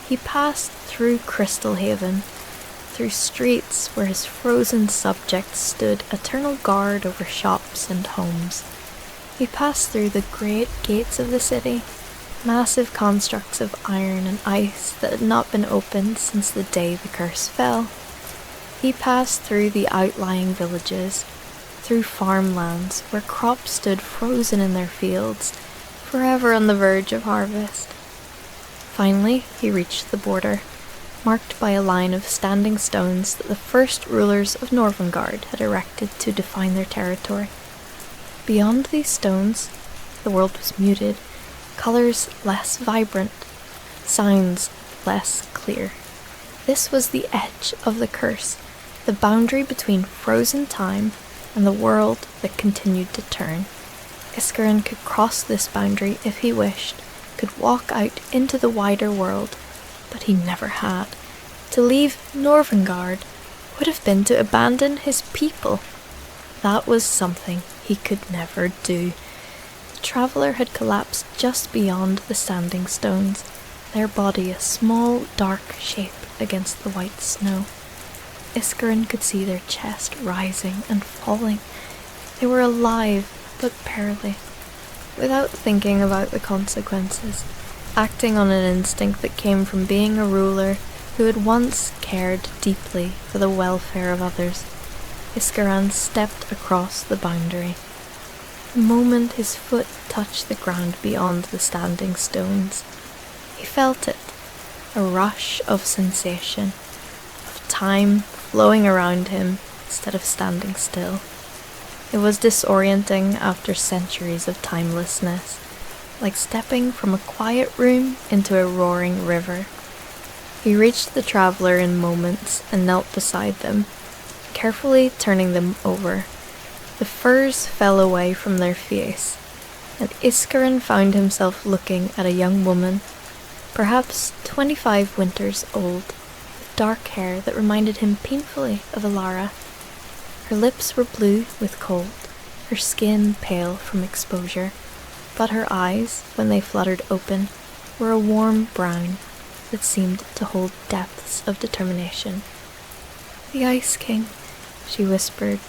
He passed through Crystal Haven, through streets where his frozen subjects stood eternal guard over shops and homes. He passed through the great gates of the city, massive constructs of iron and ice that had not been opened since the day the curse fell. He passed through the outlying villages, through farmlands where crops stood frozen in their fields, forever on the verge of harvest. Finally, he reached the border, marked by a line of standing stones that the first rulers of Norvengard had erected to define their territory. Beyond these stones, the world was muted, colors less vibrant, sounds less clear. This was the edge of the curse, the boundary between frozen time and the world that continued to turn. Iskarin could cross this boundary if he wished, could walk out into the wider world, but he never had. To leave Norvengard would have been to abandon his people. That was something he could never do. The traveller had collapsed just beyond the standing stones, their body a small, dark shape against the white snow. Iskarin could see their chest rising and falling. They were alive, but barely. Without thinking about the consequences, acting on an instinct that came from being a ruler who had once cared deeply for the welfare of others, Iskaran stepped across the boundary. The moment his foot touched the ground beyond the standing stones, he felt it, a rush of sensation, of time flowing around him instead of standing still. It was disorienting after centuries of timelessness, like stepping from a quiet room into a roaring river. He reached the traveller in moments and knelt beside them, carefully turning them over. The furs fell away from their face, and Iskarin found himself looking at a young woman, perhaps 25 winters old, with dark hair that reminded him painfully of Alara. Her lips were blue with cold, her skin pale from exposure, but her eyes, when they fluttered open, were a warm brown that seemed to hold depths of determination. "The Ice King," she whispered,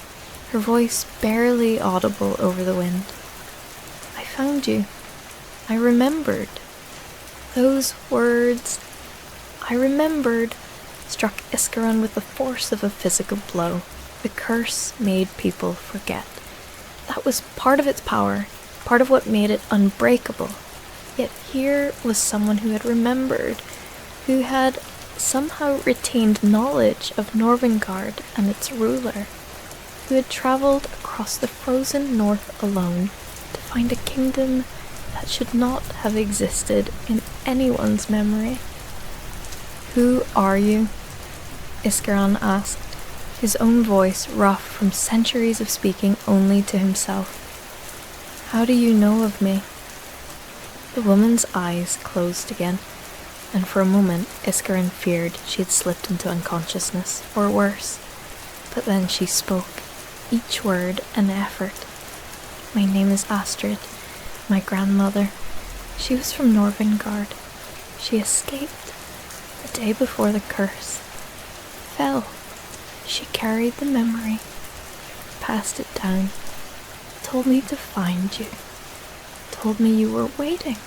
her voice barely audible over the wind. "I found you. I remembered. Those words, I remembered," struck Iskaran with the force of a physical blow. The curse made people forget. That was part of its power, part of what made it unbreakable. Yet here was someone who had remembered, who had somehow retained knowledge of Norvengard and its ruler, who had travelled across the frozen north alone to find a kingdom that should not have existed in anyone's memory. "Who are you?" Iskaran asked, his own voice rough from centuries of speaking only to himself. "How do you know of me?" The woman's eyes closed again, and for a moment Iskarin feared she had slipped into unconsciousness, or worse. But then she spoke, each word an effort. "My name is Astrid, my grandmother. She was from Norvengard. She escaped the day before the curse fell. She carried the memory, passed it down, told me to find you, told me you were waiting."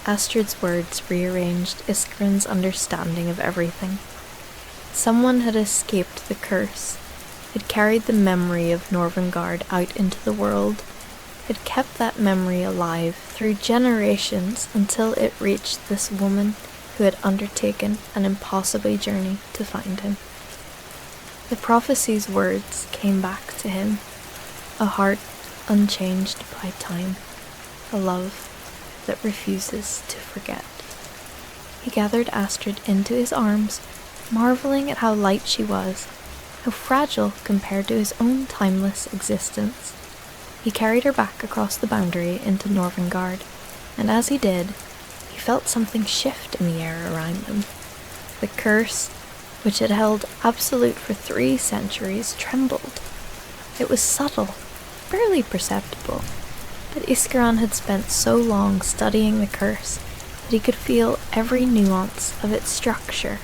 Astrid's words rearranged Iskarin's understanding of everything. Someone had escaped the curse, had carried the memory of Norvengard out into the world, had kept that memory alive through generations until it reached this woman who had undertaken an impossible journey to find him. The prophecy's words came back to him, a heart unchanged by time, a love that refuses to forget. He gathered Astrid into his arms, marveling at how light she was, how fragile compared to his own timeless existence. He carried her back across the boundary into Norvengard, and as he did, he felt something shift in the air around them. The curse, which had held absolute for 3 centuries, trembled. It was subtle, barely perceptible, but Iskeran had spent so long studying the curse that he could feel every nuance of its structure.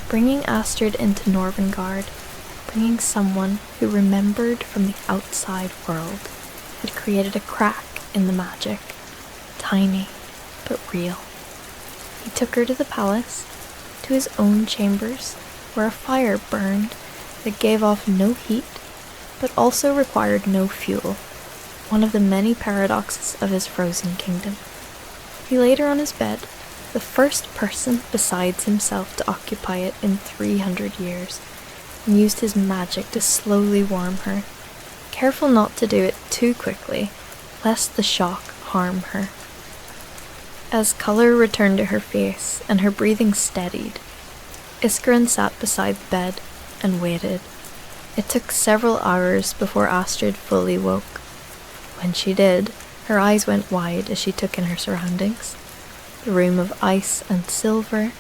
Bringing Astrid into Norvengard, bringing someone who remembered from the outside world, had created a crack in the magic, tiny but real. He took her to the palace, to his own chambers, where a fire burned that gave off no heat, but also required no fuel, one of the many paradoxes of his frozen kingdom. He laid her on his bed, the first person besides himself to occupy it in 300 years, and used his magic to slowly warm her, careful not to do it too quickly, lest the shock harm her. As colour returned to her face and her breathing steadied, Iskeran sat beside the bed and waited. It took several hours before Astrid fully woke. When she did, her eyes went wide as she took in her surroundings. The room of ice and silver,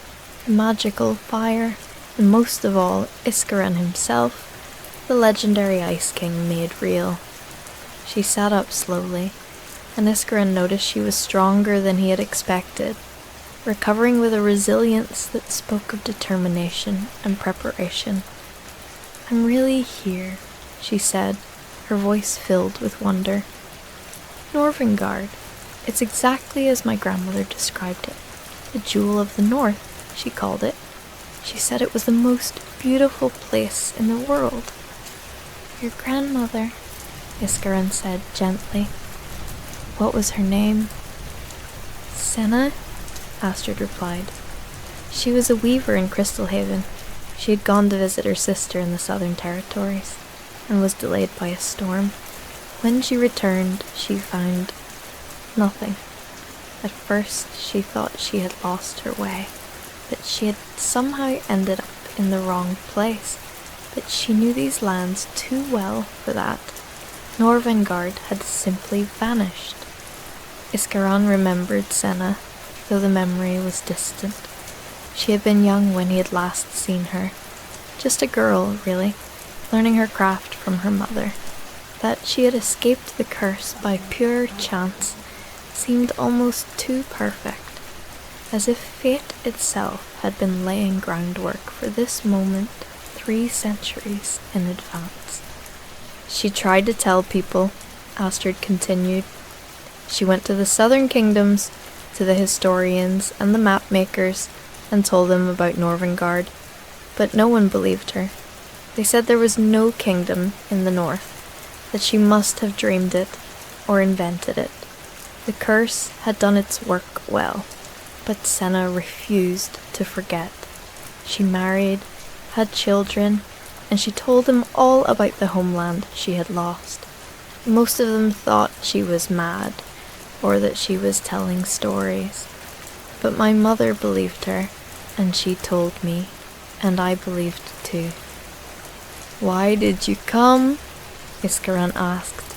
the magical fire, and most of all, Iskeran himself, the legendary Ice King made real. She sat up slowly, and Iskeran noticed she was stronger than he had expected, recovering with a resilience that spoke of determination and preparation. "I'm really here," she said, her voice filled with wonder. "Norvengard. It's exactly as my grandmother described it. The Jewel of the North, she called it. She said it was the most beautiful place in the world." "Your grandmother," Iskeran said gently. "What was her name?" "Senna," Astrid replied. "She was a weaver in Crystalhaven. She had gone to visit her sister in the Southern Territories, and was delayed by a storm. When she returned, she found nothing. At first, she thought she had lost her way, that she had somehow ended up in the wrong place, but she knew these lands too well for that. Norvengard had simply vanished." Iskeran remembered Senna, though the memory was distant. She had been young when he had last seen her. Just a girl, really, learning her craft from her mother. That she had escaped the curse by pure chance seemed almost too perfect, as if fate itself had been laying groundwork for this moment 3 centuries in advance. "She tried to tell people," Astrid continued. "She went to the southern kingdoms, to the historians and the map makers, and told them about Norvengard, but no one believed her. They said there was no kingdom in the north, that she must have dreamed it or invented it. The curse had done its work well, but Senna refused to forget. She married, had children, and she told them all about the homeland she had lost. Most of them thought she was mad, or that she was telling stories. But my mother believed her, and she told me, and I believed too." "Why did you come?" Iskeran asked.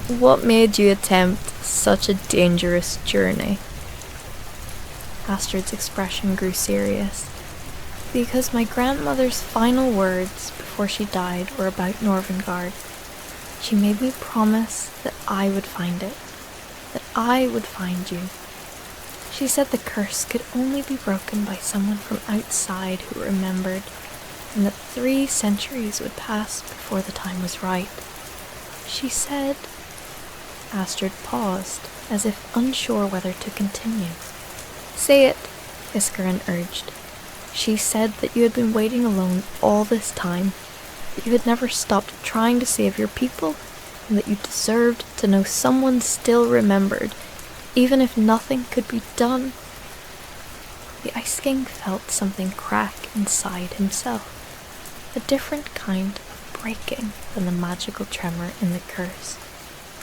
"What made you attempt such a dangerous journey?" Astrid's expression grew serious. "Because my grandmother's final words before she died were about Norvengard. She made me promise that I would find it, that I would find you. She said the curse could only be broken by someone from outside who remembered, and that 3 centuries would pass before the time was right. She said..." Astrid paused, as if unsure whether to continue. "Say it," Iskeran urged. "She said that you had been waiting alone all this time, that you had never stopped trying to save your people, and that you deserved to know someone still remembered, even if nothing could be done." The Ice King felt something crack inside himself, a different kind of breaking than the magical tremor in the curse.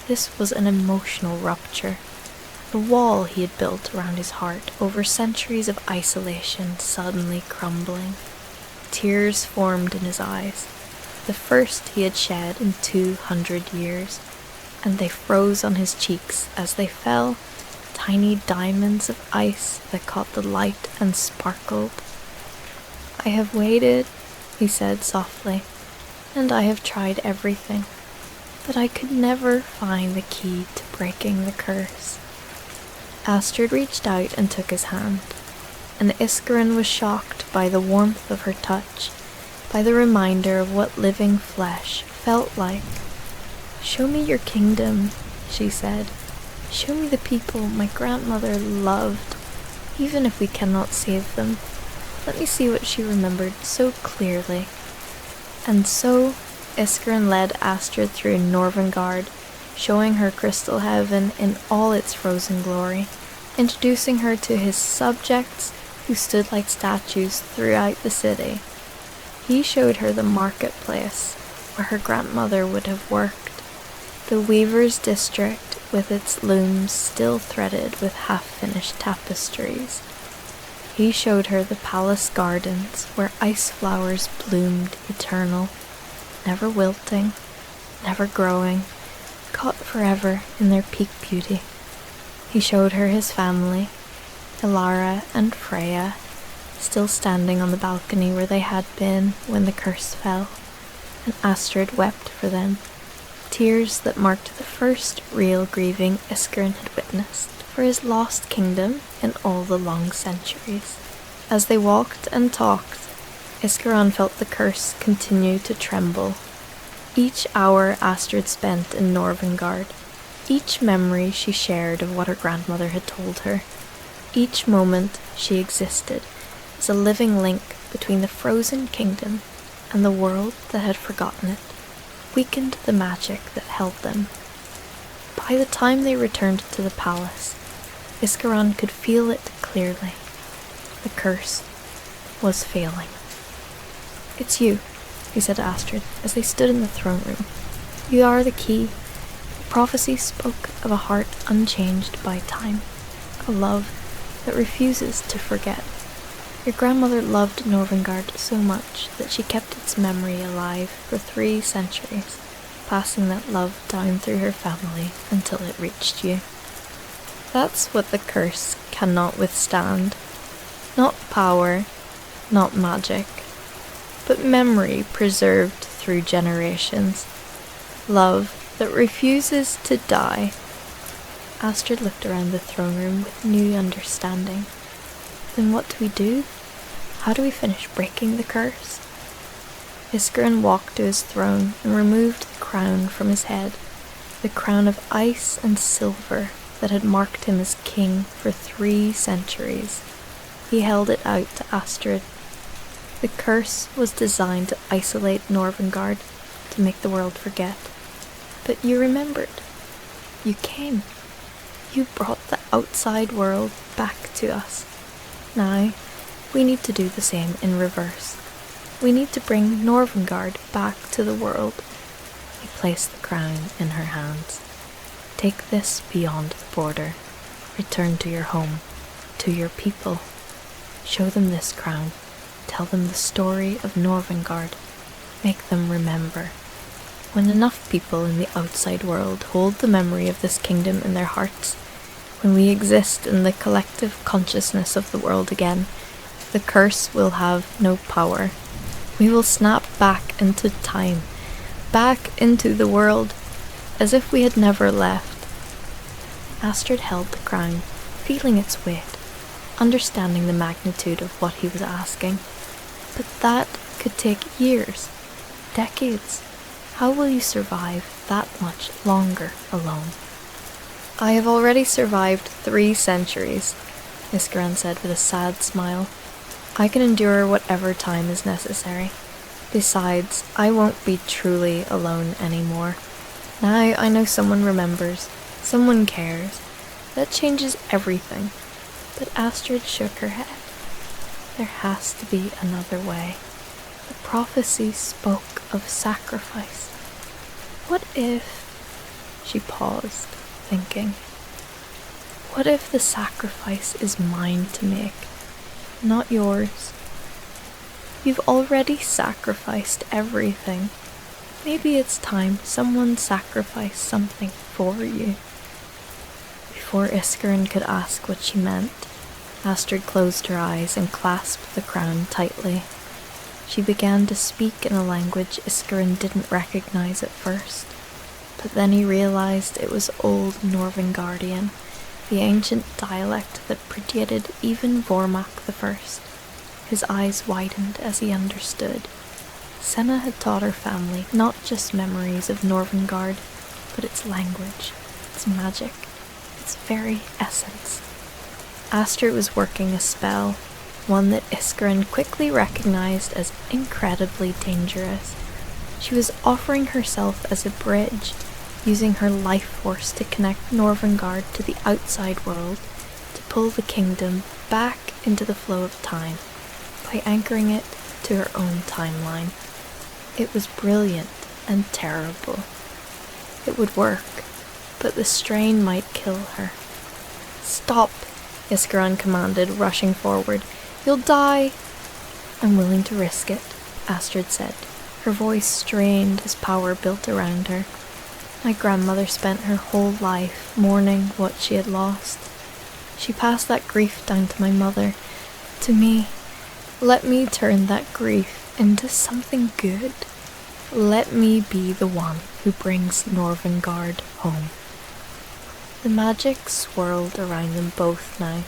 This was an emotional rupture, the wall he had built around his heart over centuries of isolation suddenly crumbling. Tears formed in his eyes, the first he had shed in 200 years, and they froze on his cheeks as they fell, tiny diamonds of ice that caught the light and sparkled. "I have waited," he said softly, "and I have tried everything, but I could never find the key to breaking the curse." Astrid reached out and took his hand, and Iskerin was shocked by the warmth of her touch, by the reminder of what living flesh felt like. "Show me your kingdom," she said. "Show me the people my grandmother loved, even if we cannot save them. Let me see what she remembered so clearly." And so Iskerin led Astrid through Norvengard, showing her crystal heaven in all its frozen glory, introducing her to his subjects who stood like statues throughout the city. He showed her the marketplace where her grandmother would have worked, the weaver's district with its looms still threaded with half-finished tapestries. He showed her the palace gardens where ice flowers bloomed eternal, never wilting, never growing, caught forever in their peak beauty. He showed her his family, Ilara and Freya, still standing on the balcony where they had been when the curse fell, and Astrid wept for them, tears that marked the first real grieving Iskerin had witnessed for his lost kingdom in all the long centuries. As they walked and talked, Iskerin felt the curse continue to tremble. Each hour Astrid spent in Norvengard, each memory she shared of what her grandmother had told her, each moment she existed as a living link between the frozen kingdom and the world that had forgotten it, weakened the magic that held them. By the time they returned to the palace, Iskerin could feel it clearly. The curse was failing. "It's you," he said to Astrid as they stood in the throne room. "You are the key." The prophecy spoke of a heart unchanged by time, a love that refuses to forget. Your grandmother loved Norvengard so much that she kept its memory alive for 3 centuries, passing that love down through her family until it reached you. That's what the curse cannot withstand. Not power, not magic, but memory preserved through generations. Love that refuses to die. Astrid looked around the throne room with new understanding. Then what do we do? How do we finish breaking the curse? Iskerin walked to his throne and removed the crown from his head, the crown of ice and silver that had marked him as king for 3 centuries. He held it out to Astrid. The curse was designed to isolate Norvengard, to make the world forget. But you remembered. You came. You brought the outside world back to us. Now, we need to do the same in reverse. We need to bring Norvengard back to the world. He placed the crown in her hands. Take this beyond the border. Return to your home, to your people. Show them this crown. Tell them the story of Norvengard. Make them remember. When enough people in the outside world hold the memory of this kingdom in their hearts, when we exist in the collective consciousness of the world again, the curse will have no power. We will snap back into time, back into the world, as if we had never left. Astrid held the crown, feeling its weight, understanding the magnitude of what he was asking. But that could take years, decades. How will you survive that much longer alone? "I have already survived 3 centuries, Iskerin said with a sad smile. "I can endure whatever time is necessary. Besides, I won't be truly alone anymore. Now I know someone remembers, someone cares. That changes everything." But Astrid shook her head. There has to be another way. The prophecy spoke of sacrifice. What if... She paused, thinking. What if the sacrifice is mine to make, not yours? You've already sacrificed everything. Maybe it's time someone sacrificed something for you. Before Iskerin could ask what she meant, Astrid closed her eyes and clasped the crown tightly. She began to speak in a language Iskerin didn't recognize at first, but then he realized it was Old Norvengardian, the ancient dialect that predated even Vormak I. His eyes widened as he understood. Senna had taught her family not just memories of Norvengard, but its language, its magic, its very essence. Astrid was working a spell, one that Iskerin quickly recognized as incredibly dangerous. She was offering herself as a bridge, using her life force to connect Norvengard to the outside world, to pull the kingdom back into the flow of time, by anchoring it to her own timeline. It was brilliant and terrible. It would work, but the strain might kill her. "Stop," Iskerin commanded, rushing forward. "You'll die." "I'm willing to risk it," Astrid said. Her voice strained as power built around her. My grandmother spent her whole life mourning what she had lost. She passed that grief down to my mother, to me. Let me turn that grief into something good. Let me be the one who brings Norvengard home. The magic swirled around them both now,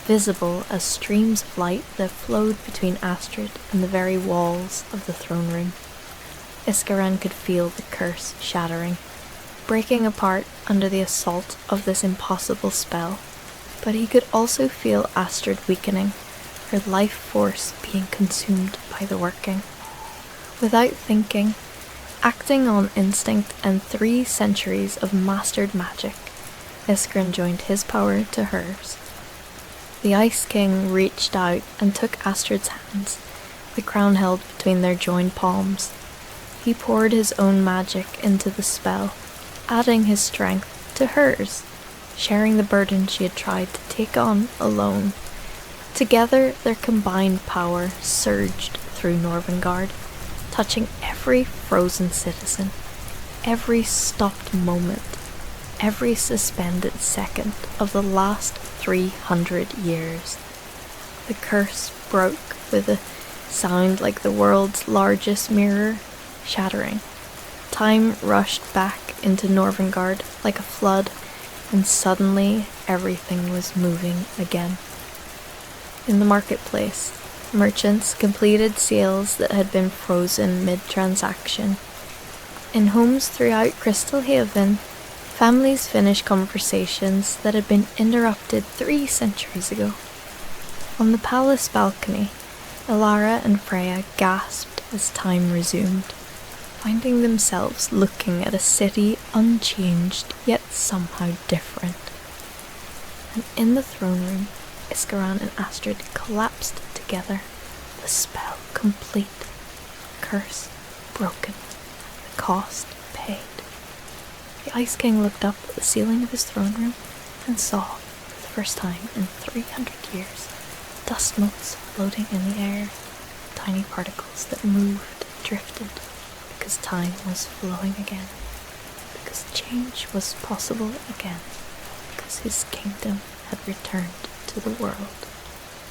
visible as streams of light that flowed between Astrid and the very walls of the throne room. Iskerin could feel the curse shattering, breaking apart under the assault of this impossible spell, but he could also feel Astrid weakening, her life force being consumed by the working. Without thinking, acting on instinct and 3 centuries of mastered magic, Iskerin joined his power to hers. The Ice King reached out and took Astrid's hands, the crown held between their joined palms. He poured his own magic into the spell, adding his strength to hers, sharing the burden she had tried to take on alone. Together, their combined power surged through Norvengard, touching every frozen citizen, every stopped moment, every suspended second of the last 300 years. The curse broke with a sound like the world's largest mirror shattering. Time rushed back into Norvengard like a flood, and suddenly everything was moving again. In the marketplace, merchants completed sales that had been frozen mid-transaction. In homes throughout Crystal Haven, families finished conversations that had been interrupted 3 centuries ago. On the palace balcony, Elara and Freya gasped as time resumed, finding themselves looking at a city unchanged yet somehow different. And in the throne room, Iskerin and Astrid collapsed together, the spell complete, the curse broken, the cost paid. The Ice King looked up at the ceiling of his throne room and saw, for the first time in 300 years, dust motes floating in the air, tiny particles that moved and drifted, because time was flowing again, because change was possible again, because his kingdom had returned to the world.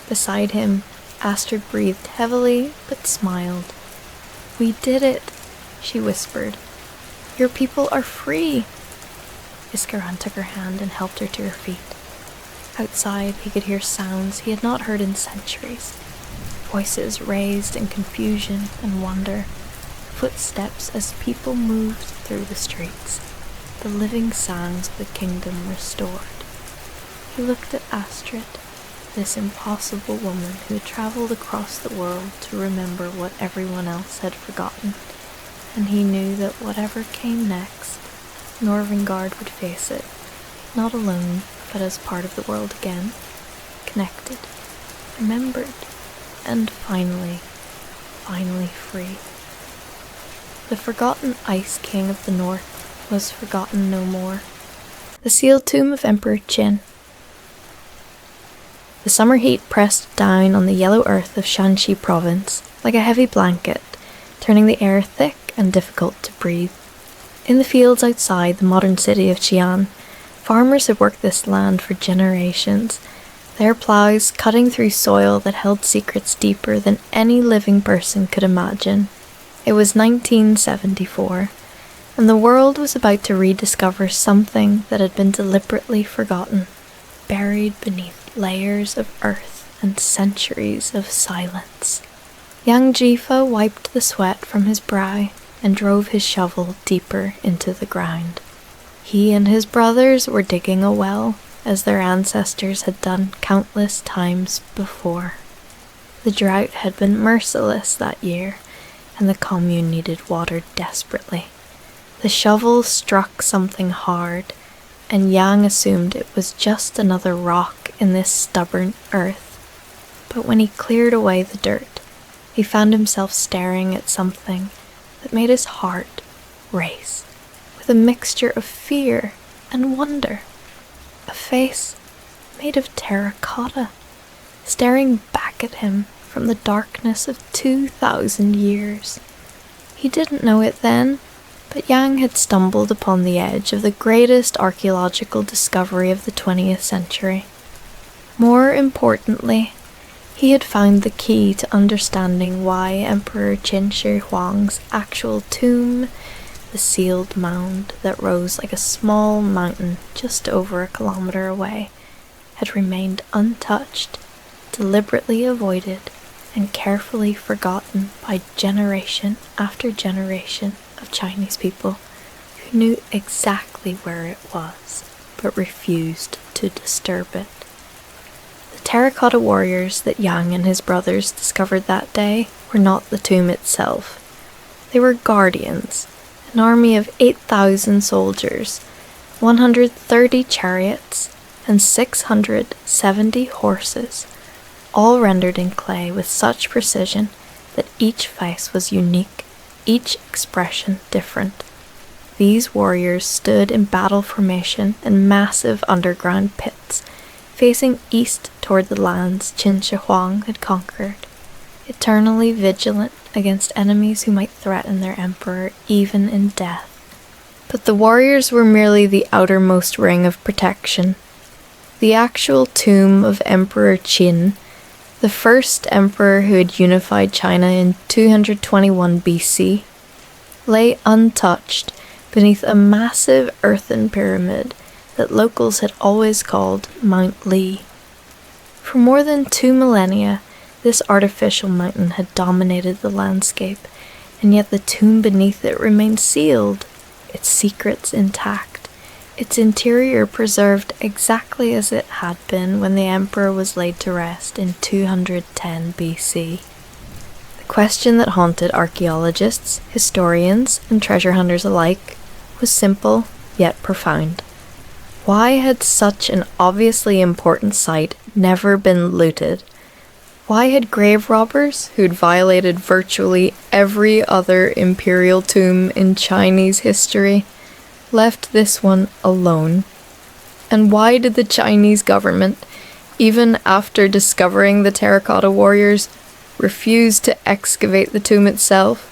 Beside him, Astrid breathed heavily but smiled. "We did it," she whispered. "Your people are free." Iskerin took her hand and helped her to her feet. Outside, he could hear sounds he had not heard in centuries. Voices raised in confusion and wonder. Footsteps as people moved through the streets. The living sounds of the kingdom restored. He looked at Astrid, this impossible woman who had travelled across the world to remember what everyone else had forgotten, and he knew that whatever came next, Norvengard would face it, not alone, but as part of the world again, connected, remembered, and finally free. The forgotten Ice King of the North was forgotten no more. The sealed tomb of Emperor Qin, The summer heat pressed down on the yellow earth of Shanxi province like a heavy blanket, turning the air thick and difficult to breathe. In the fields outside the modern city of Xi'an, farmers had worked this land for generations, their ploughs cutting through soil that held secrets deeper than any living person could imagine. It was 1974, and the world was about to rediscover something that had been deliberately forgotten, buried beneath layers of earth and centuries of silence. Young Jifa wiped the sweat from his brow and drove his shovel deeper into the ground. He and his brothers were digging a well, as their ancestors had done countless times before. The drought had been merciless that year, and the commune needed water desperately. The shovel struck something hard, and Yang assumed it was just another rock in this stubborn earth. But when he cleared away the dirt, he found himself staring at something that made his heart race, with a mixture of fear and wonder. A face made of terracotta, staring back at him from the darkness of 2,000 years. He didn't know it then, but Yang had stumbled upon the edge of the greatest archaeological discovery of the 20th century. More importantly, he had found the key to understanding why Emperor Qin Shi Huang's actual tomb, the sealed mound that rose like a small mountain just over a kilometer away, had remained untouched, deliberately avoided, and carefully forgotten by generation after generation of Chinese people who knew exactly where it was, but refused to disturb it. The terracotta warriors that Yang and his brothers discovered that day were not the tomb itself. They were guardians, an army of 8,000 soldiers, 130 chariots, and 670 horses, all rendered in clay with such precision that each face was unique, each expression different. These warriors stood in battle formation in massive underground pits, facing east toward the lands Qin Shi Huang had conquered, eternally vigilant against enemies who might threaten their emperor even in death. But the warriors were merely the outermost ring of protection. The actual tomb of Emperor Qin, the first emperor who had unified China in 221 BC, lay untouched beneath a massive earthen pyramid that locals had always called Mount Li. For more than 2 millennia, this artificial mountain had dominated the landscape, and yet the tomb beneath it remained sealed, its secrets intact, its interior preserved exactly as it had been when the emperor was laid to rest in 210 BC. The question that haunted archaeologists, historians, and treasure hunters alike was simple yet profound. Why had such an obviously important site never been looted? Why had grave robbers, who'd violated virtually every other imperial tomb in Chinese history, left this one alone? And why did the Chinese government, even after discovering the terracotta warriors, refuse to excavate the tomb itself?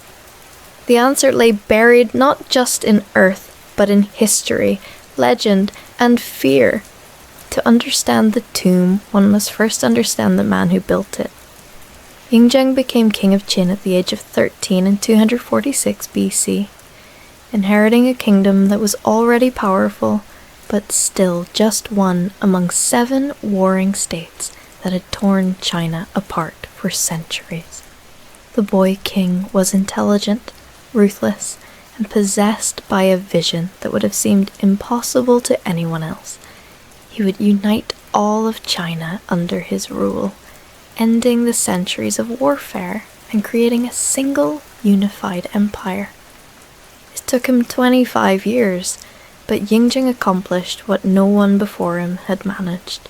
The answer lay buried not just in earth, but in history, legend, and fear. To understand the tomb, one must first understand the man who built it. Yingzheng became king of Qin at the age of 13 in 246 BC, inheriting a kingdom that was already powerful, but still just one among 7 warring states that had torn China apart for centuries. The boy king was intelligent, ruthless, and possessed by a vision that would have seemed impossible to anyone else. He would unite all of China under his rule, ending the centuries of warfare and creating a single unified empire. It took him 25 years, but Yingzheng accomplished what no one before him had managed.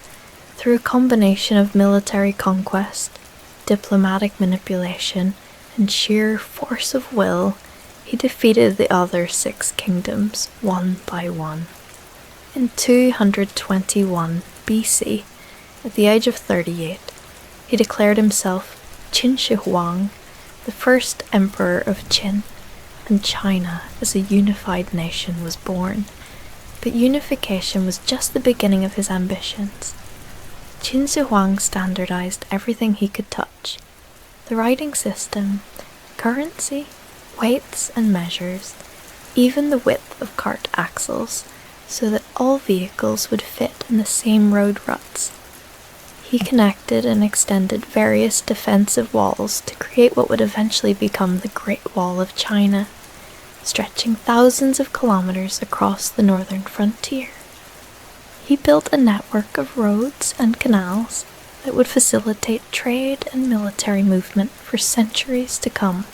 Through a combination of military conquest, diplomatic manipulation, and sheer force of will, he defeated the other 6 kingdoms one by one. In 221 BC, At the age of 38, he declared himself Qin Shi Huang, the first emperor of Qin, and China as a unified nation was born. But unification was just the beginning of his ambitions. Qin Shi Huang standardized everything he could touch: the writing system, currency, weights and measures, even the width of cart axles, so that all vehicles would fit in the same road ruts. He connected and extended various defensive walls to create what would eventually become the Great Wall of China, stretching thousands of kilometers across the northern frontier. He built a network of roads and canals that would facilitate trade and military movement for centuries to come.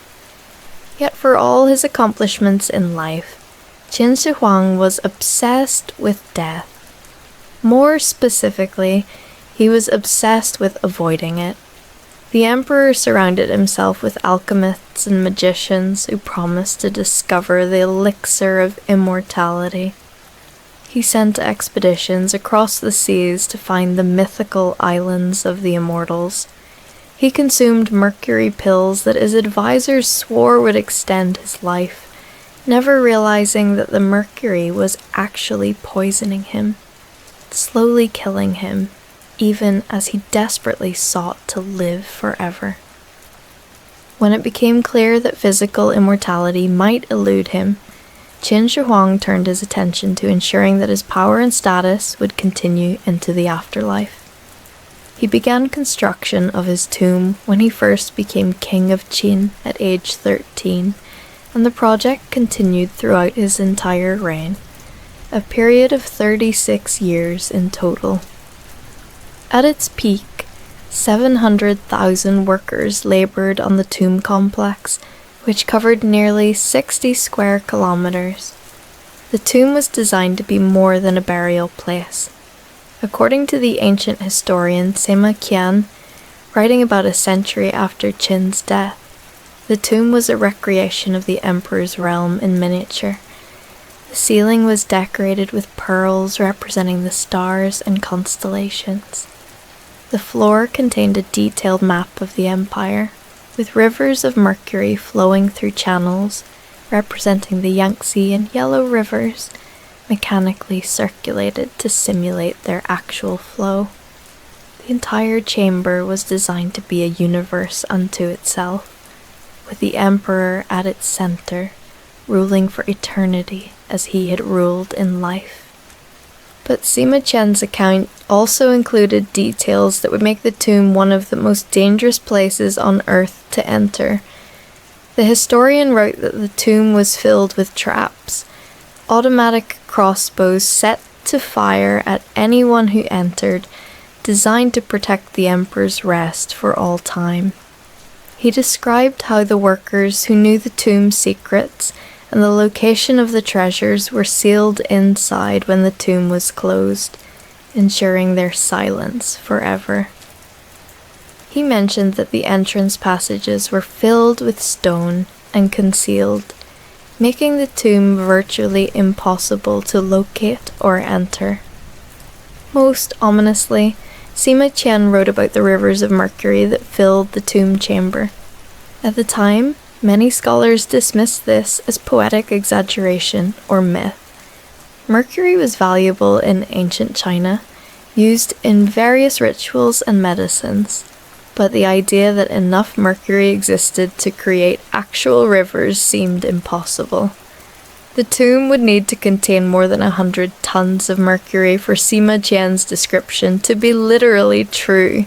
Yet for all his accomplishments in life, Qin Shi Huang was obsessed with death. More specifically, he was obsessed with avoiding it. The emperor surrounded himself with alchemists and magicians who promised to discover the elixir of immortality. He sent expeditions across the seas to find the mythical islands of the immortals. He consumed mercury pills that his advisors swore would extend his life, never realizing that the mercury was actually poisoning him, slowly killing him, even as he desperately sought to live forever. When it became clear that physical immortality might elude him, Qin Shi Huang turned his attention to ensuring that his power and status would continue into the afterlife. He began construction of his tomb when he first became king of Qin at age 13, and the project continued throughout his entire reign, a period of 36 years in total. At its peak, 700,000 workers labored on the tomb complex, which covered nearly 60 square kilometers. The tomb was designed to be more than a burial place. According to the ancient historian Sima Qian, writing about a century after Qin's death, the tomb was a recreation of the emperor's realm in miniature. The ceiling was decorated with pearls representing the stars and constellations. The floor contained a detailed map of the empire, with rivers of mercury flowing through channels representing the Yangtze and Yellow rivers, mechanically circulated to simulate their actual flow. The entire chamber was designed to be a universe unto itself, with the emperor at its center, ruling for eternity as he had ruled in life. But Sima Qian's account also included details that would make the tomb one of the most dangerous places on Earth to enter. The historian wrote that the tomb was filled with traps, automatic crossbows set to fire at anyone who entered, designed to protect the emperor's rest for all time. He described how the workers who knew the tomb's secrets and the location of the treasures were sealed inside when the tomb was closed, ensuring their silence forever. He mentioned that the entrance passages were filled with stone and concealed, making the tomb virtually impossible to locate or enter. Most ominously, Sima Qian wrote about the rivers of mercury that filled the tomb chamber. At the time, many scholars dismissed this as poetic exaggeration or myth. Mercury was valuable in ancient China, used in various rituals and medicines, but the idea that enough mercury existed to create actual rivers seemed impossible. The tomb would need to contain more than 100 tons of mercury for Sima Qian's description to be literally true.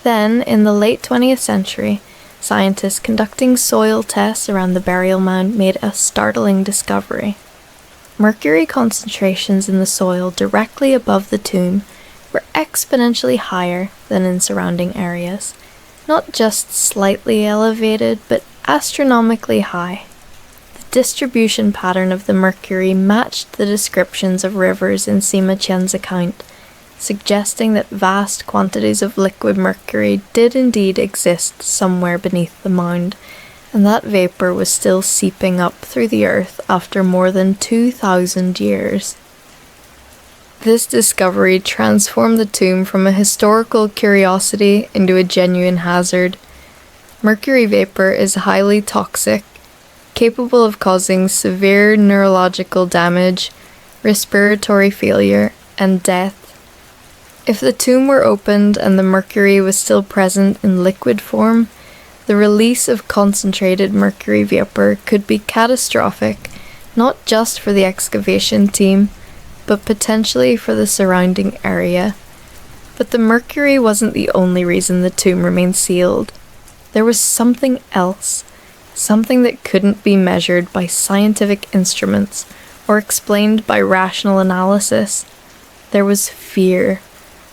Then, in the late 20th century, scientists conducting soil tests around the burial mound made a startling discovery. Mercury concentrations in the soil directly above the tomb were exponentially higher than in surrounding areas, not just slightly elevated, but astronomically high. The distribution pattern of the mercury matched the descriptions of rivers in Sima Qian's account, suggesting that vast quantities of liquid mercury did indeed exist somewhere beneath the mound, and that vapor was still seeping up through the earth after more than 2,000 years. This discovery transformed the tomb from a historical curiosity into a genuine hazard. Mercury vapor is highly toxic, capable of causing severe neurological damage, respiratory failure, and death. If the tomb were opened and the mercury was still present in liquid form, the release of concentrated mercury vapor could be catastrophic, not just for the excavation team, but potentially for the surrounding area. But the mercury wasn't the only reason the tomb remained sealed. There was something else, something that couldn't be measured by scientific instruments or explained by rational analysis. There was fear.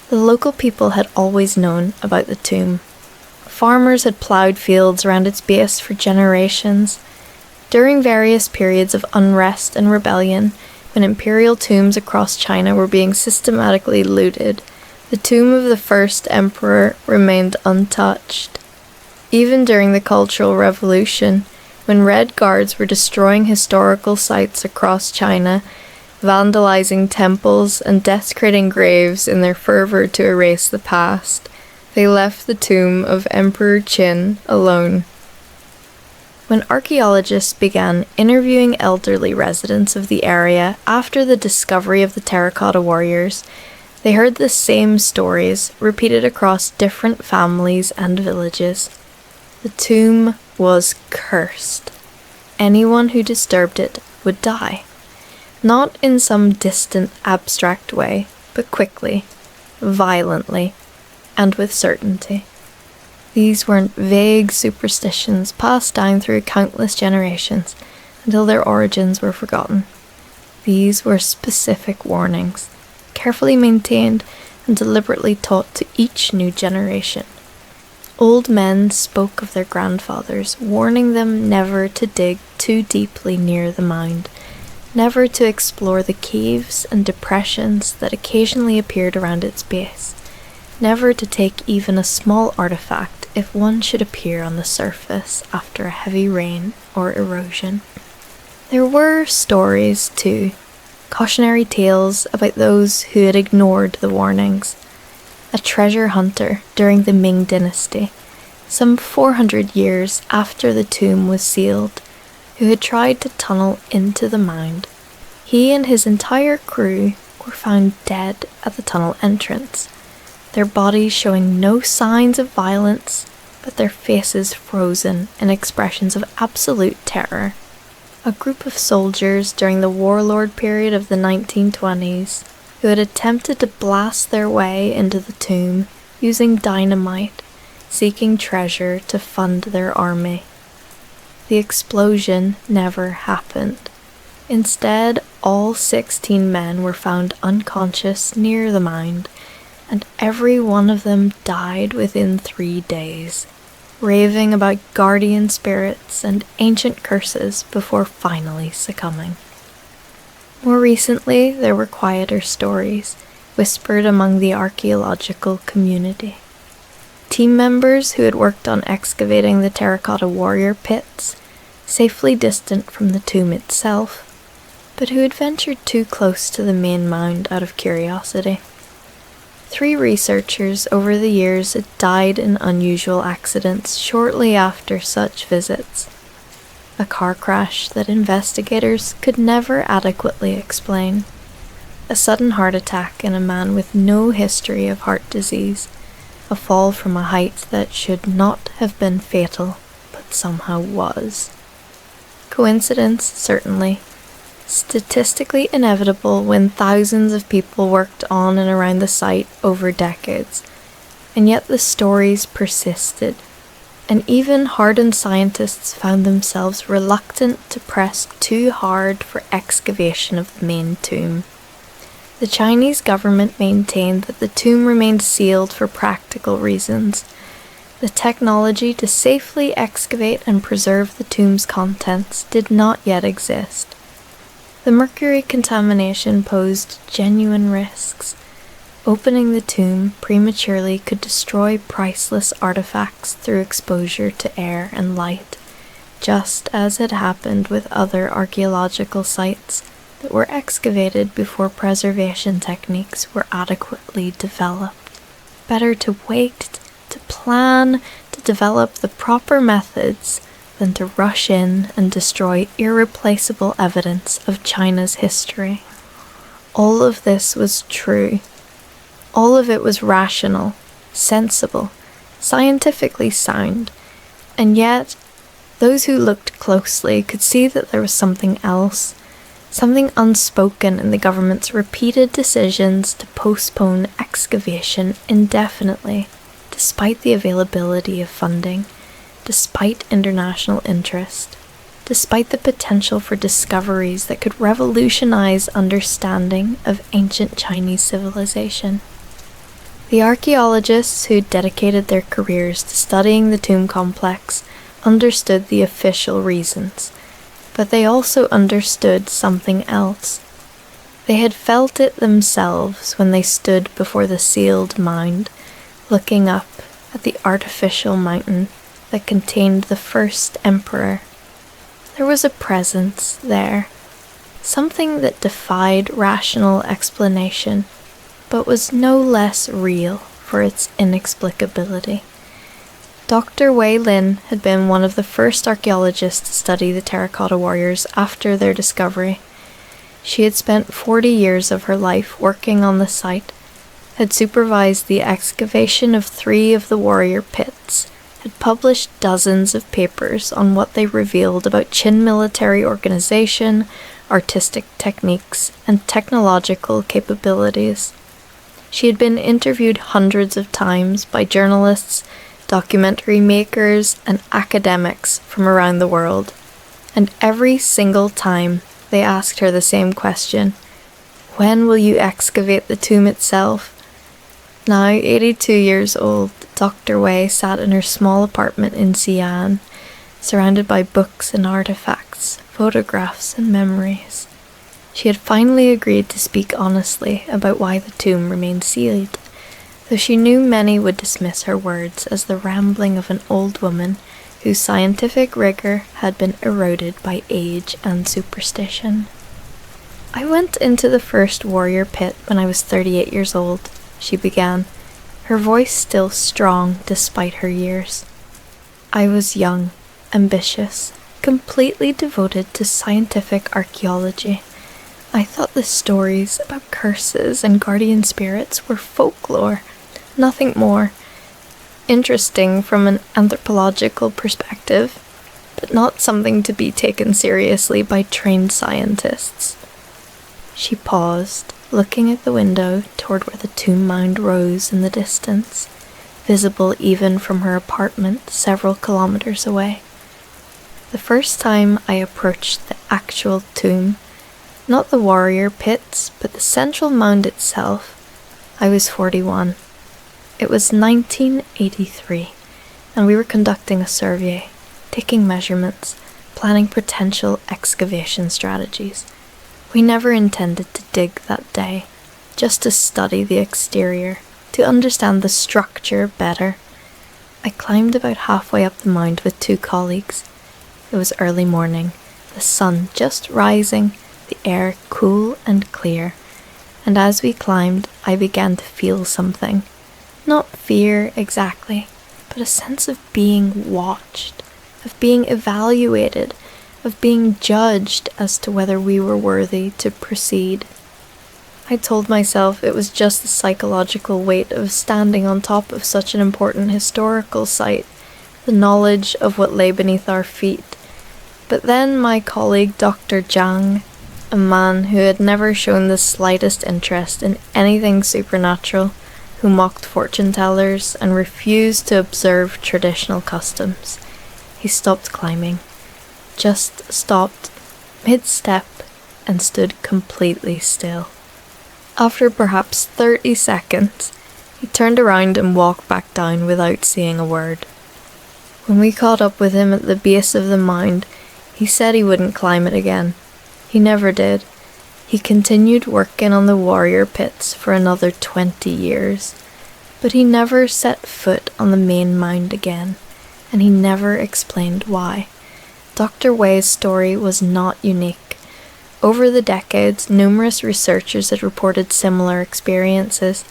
The local people had always known about the tomb. Farmers had ploughed fields around its base for generations. During various periods of unrest and rebellion, when imperial tombs across China were being systematically looted, the tomb of the first emperor remained untouched. Even during the Cultural Revolution, when Red Guards were destroying historical sites across China, vandalizing temples and desecrating graves in their fervour to erase the past, they left the tomb of Emperor Qin alone. When archaeologists began interviewing elderly residents of the area after the discovery of the terracotta warriors, they heard the same stories repeated across different families and villages. The tomb was cursed. Anyone who disturbed it would die. Not in some distant, abstract way, but quickly, violently, and with certainty. These weren't vague superstitions passed down through countless generations until their origins were forgotten. These were specific warnings, carefully maintained and deliberately taught to each new generation. Old men spoke of their grandfathers, warning them never to dig too deeply near the mound, never to explore the caves and depressions that occasionally appeared around its base, never to take even a small artifact if one should appear on the surface after a heavy rain or erosion. There were stories, too, cautionary tales about those who had ignored the warnings. A treasure hunter during the Ming Dynasty, some 400 years after the tomb was sealed, who had tried to tunnel into the mound. He and his entire crew were found dead at the tunnel entrance, their bodies showing no signs of violence, but their faces frozen in expressions of absolute terror. A group of soldiers during the warlord period of the 1920s who had attempted to blast their way into the tomb using dynamite, seeking treasure to fund their army. The explosion never happened. Instead, all 16 men were found unconscious near the mound, and every one of them died within 3 days, raving about guardian spirits and ancient curses before finally succumbing. More recently, there were quieter stories, whispered among the archaeological community. Team members who had worked on excavating the terracotta warrior pits, safely distant from the tomb itself, but who had ventured too close to the main mound out of curiosity. 3 researchers over the years had died in unusual accidents shortly after such visits. A car crash that investigators could never adequately explain. A sudden heart attack in a man with no history of heart disease. A fall from a height that should not have been fatal, but somehow was. Coincidence, certainly. Statistically inevitable when thousands of people worked on and around the site over decades. And yet the stories persisted, and even hardened scientists found themselves reluctant to press too hard for excavation of the main tomb. The Chinese government maintained that the tomb remained sealed for practical reasons. The technology to safely excavate and preserve the tomb's contents did not yet exist. The mercury contamination posed genuine risks. Opening the tomb prematurely could destroy priceless artifacts through exposure to air and light, just as had happened with other archaeological sites that were excavated before preservation techniques were adequately developed. Better to wait, to plan, to develop the proper methods than to rush in and destroy irreplaceable evidence of China's history. All of this was true. All of it was rational, sensible, scientifically sound, and yet those who looked closely could see that there was something else, something unspoken in the government's repeated decisions to postpone excavation indefinitely, despite the availability of funding, despite international interest, despite the potential for discoveries that could revolutionize understanding of ancient Chinese civilization. The archaeologists who dedicated their careers to studying the tomb complex understood the official reasons, but they also understood something else. They had felt it themselves when they stood before the sealed mound, looking up at the artificial mountain that contained the first emperor. There was a presence there, something that defied rational explanation, but was no less real for its inexplicability. Dr. Wei Lin had been one of the first archaeologists to study the terracotta warriors after their discovery. She had spent 40 years of her life working on the site, had supervised the excavation of 3 of the warrior pits, had published dozens of papers on what they revealed about Qin military organization, artistic techniques, and technological capabilities. She had been interviewed hundreds of times by journalists, documentary makers, and academics from around the world, and every single time they asked her the same question: when will you excavate the tomb itself? Now 82 years old, Dr. Wei sat in her small apartment in Xi'an, surrounded by books and artifacts, photographs and memories. She had finally agreed to speak honestly about why the tomb remained sealed, though she knew many would dismiss her words as the rambling of an old woman whose scientific rigor had been eroded by age and superstition. I went into the first warrior pit when I was 38 years old, she began, her voice still strong despite her years. I was young, ambitious, completely devoted to scientific archaeology. I thought the stories about curses and guardian spirits were folklore, nothing more. Interesting from an anthropological perspective, but not something to be taken seriously by trained scientists. She paused, looking at the window toward where the tomb mound rose in the distance, visible even from her apartment several kilometers away. The first time I approached the actual tomb, not the warrior pits, but the central mound itself, I was 41. It was 1983, and we were conducting a survey, taking measurements, planning potential excavation strategies. We never intended to dig that day, just to study the exterior, to understand the structure better. I climbed about halfway up the mound with 2 colleagues. It was early morning, the sun just rising, the air cool and clear, and as we climbed, I began to feel something. Not fear exactly, but a sense of being watched, of being evaluated, of being judged as to whether we were worthy to proceed. I told myself it was just the psychological weight of standing on top of such an important historical site, the knowledge of what lay beneath our feet. But then my colleague Dr. Zhang, a man who had never shown the slightest interest in anything supernatural, who mocked fortune-tellers and refused to observe traditional customs. He stopped climbing, just stopped mid-step and stood completely still. After perhaps 30 seconds, he turned around and walked back down without saying a word. When we caught up with him at the base of the mound, he said he wouldn't climb it again. He never did. He continued working on the warrior pits for another 20 years, but he never set foot on the main mound again, and he never explained why. Dr. Wei's story was not unique. Over the decades, numerous researchers had reported similar experiences,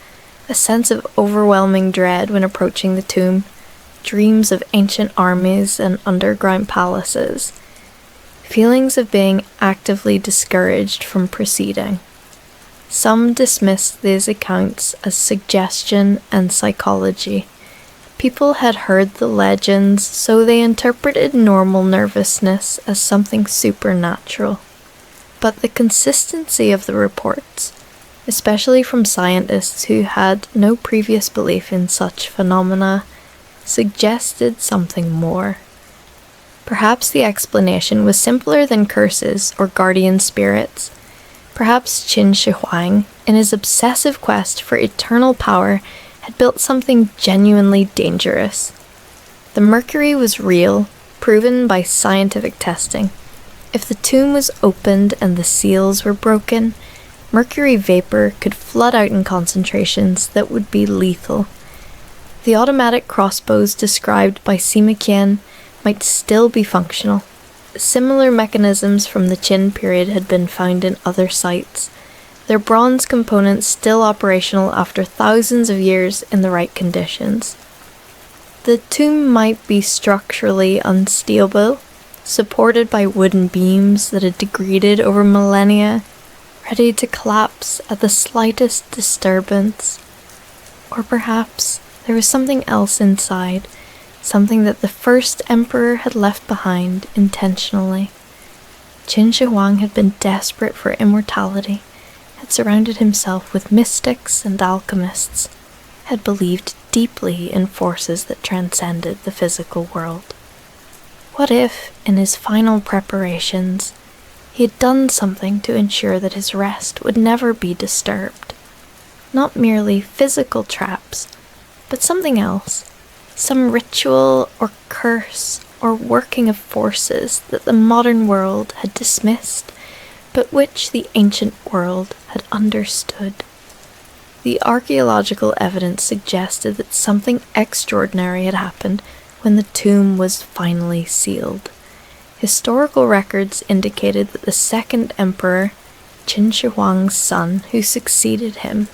a sense of overwhelming dread when approaching the tomb, dreams of ancient armies and underground palaces, feelings of being actively discouraged from proceeding. Some dismissed these accounts as suggestion and psychology. People had heard the legends, so they interpreted normal nervousness as something supernatural. But the consistency of the reports, especially from scientists who had no previous belief in such phenomena, suggested something more. Perhaps the explanation was simpler than curses or guardian spirits. Perhaps Qin Shi Huang, in his obsessive quest for eternal power, had built something genuinely dangerous. The mercury was real, proven by scientific testing. If the tomb was opened and the seals were broken, mercury vapor could flood out in concentrations that would be lethal. The automatic crossbows described by Sima Qian might still be functional. Similar mechanisms from the Qin period had been found in other sites, their bronze components still operational after thousands of years in the right conditions. The tomb might be structurally unstable, supported by wooden beams that had degraded over millennia, ready to collapse at the slightest disturbance. Or perhaps there was something else inside, something that the first emperor had left behind intentionally. Qin Shi Huang had been desperate for immortality, had surrounded himself with mystics and alchemists, had believed deeply in forces that transcended the physical world. What if, in his final preparations, he had done something to ensure that his rest would never be disturbed? Not merely physical traps, but something else, some ritual or curse or working of forces that the modern world had dismissed, but which the ancient world had understood. The archaeological evidence suggested that something extraordinary had happened when the tomb was finally sealed. Historical records indicated that the second emperor, Qin Shi Huang's son, who succeeded him,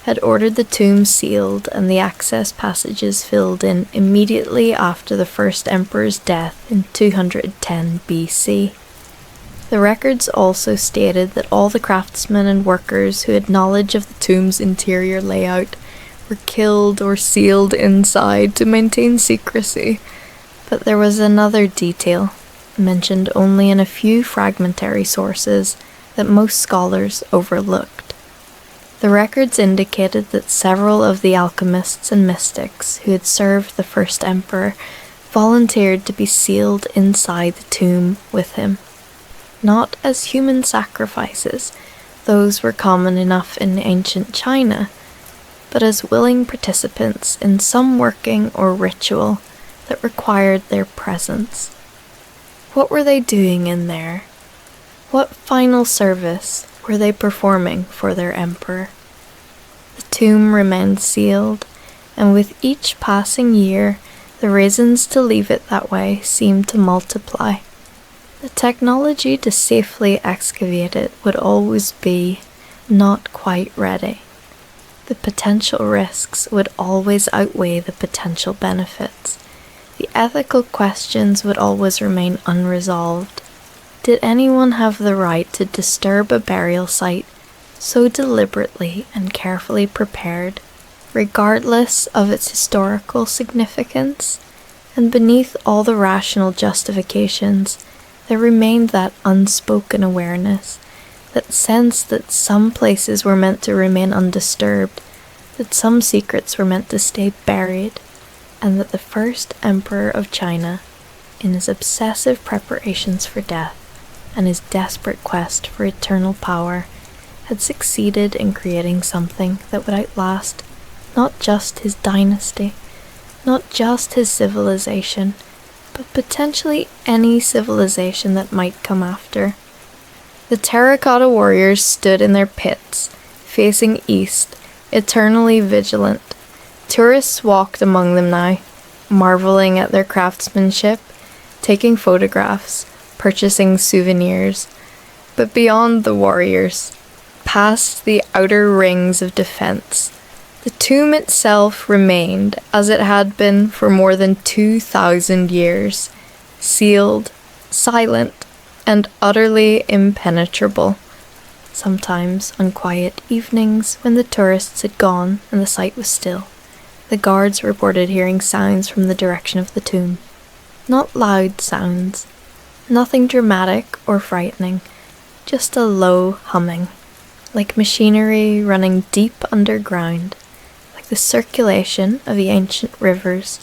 had ordered the tomb sealed and the access passages filled in immediately after the first emperor's death in 210 BC. The records also stated that all the craftsmen and workers who had knowledge of the tomb's interior layout were killed or sealed inside to maintain secrecy. But there was another detail, mentioned only in a few fragmentary sources, that most scholars overlooked. The records indicated that several of the alchemists and mystics who had served the first emperor volunteered to be sealed inside the tomb with him. Not as human sacrifices, those were common enough in ancient China, but as willing participants in some working or ritual that required their presence. What were they doing in there? What final service were they performing for their emperor? The tomb remained sealed, and with each passing year, the reasons to leave it that way seemed to multiply. The technology to safely excavate it would always be not quite ready. The potential risks would always outweigh the potential benefits. The ethical questions would always remain unresolved. Did anyone have the right to disturb a burial site so deliberately and carefully prepared, regardless of its historical significance? And beneath all the rational justifications, there remained that unspoken awareness, that sense that some places were meant to remain undisturbed, that some secrets were meant to stay buried, and that the first emperor of China, in his obsessive preparations for death and his desperate quest for eternal power, had succeeded in creating something that would outlast not just his dynasty, not just his civilization, but potentially any civilization that might come after. The terracotta warriors stood in their pits, facing east, eternally vigilant. Tourists walked among them now, marveling at their craftsmanship, taking photographs, purchasing souvenirs. But beyond the warriors, past the outer rings of defense, the tomb itself remained as it had been for more than 2,000 years, sealed, silent, and utterly impenetrable. Sometimes, on quiet evenings when the tourists had gone and the site was still, the guards reported hearing sounds from the direction of the tomb. Not loud sounds, nothing dramatic or frightening, just a low humming, like machinery running deep underground, like the circulation of the ancient rivers,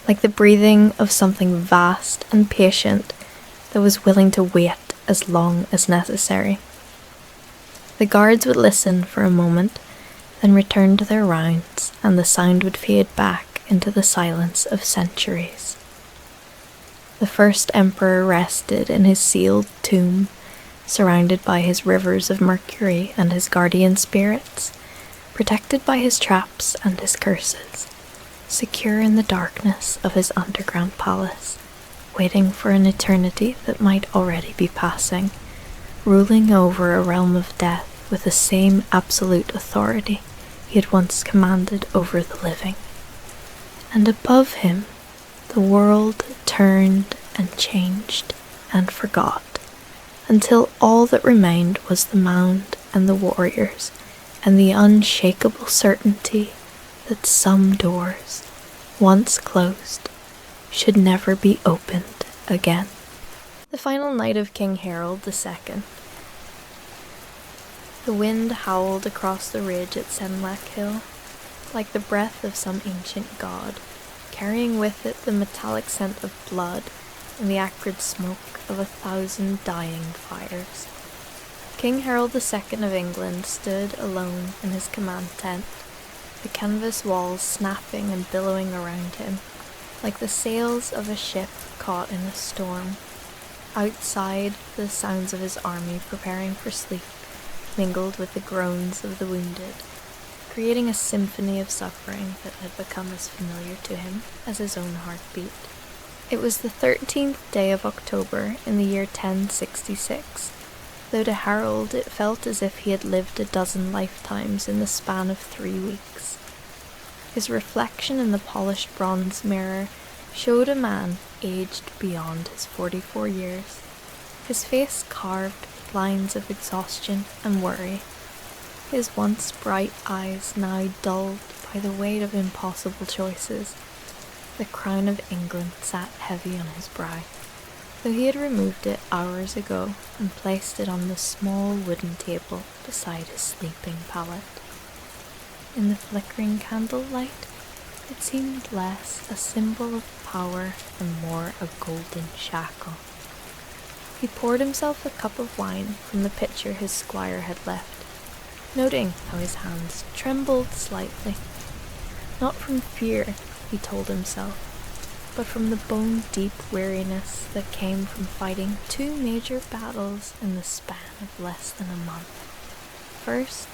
like the breathing of something vast and patient that was willing to wait as long as necessary. The guards would listen for a moment, then return to their rounds, and the sound would fade back into the silence of centuries. The first emperor rested in his sealed tomb, surrounded by his rivers of mercury and his guardian spirits, protected by his traps and his curses, secure in the darkness of his underground palace, waiting for an eternity that might already be passing, ruling over a realm of death with the same absolute authority he had once commanded over the living. And above him, the world turned and changed and forgot, until all that remained was the mound and the warriors, and the unshakable certainty that some doors, once closed, should never be opened again. The final night of King Harold II. The wind howled across the ridge at Senlac Hill, like the breath of some ancient god, carrying with it the metallic scent of blood and the acrid smoke of 1,000 dying fires. King Harold II of England stood alone in his command tent, the canvas walls snapping and billowing around him, like the sails of a ship caught in a storm. Outside, the sounds of his army preparing for sleep mingled with the groans of the wounded, creating a symphony of suffering that had become as familiar to him as his own heartbeat. It was the 13th day of October in the year 1066, though to Harold it felt as if he had lived a dozen lifetimes in the span of 3 weeks. His reflection in the polished bronze mirror showed a man aged beyond his 44 years, his face carved with lines of exhaustion and worry, his once bright eyes now dulled by the weight of impossible choices. The crown of England sat heavy on his brow, though he had removed it hours ago and placed it on the small wooden table beside his sleeping pallet. In the flickering candlelight, it seemed less a symbol of power and more a golden shackle. He poured himself a cup of wine from the pitcher his squire had left, noting how his hands trembled slightly. Not from fear, he told himself, but from the bone-deep weariness that came from fighting 2 major battles in the span of less than a month. First,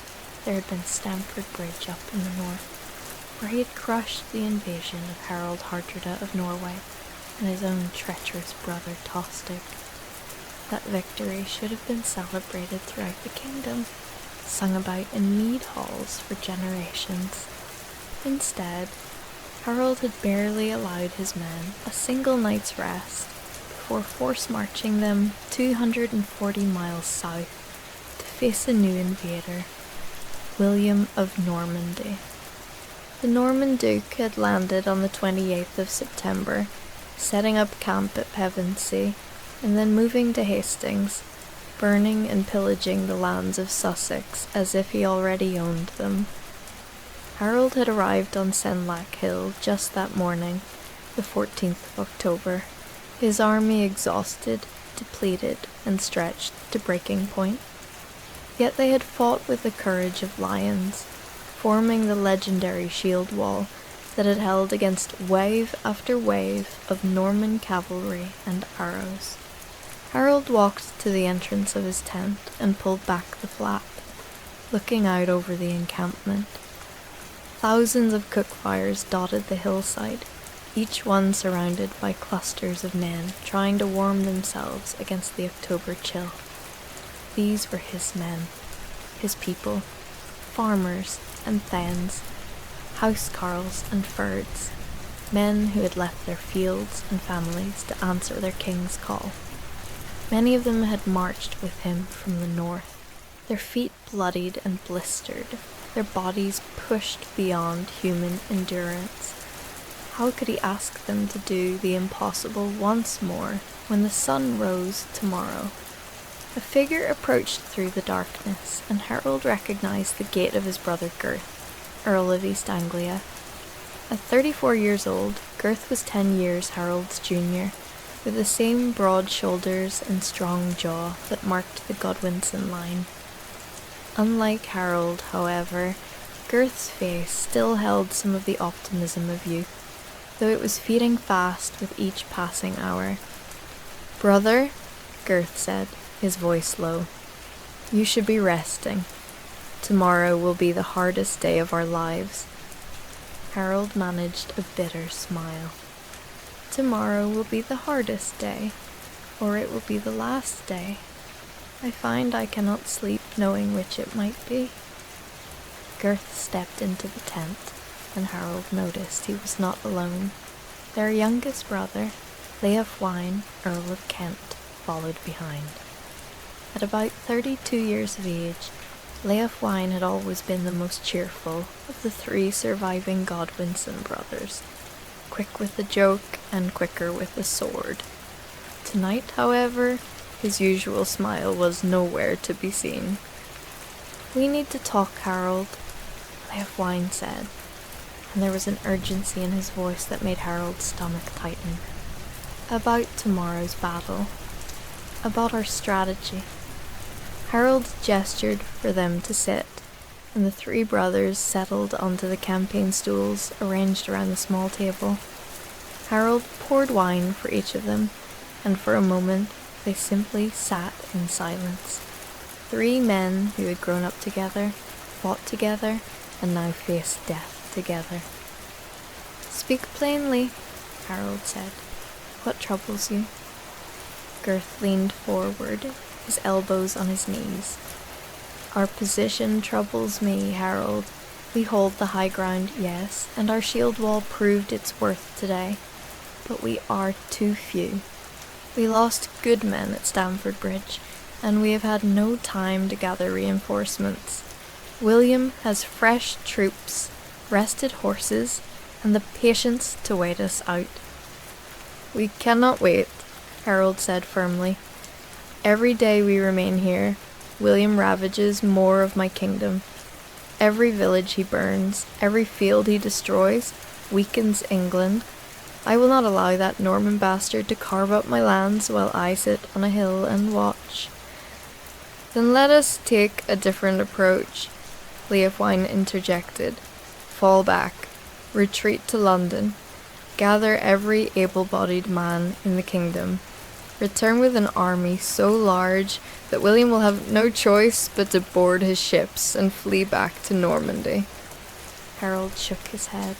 there had been Stamford Bridge up in the north, where he had crushed the invasion of Harold Hardrada of Norway and his own treacherous brother Tostig. That victory should have been celebrated throughout the kingdom, sung about in mead halls for generations. Instead, Harold had barely allowed his men a single night's rest before force-marching them 240 miles south to face a new invader, William of Normandy. The Norman Duke had landed on the 28th of September, setting up camp at Pevensey, and then moving to Hastings, burning and pillaging the lands of Sussex as if he already owned them. Harold had arrived on Senlac Hill just that morning, the 14th of October, his army exhausted, depleted, and stretched to breaking point. Yet they had fought with the courage of lions, forming the legendary shield wall that had held against wave after wave of Norman cavalry and arrows. Harold walked to the entrance of his tent and pulled back the flap, looking out over the encampment. Thousands of cook fires dotted the hillside, each one surrounded by clusters of men trying to warm themselves against the October chill. These were his men, his people, farmers and thegns, housecarls and fyrds, men who had left their fields and families to answer their king's call. Many of them had marched with him from the north, their feet bloodied and blistered, their bodies pushed beyond human endurance. How could he ask them to do the impossible once more when the sun rose tomorrow? A figure approached through the darkness, and Harold recognized the gait of his brother Gurth, Earl of East Anglia. At 34 years old, Gurth was 10 years Harold's junior, with the same broad shoulders and strong jaw that marked the Godwinson line. Unlike Harold, however, Gurth's face still held some of the optimism of youth, though it was fading fast with each passing hour. "Brother," Gurth said, his voice low, "you should be resting. Tomorrow will be the hardest day of our lives." Harold managed a bitter smile. "Tomorrow will be the hardest day, or it will be the last day. I find I cannot sleep knowing which it might be." Gurth stepped into the tent, and Harold noticed he was not alone. Their youngest brother, Leofwine, Earl of Kent, followed behind. At about 32 years of age, Leofwine had always been the most cheerful of the three surviving Godwinson brothers, quick with the joke and quicker with the sword. Tonight, however, his usual smile was nowhere to be seen. "We need to talk, Harold," Leofwine said, and there was an urgency in his voice that made Harold's stomach tighten. "About tomorrow's battle. About our strategy." Harold gestured for them to sit, and the three brothers settled onto the campaign stools arranged around the small table. Harold poured wine for each of them, and for a moment they simply sat in silence. Three men who had grown up together, fought together, and now faced death together. "Speak plainly," Harold said. "What troubles you?" Gurth leaned forward, his elbows on his knees. "Our position troubles me, Harold. We hold the high ground, yes, and our shield wall proved its worth today. But we are too few. We lost good men at Stamford Bridge, and we have had no time to gather reinforcements. William has fresh troops, rested horses, and the patience to wait us out." "We cannot wait," Harold said firmly. "Every day we remain here, William ravages more of my kingdom. Every village he burns, every field he destroys, weakens England. I will not allow that Norman bastard to carve up my lands while I sit on a hill and watch." "Then let us take a different approach," Leofwine interjected. "Fall back. Retreat to London. Gather every able-bodied man in the kingdom. Return with an army so large that William will have no choice but to board his ships and flee back to Normandy." Harold shook his head.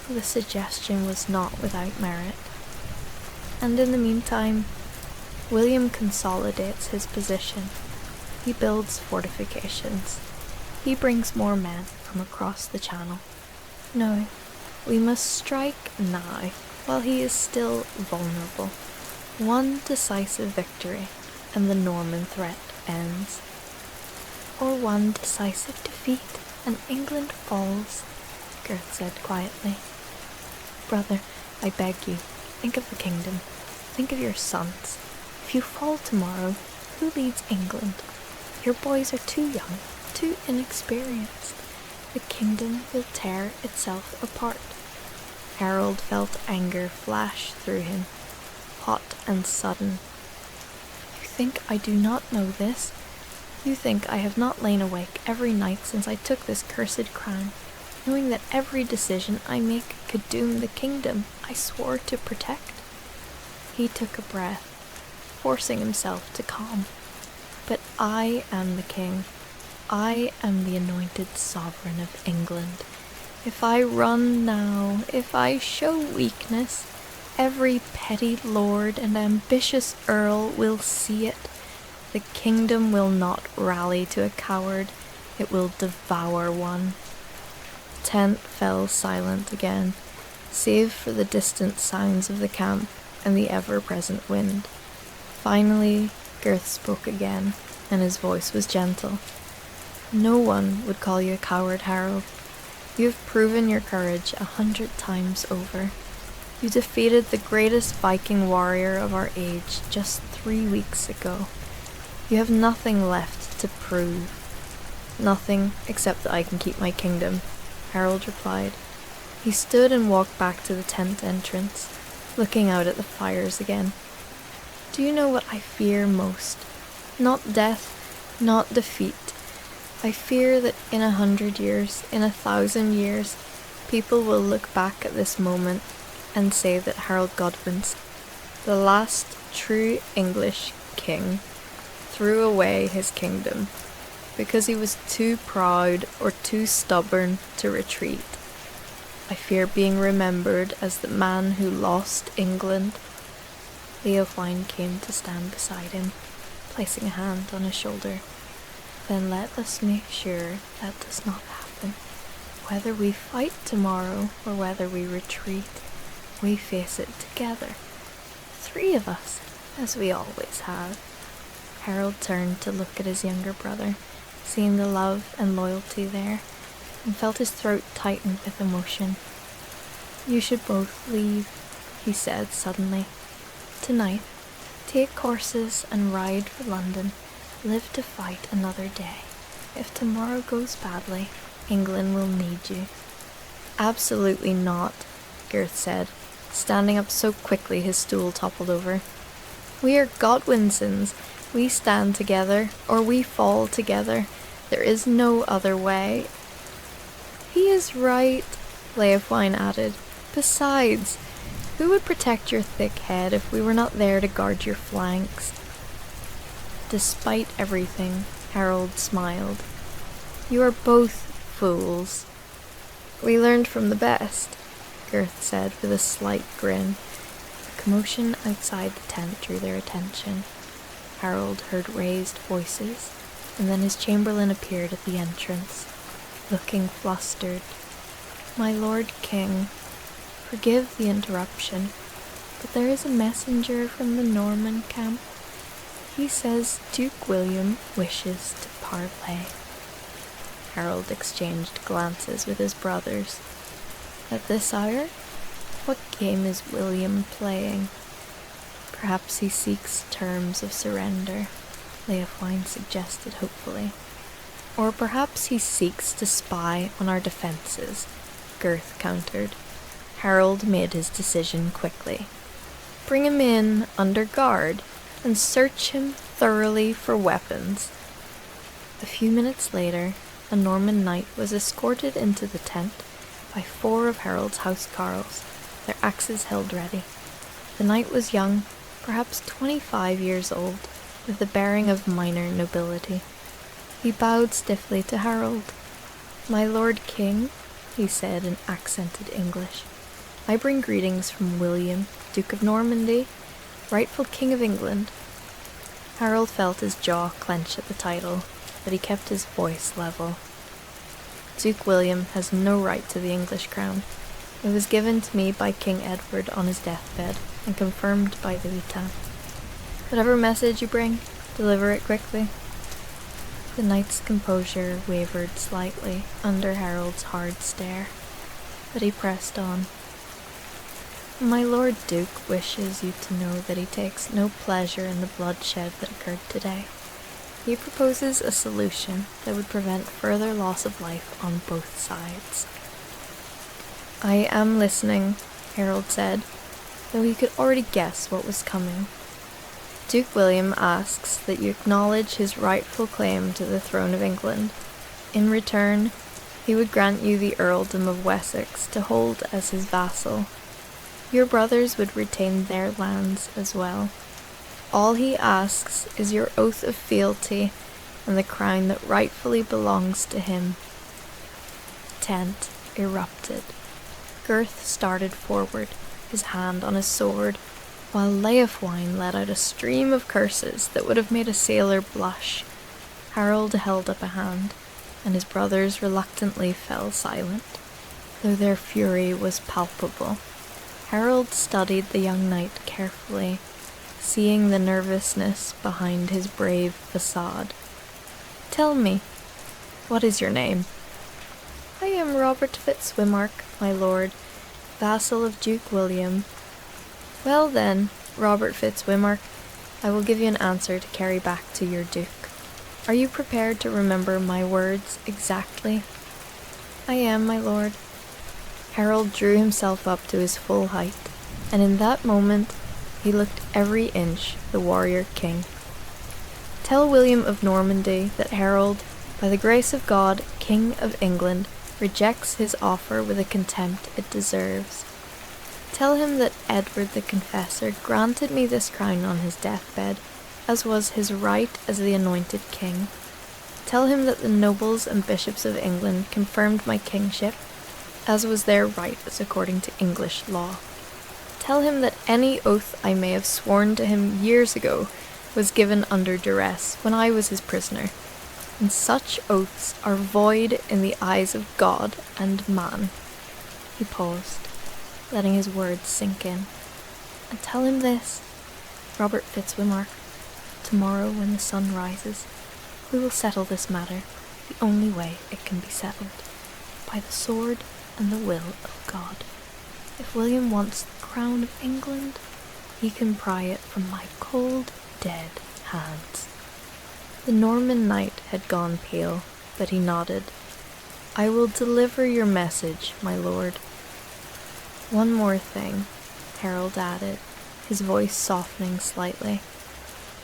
The suggestion was not without merit. "And in the meantime, William consolidates his position. He builds fortifications. He brings more men from across the Channel. No, we must strike now, while he is still vulnerable. One decisive victory, and the Norman threat ends. Or one decisive defeat, and England falls," Gurth said quietly. "Brother, I beg you, think of the kingdom. Think of your sons. If you fall tomorrow, who leads England? Your boys are too young, too inexperienced. The kingdom will tear itself apart." Harold felt anger flash through him, hot and sudden. "You think I do not know this? You think I have not lain awake every night since I took this cursed crown, knowing that every decision I make could doom the kingdom I swore to protect?" He took a breath, forcing himself to calm. "But I am the king. I am the anointed sovereign of England. If I run now, if I show weakness, every petty lord and ambitious earl will see it, The kingdom will not rally to a coward, it will devour one. The tent fell silent again, save for the distant sounds of the camp and the ever-present wind. Finally, Girth spoke again, and his voice was gentle. No one would call you a coward, Harold. You have proven your courage 100 times over. You defeated the greatest Viking warrior of our age just 3 weeks ago. You have nothing left to prove. Nothing except that I can keep my kingdom, Harold replied. He stood and walked back to the tent entrance, looking out at the fires again. Do you know what I fear most? Not death, not defeat. I fear that in 100 years, in 1,000 years, people will look back at this moment and say that Harold Godwin's, the last true English king, threw away his kingdom because he was too proud or too stubborn to retreat. I fear being remembered as the man who lost England. Leofwine came to stand beside him, placing a hand on his shoulder. Then let us make sure that does not happen. Whether we fight tomorrow or whether we retreat, we face it together. 3 of us, as we always have. Harold turned to look at his younger brother, seeing the love and loyalty there, and felt his throat tighten with emotion. You should both leave, he said suddenly. Tonight, take horses and ride for London. Live to fight another day. If tomorrow goes badly, England will need you. Absolutely not, Girth said, standing up so quickly his stool toppled over. We are Godwinsons. We stand together, or we fall together. There is no other way. He is right, Leofwine added. Besides, who would protect your thick head if we were not there to guard your flanks? Despite everything, Harold smiled. You are both fools. We learned from the best, Girth said with a slight grin. The commotion outside the tent drew their attention. Harold heard raised voices, and then his chamberlain appeared at the entrance, looking flustered. My lord king, forgive the interruption, but there is a messenger from the Norman camp. He says Duke William wishes to parley. Harold exchanged glances with his brothers. At this hour? What game is William playing? Perhaps he seeks terms of surrender, Leofwine suggested hopefully. Or perhaps he seeks to spy on our defences, Girth countered. Harold made his decision quickly. Bring him in under guard and search him thoroughly for weapons. A few minutes later, a Norman knight was escorted into the tent by 4 of Harold's housecarls, their axes held ready. The knight was young, perhaps 25 years old, with the bearing of minor nobility. He bowed stiffly to Harold. My lord king, he said in accented English, I bring greetings from William, Duke of Normandy, rightful King of England. Harold felt his jaw clench at the title, but he kept his voice level. Duke William has no right to the English crown. It was given to me by King Edward on his deathbed, and confirmed by the Witan. Whatever message you bring, deliver it quickly. The knight's composure wavered slightly under Harold's hard stare, but he pressed on. My Lord Duke wishes you to know that he takes no pleasure in the bloodshed that occurred today. He proposes a solution that would prevent further loss of life on both sides. I am listening, Harold said, though he could already guess what was coming. Duke William asks that you acknowledge his rightful claim to the throne of England. In return, he would grant you the earldom of Wessex to hold as his vassal. Your brothers would retain their lands as well. All he asks is your oath of fealty and the crown that rightfully belongs to him. The tent erupted. Girth started forward, his hand on his sword. while Leofwine let out a stream of curses that would have made a sailor blush. Harold held up a hand, and his brothers reluctantly fell silent, though their fury was palpable. Harold studied the young knight carefully, seeing the nervousness behind his brave facade. "Tell me, what is your name?" "I am Robert Fitzwimmark, my lord, vassal of Duke William." "Well then, Robert Fitzwimmark, I will give you an answer to carry back to your duke. Are you prepared to remember my words exactly?" "I am, my lord." Harold drew himself up to his full height, and in that moment he looked every inch the warrior king. "Tell William of Normandy that Harold, by the grace of God, King of England, rejects his offer with a contempt it deserves. Tell him that Edward the Confessor granted me this crown on his deathbed, as was his right as the anointed king. Tell him that the nobles and bishops of England confirmed my kingship, as was their right as according to English law. Tell him that any oath I may have sworn to him years ago was given under duress when I was his prisoner, and such oaths are void in the eyes of God and man." He paused, letting his words sink in. "And tell him this, Robert Fitzwimmark, tomorrow when the sun rises, we will settle this matter the only way it can be settled, by the sword and the will of God. If William wants the crown of England, he can pry it from my cold, dead hands." The Norman knight had gone pale, but he nodded. "I will deliver your message, my lord." "One more thing," Harold added, his voice softening slightly.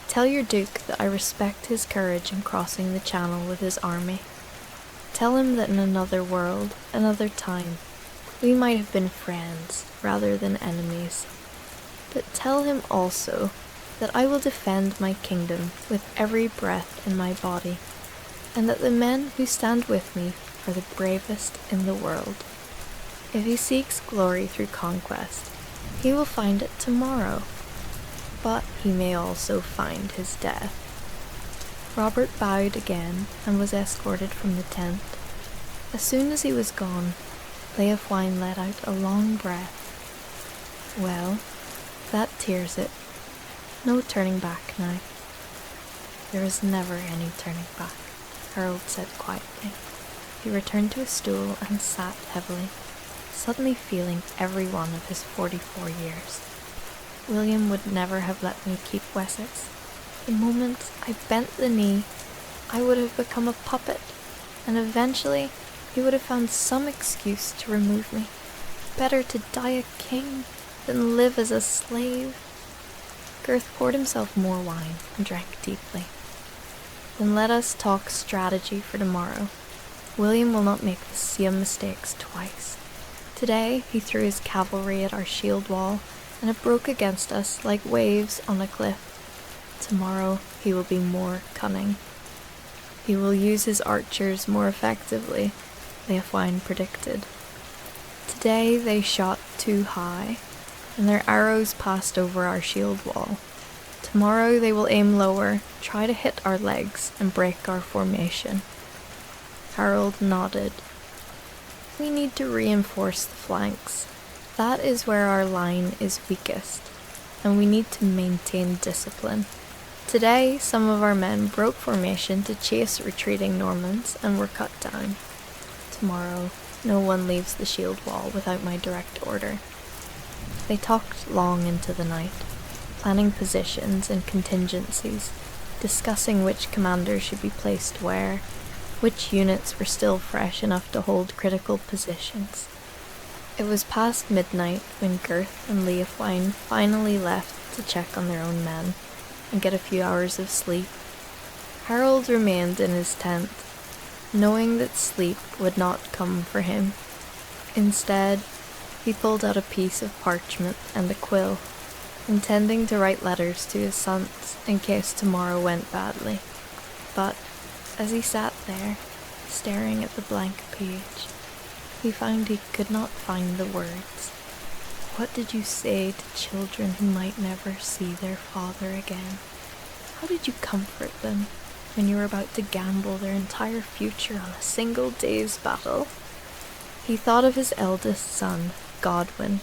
"Tell your duke that I respect his courage in crossing the channel with his army. Tell him that in another world, another time, we might have been friends rather than enemies. But tell him also that I will defend my kingdom with every breath in my body, and that the men who stand with me are the bravest in the world. If he seeks glory through conquest, he will find it tomorrow, but he may also find his death." Robert bowed again and was escorted from the tent. As soon as he was gone, Leofwine let out a long breath. "Well, that tears it. No turning back now." "There is never any turning back," Harold said quietly. He returned to his stool and sat heavily, suddenly feeling every one of his 44 years. William would never have let me keep Wessex. The moment I bent the knee, I would have become a puppet, and eventually he would have found some excuse to remove me. Better to die a king than live as a slave. Gurth poured himself more wine and drank deeply. "Then let us talk strategy for tomorrow. William will not make the same mistakes twice. Today he threw his cavalry at our shield wall, and it broke against us like waves on a cliff. Tomorrow he will be more cunning. He will use his archers more effectively," Leofwine predicted. "Today they shot too high, and their arrows passed over our shield wall. Tomorrow they will aim lower, try to hit our legs, and break our formation." Harold nodded. "We need to reinforce the flanks. That is where our line is weakest, and we need to maintain discipline. Today, some of our men broke formation to chase retreating Normans and were cut down. Tomorrow, no one leaves the shield wall without my direct order." They talked long into the night, planning positions and contingencies, discussing which commanders should be placed where, which units were still fresh enough to hold critical positions. It was past midnight when Gurth and Leofwine finally left to check on their own men and get a few hours of sleep. Harold remained in his tent, knowing that sleep would not come for him. Instead, he pulled out a piece of parchment and a quill, intending to write letters to his sons in case tomorrow went badly. But as he sat there, staring at the blank page, he found he could not find the words. What did you say to children who might never see their father again? How did you comfort them when you were about to gamble their entire future on a single day's battle? He thought of his eldest son, Godwin,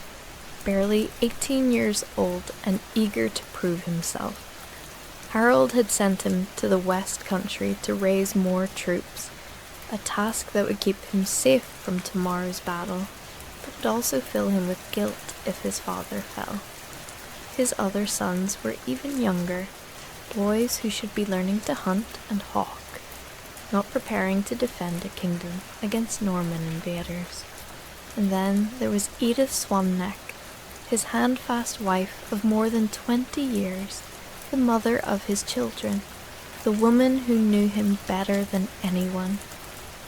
barely 18 years old and eager to prove himself. Harold had sent him to the West Country to raise more troops, a task that would keep him safe from tomorrow's battle, but would also fill him with guilt if his father fell. His other sons were even younger, boys who should be learning to hunt and hawk, not preparing to defend a kingdom against Norman invaders. And then there was Edith Swanneck, his handfast wife of more than 20 years, the mother of his children, the woman who knew him better than anyone.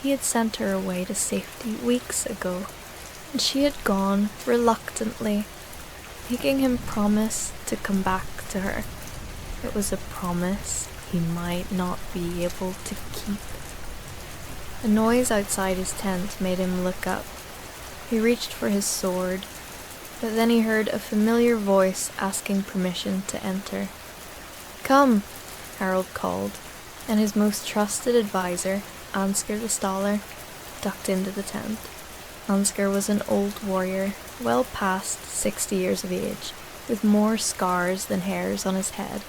He had sent her away to safety weeks ago, and she had gone reluctantly, making him promise to come back to her. It was a promise he might not be able to keep. A noise outside his tent made him look up. He reached for his sword, but then he heard a familiar voice asking permission to enter. "Come," Harold called, and his most trusted advisor, Ansgar the Staller, ducked into the tent. Ansgar was an old warrior, well past 60 years of age, with more scars than hairs on his head.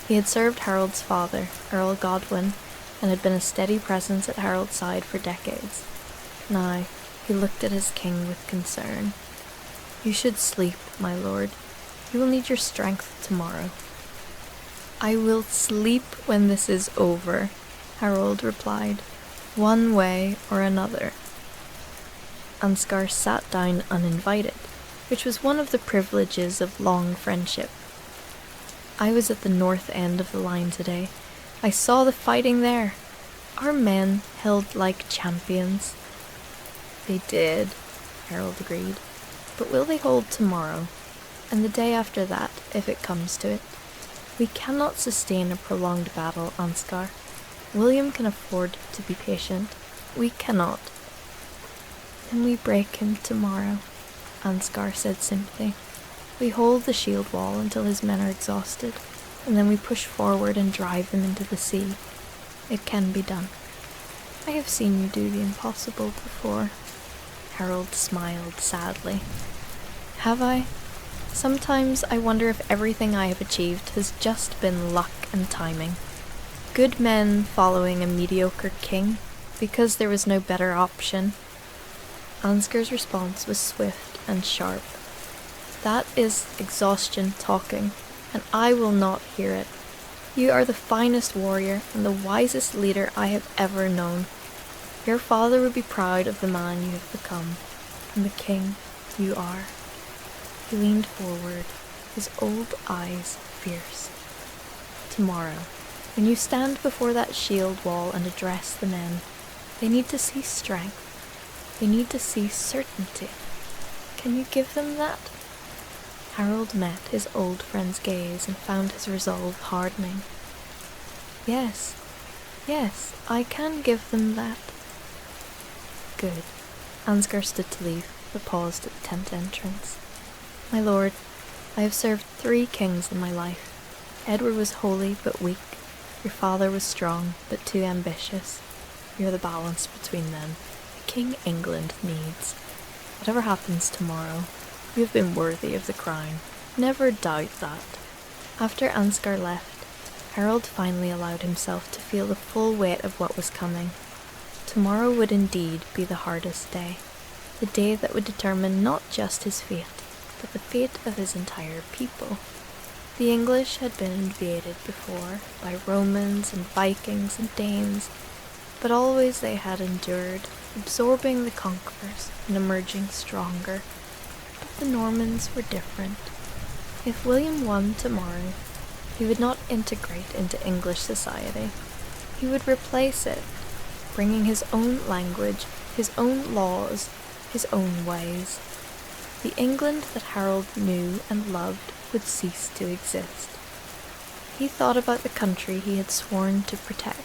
He had served Harold's father, Earl Godwin, and had been a steady presence at Harold's side for decades. Now, he looked at his king with concern. "You should sleep, my lord. You will need your strength tomorrow." "I will sleep when this is over," Harold replied, "one way or another." Ansgar sat down uninvited, which was one of the privileges of long friendship. "I was at the north end of the line today. I saw the fighting there. Our men held like champions." "They did," Harold agreed. "But will they hold tomorrow? And the day after that, if it comes to it? We cannot sustain a prolonged battle, Ansgar. William can afford to be patient. We cannot." "Then we break him tomorrow," Ansgar said simply. "We hold the shield wall until his men are exhausted, and then we push forward and drive them into the sea. It can be done. I have seen you do the impossible before." Harold smiled sadly. "Have I? Sometimes I wonder if everything I have achieved has just been luck and timing. Good men following a mediocre king, because there was no better option." Ansgar's response was swift and sharp. "That is exhaustion talking, and I will not hear it. You are the finest warrior and the wisest leader I have ever known. Your father would be proud of the man you have become, and the king you are." He leaned forward, his old eyes fierce. "Tomorrow, when you stand before that shield wall and address the men, they need to see strength. They need to see certainty. Can you give them that?" Harold met his old friend's gaze and found his resolve hardening. Yes, I can give them that." "Good." Ansgar stood to leave, but paused at the tent entrance. "My lord, I have served 3 kings in my life. Edward was holy but weak. Your father was strong but too ambitious. You're the balance between them. The king England needs. Whatever happens tomorrow, you have been worthy of the crown. Never doubt that." After Ansgar left, Harold finally allowed himself to feel the full weight of what was coming. Tomorrow would indeed be the hardest day, the day that would determine not just his fate, but the fate of his entire people. The English had been invaded before by Romans and Vikings and Danes, but always they had endured, absorbing the conquerors and emerging stronger. But the Normans were different. If William won tomorrow, he would not integrate into English society. He would replace it, bringing his own language, his own laws, his own ways. The England that Harold knew and loved would cease to exist. He thought about the country he had sworn to protect.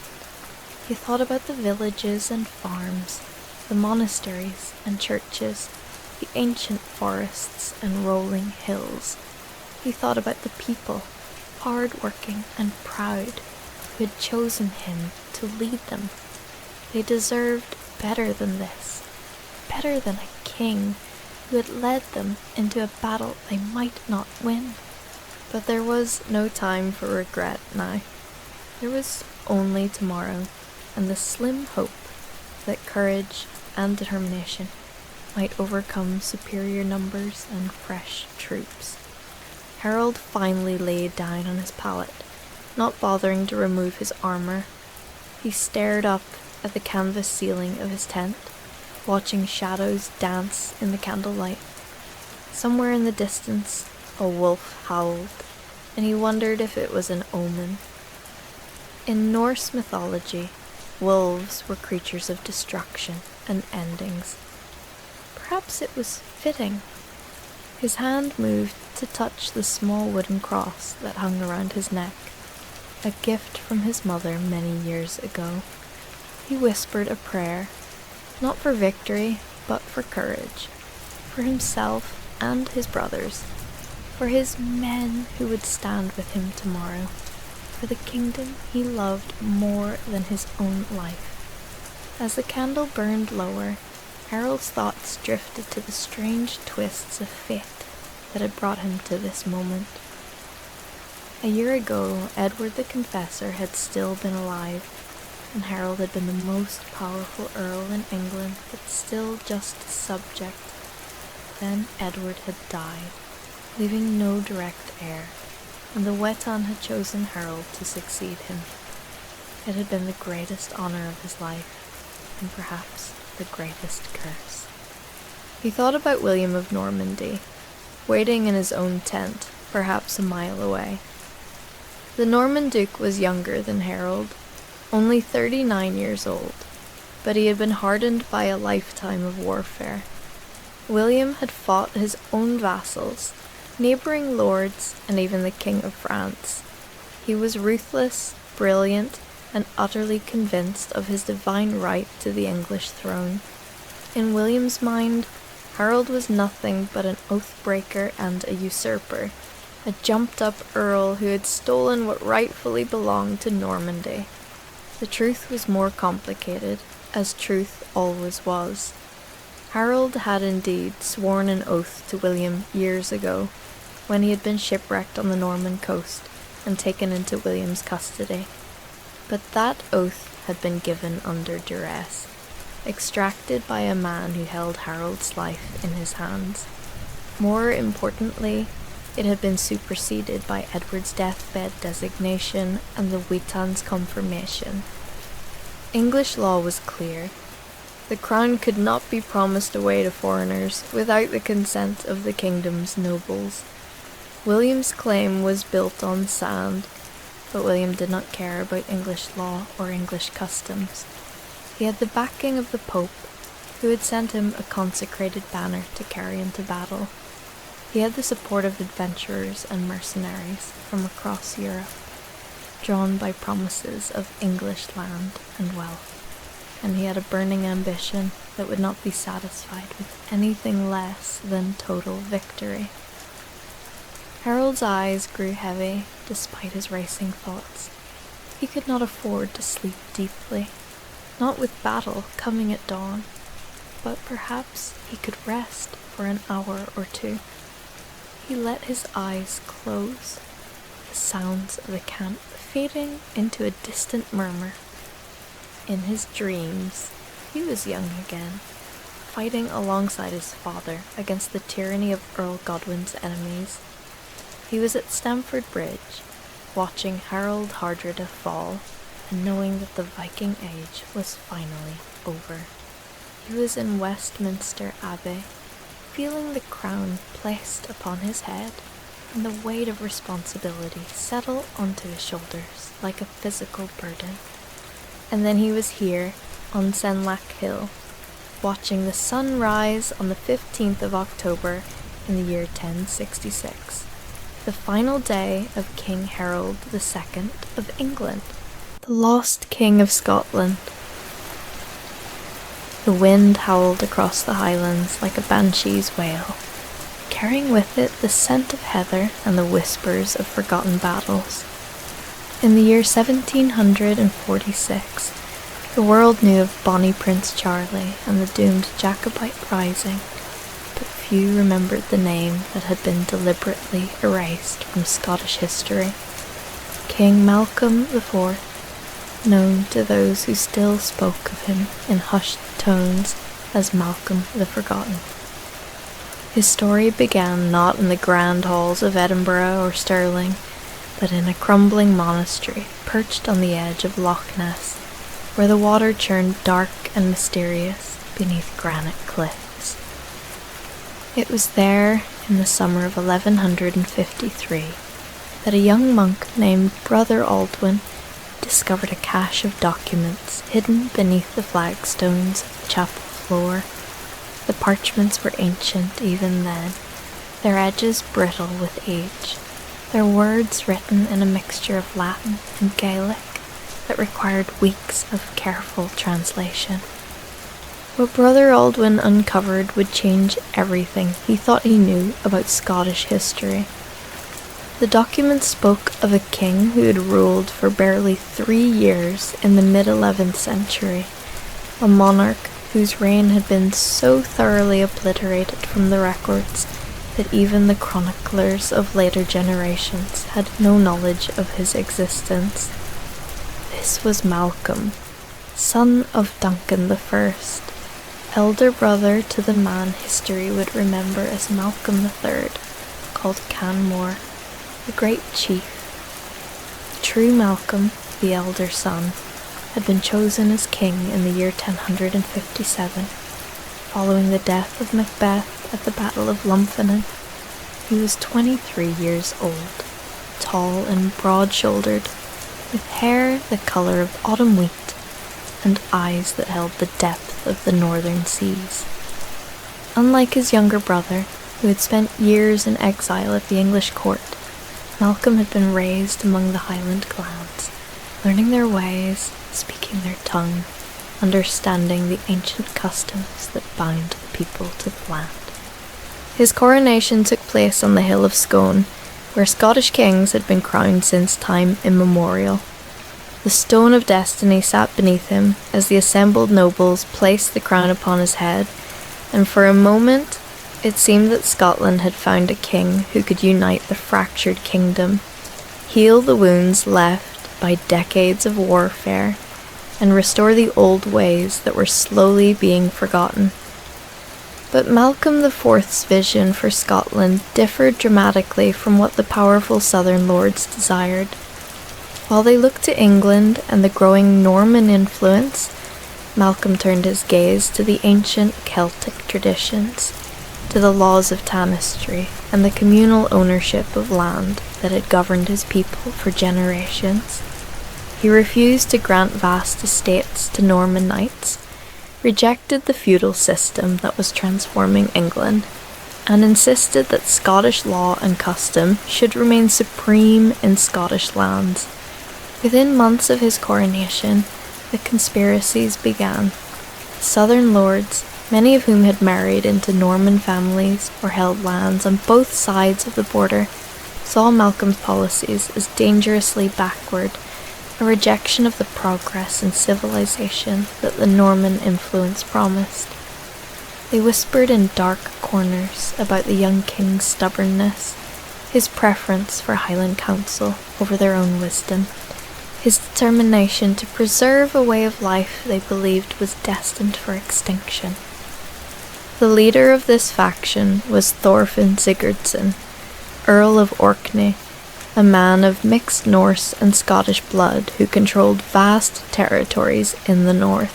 He thought about the villages and farms, the monasteries and churches, the ancient forests and rolling hills. He thought about the people, hard-working and proud, who had chosen him to lead them. They deserved better than this, better than a king who had led them into a battle they might not win. But there was no time for regret now. There was only tomorrow, and the slim hope that courage and determination might overcome superior numbers and fresh troops. Harold finally laid down on his pallet, not bothering to remove his armor. He stared up at the canvas ceiling of his tent, watching shadows dance in the candlelight. Somewhere in the distance, a wolf howled, and he wondered if it was an omen. In Norse mythology, wolves were creatures of destruction and endings. Perhaps it was fitting. His hand moved to touch the small wooden cross that hung around his neck, a gift from his mother many years ago. He whispered a prayer, not for victory, but for courage, for himself and his brothers, for his men who would stand with him tomorrow, for the kingdom he loved more than his own life. As the candle burned lower, Harold's thoughts drifted to the strange twists of fate that had brought him to this moment. A year ago, Edward the Confessor had still been alive, and Harold had been the most powerful earl in England, but still just a subject. Then Edward had died, leaving no direct heir, and the Wetan had chosen Harold to succeed him. It had been the greatest honour of his life, and perhaps the greatest curse. He thought about William of Normandy, waiting in his own tent, perhaps a mile away. The Norman Duke was younger than Harold, only 39 years old, but he had been hardened by a lifetime of warfare. William had fought his own vassals, neighbouring lords, and even the King of France. He was ruthless, brilliant, and utterly convinced of his divine right to the English throne. In William's mind, Harold was nothing but an oath-breaker and a usurper, a jumped-up earl who had stolen what rightfully belonged to Normandy. The truth was more complicated, as truth always was. Harold had indeed sworn an oath to William years ago, when he had been shipwrecked on the Norman coast and taken into William's custody. But that oath had been given under duress, extracted by a man who held Harold's life in his hands. More importantly, it had been superseded by Edward's deathbed designation and the Wetan's confirmation. English law was clear. The crown could not be promised away to foreigners without the consent of the kingdom's nobles. William's claim was built on sand, but William did not care about English law or English customs. He had the backing of the Pope, who had sent him a consecrated banner to carry into battle. He had the support of adventurers and mercenaries from across Europe, drawn by promises of English land and wealth, and he had a burning ambition that would not be satisfied with anything less than total victory. Harold's eyes grew heavy despite his racing thoughts. He could not afford to sleep deeply, not with battle coming at dawn, but perhaps he could rest for an hour or two. He let his eyes close, the sounds of the camp fading into a distant murmur. In his dreams, he was young again, fighting alongside his father against the tyranny of Earl Godwin's enemies. He was at Stamford Bridge, watching Harold Hardrada fall, and knowing that the Viking age was finally over. He was in Westminster Abbey, feeling the crown placed upon his head, and the weight of responsibility settle onto his shoulders like a physical burden. And then he was here, on Senlac Hill, watching the sun rise on the 15th of October in the year 1066, the final day of King Harold II of England, the lost King of Scotland. The wind howled across the highlands like a banshee's wail, carrying with it the scent of heather and the whispers of forgotten battles. In the year 1746, the world knew of Bonnie Prince Charlie and the doomed Jacobite rising, but few remembered the name that had been deliberately erased from Scottish history. King Malcolm IV, known to those who still spoke of him in hushed tones as Malcolm the Forgotten. His story began not in the grand halls of Edinburgh or Stirling, but in a crumbling monastery perched on the edge of Loch Ness, where the water churned dark and mysterious beneath granite cliffs. It was there, in the summer of 1153, that a young monk named Brother Aldwin discovered a cache of documents hidden beneath the flagstones of the chapel floor. The parchments were ancient even then, their edges brittle with age, their words written in a mixture of Latin and Gaelic that required weeks of careful translation. What Brother Aldwin uncovered would change everything he thought he knew about Scottish history. The documents spoke of a king who had ruled for barely 3 years in the mid-11th century, a monarch whose reign had been so thoroughly obliterated from the records that even the chroniclers of later generations had no knowledge of his existence. This was Malcolm, son of Duncan I, elder brother to the man history would remember as Malcolm III, called Canmore, the great chief. The true Malcolm, the elder son, had been chosen as king in the year 1057, following the death of Macbeth at the Battle of Lumphanan. He was 23 years old, tall and broad-shouldered, with hair the colour of autumn wheat and eyes that held the depth of the northern seas. Unlike his younger brother, who had spent years in exile at the English court, Malcolm had been raised among the Highland clans, learning their ways, speaking their tongue, understanding the ancient customs that bound the people to the land. His coronation took place on the hill of Scone, where Scottish kings had been crowned since time immemorial. The stone of destiny sat beneath him as the assembled nobles placed the crown upon his head, and for a moment it seemed that Scotland had found a king who could unite the fractured kingdom, heal the wounds left by decades of warfare, and restore the old ways that were slowly being forgotten. But Malcolm IV's vision for Scotland differed dramatically from what the powerful southern lords desired. While they looked to England and the growing Norman influence, Malcolm turned his gaze to the ancient Celtic traditions, to the laws of tanistry and the communal ownership of land that had governed his people for generations. He refused to grant vast estates to Norman knights, rejected the feudal system that was transforming England, and insisted that Scottish law and custom should remain supreme in Scottish lands. Within months of his coronation, the conspiracies began. The southern lords, many of whom had married into Norman families or held lands on both sides of the border, saw Malcolm's policies as dangerously backward, a rejection of the progress and civilization that the Norman influence promised. They whispered in dark corners about the young king's stubbornness, his preference for Highland counsel over their own wisdom, his determination to preserve a way of life they believed was destined for extinction. The leader of this faction was Thorfinn Sigurdsson, Earl of Orkney, a man of mixed Norse and Scottish blood who controlled vast territories in the north.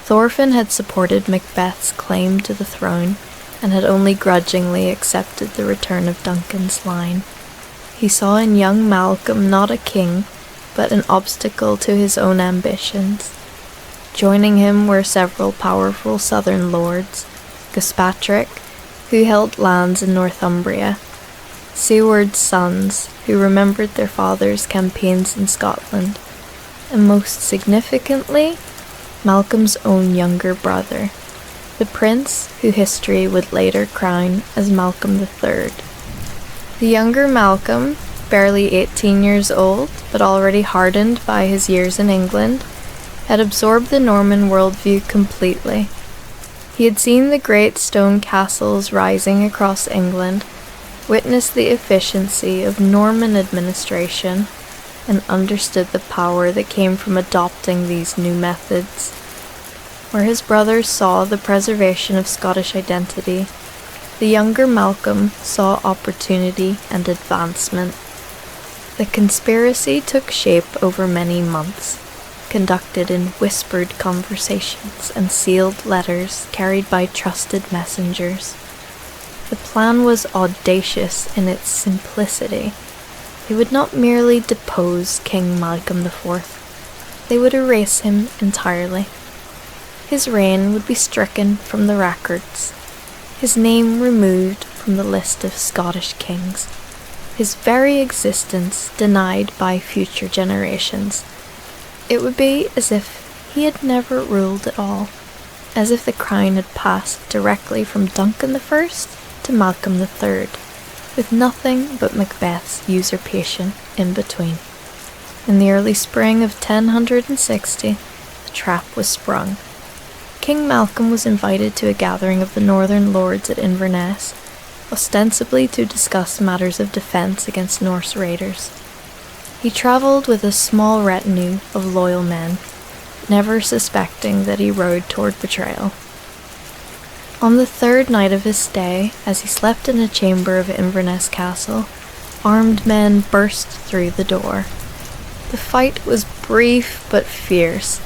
Thorfinn had supported Macbeth's claim to the throne and had only grudgingly accepted the return of Duncan's line. He saw in young Malcolm not a king, but an obstacle to his own ambitions. Joining him were several powerful southern lords, Gospatric, who held lands in Northumbria, Siward's sons, who remembered their father's campaigns in Scotland, and most significantly, Malcolm's own younger brother, the prince who history would later crown as Malcolm III. The younger Malcolm, barely 18 years old, but already hardened by his years in England, had absorbed the Norman worldview completely. He had seen the great stone castles rising across England, witnessed the efficiency of Norman administration, and understood the power that came from adopting these new methods. Where his brothers saw the preservation of Scottish identity, the younger Malcolm saw opportunity and advancement. The conspiracy took shape over many months, conducted in whispered conversations and sealed letters carried by trusted messengers. The plan was audacious in its simplicity. They would not merely depose King Malcolm IV, they would erase him entirely. His reign would be stricken from the records, his name removed from the list of Scottish kings, his very existence denied by future generations. It would be as if he had never ruled at all, as if the crown had passed directly from Duncan I to Malcolm III, with nothing but Macbeth's usurpation in between. In the early spring of 1060, the trap was sprung. King Malcolm was invited to a gathering of the northern lords at Inverness, ostensibly to discuss matters of defence against Norse raiders. He travelled with a small retinue of loyal men, never suspecting that he rode toward betrayal. On the third night of his stay, as he slept in a chamber of Inverness Castle, armed men burst through the door. The fight was brief but fierce.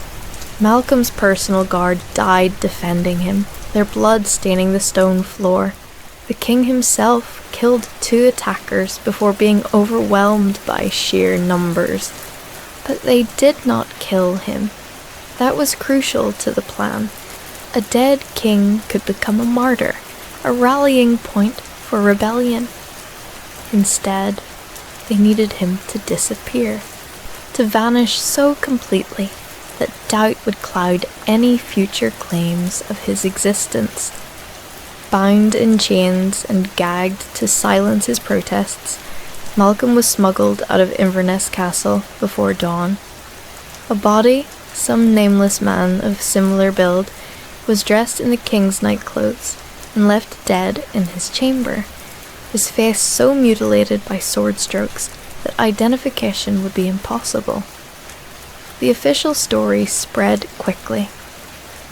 Malcolm's personal guard died defending him, their blood staining the stone floor. The king himself killed 2 attackers before being overwhelmed by sheer numbers. But they did not kill him. That was crucial to the plan. A dead king could become a martyr, a rallying point for rebellion. Instead, they needed him to disappear, to vanish so completely that doubt would cloud any future claims of his existence. Bound in chains and gagged to silence his protests, Malcolm was smuggled out of Inverness Castle before dawn. A body, some nameless man of similar build, was dressed in the king's nightclothes and left dead in his chamber, his face so mutilated by sword strokes that identification would be impossible. The official story spread quickly.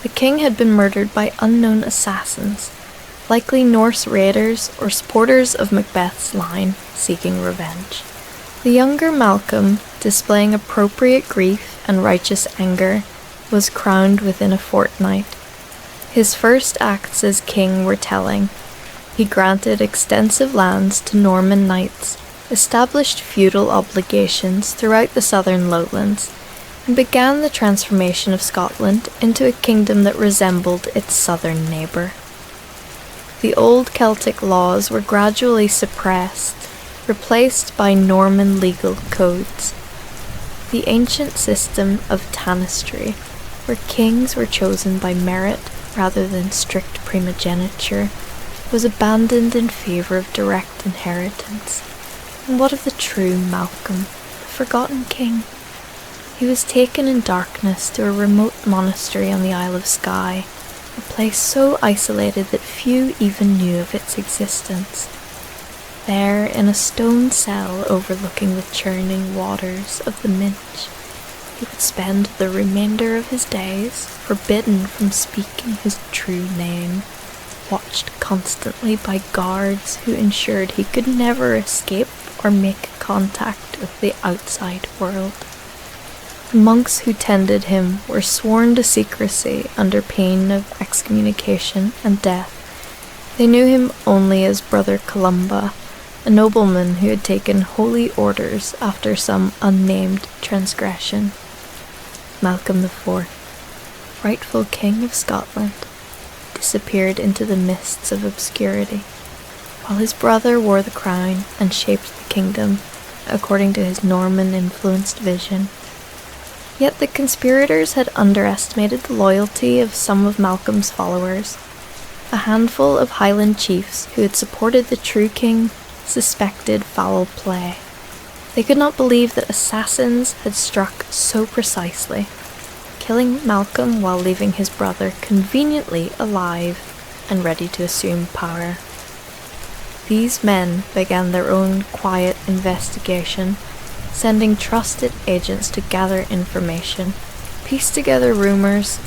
The king had been murdered by unknown assassins, likely Norse raiders or supporters of Macbeth's line seeking revenge. The younger Malcolm, displaying appropriate grief and righteous anger, was crowned within a fortnight. His first acts as king were telling. He granted extensive lands to Norman knights, established feudal obligations throughout the southern lowlands, and began the transformation of Scotland into a kingdom that resembled its southern neighbour. The old Celtic laws were gradually suppressed, replaced by Norman legal codes. The ancient system of tanistry, where kings were chosen by merit rather than strict primogeniture, was abandoned in favour of direct inheritance. And what of the true Malcolm, the forgotten king? He was taken in darkness to a remote monastery on the Isle of Skye, a place so isolated that few even knew of its existence. There, in a stone cell overlooking the churning waters of the Minch, he would spend the remainder of his days, forbidden from speaking his true name, watched constantly by guards who ensured he could never escape or make contact with the outside world. The monks who tended him were sworn to secrecy under pain of excommunication and death. They knew him only as Brother Columba, a nobleman who had taken holy orders after some unnamed transgression. Malcolm IV, rightful king of Scotland, disappeared into the mists of obscurity, while his brother wore the crown and shaped the kingdom according to his Norman-influenced vision. Yet the conspirators had underestimated the loyalty of some of Malcolm's followers. A handful of Highland chiefs who had supported the true king suspected foul play. They could not believe that assassins had struck so precisely, killing Malcolm while leaving his brother conveniently alive and ready to assume power. These men began their own quiet investigation, sending trusted agents to gather information, piece together rumors,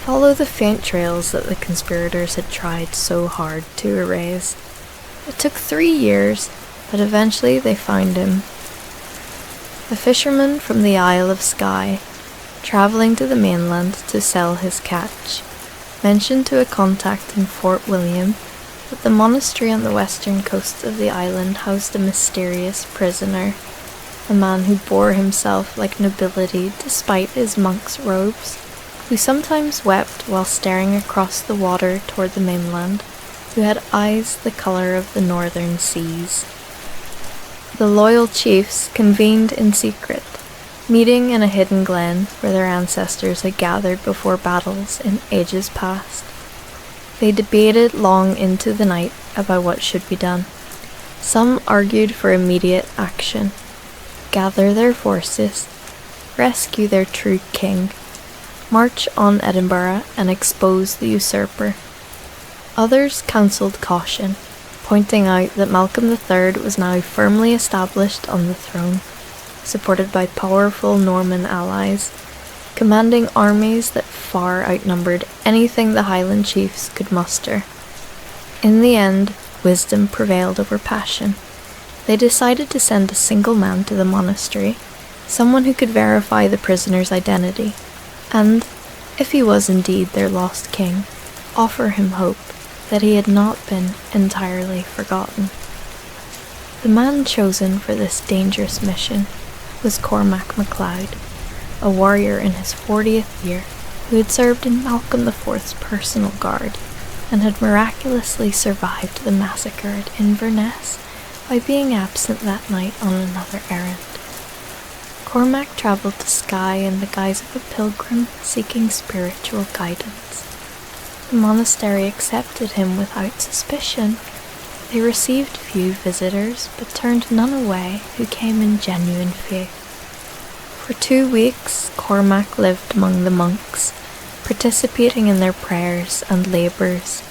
follow the faint trails that the conspirators had tried so hard to erase. It took 3 years, but eventually they found him. A fisherman from the Isle of Skye, travelling to the mainland to sell his catch, mentioned to a contact in Fort William that the monastery on the western coast of the island housed a mysterious prisoner, a man who bore himself like nobility despite his monk's robes, who sometimes wept while staring across the water toward the mainland, who had eyes the colour of the northern seas. The loyal chiefs convened in secret, meeting in a hidden glen where their ancestors had gathered before battles in ages past. They debated long into the night about what should be done. Some argued for immediate action, gather their forces, rescue their true king, march on Edinburgh and expose the usurper. Others counselled caution, pointing out that Malcolm III was now firmly established on the throne, supported by powerful Norman allies, commanding armies that far outnumbered anything the Highland chiefs could muster. In the end, wisdom prevailed over passion. They decided to send a single man to the monastery, someone who could verify the prisoner's identity, and, if he was indeed their lost king, offer him hope that he had not been entirely forgotten. The man chosen for this dangerous mission was Cormac MacLeod, a warrior in his 40th year who had served in Malcolm IV's personal guard and had miraculously survived the massacre at Inverness by being absent that night on another errand. Cormac travelled to Skye in the guise of a pilgrim seeking spiritual guidance. The monastery accepted him without suspicion. They received few visitors, but turned none away who came in genuine faith. For 2 weeks, Cormac lived among the monks, participating in their prayers and labours,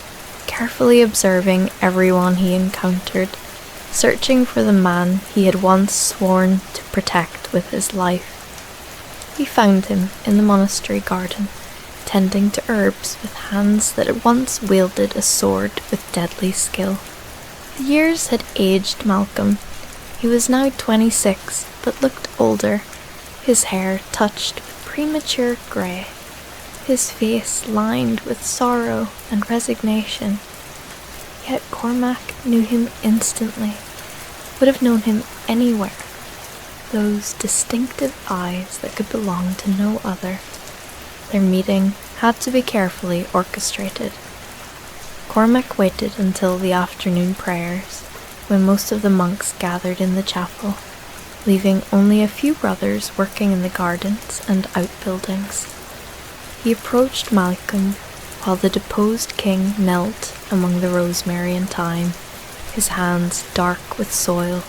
carefully observing everyone he encountered, searching for the man he had once sworn to protect with his life. He found him in the monastery garden, tending to herbs with hands that had once wielded a sword with deadly skill. The years had aged Malcolm. He was now 26, but looked older, his hair touched with premature grey, his face lined with sorrow and resignation. Yet Cormac knew him instantly, would have known him anywhere. Those distinctive eyes that could belong to no other. Their meeting had to be carefully orchestrated. Cormac waited until the afternoon prayers, when most of the monks gathered in the chapel, leaving only a few brothers working in the gardens and outbuildings. He approached Malcolm while the deposed king knelt among the rosemary and thyme, his hands dark with soil,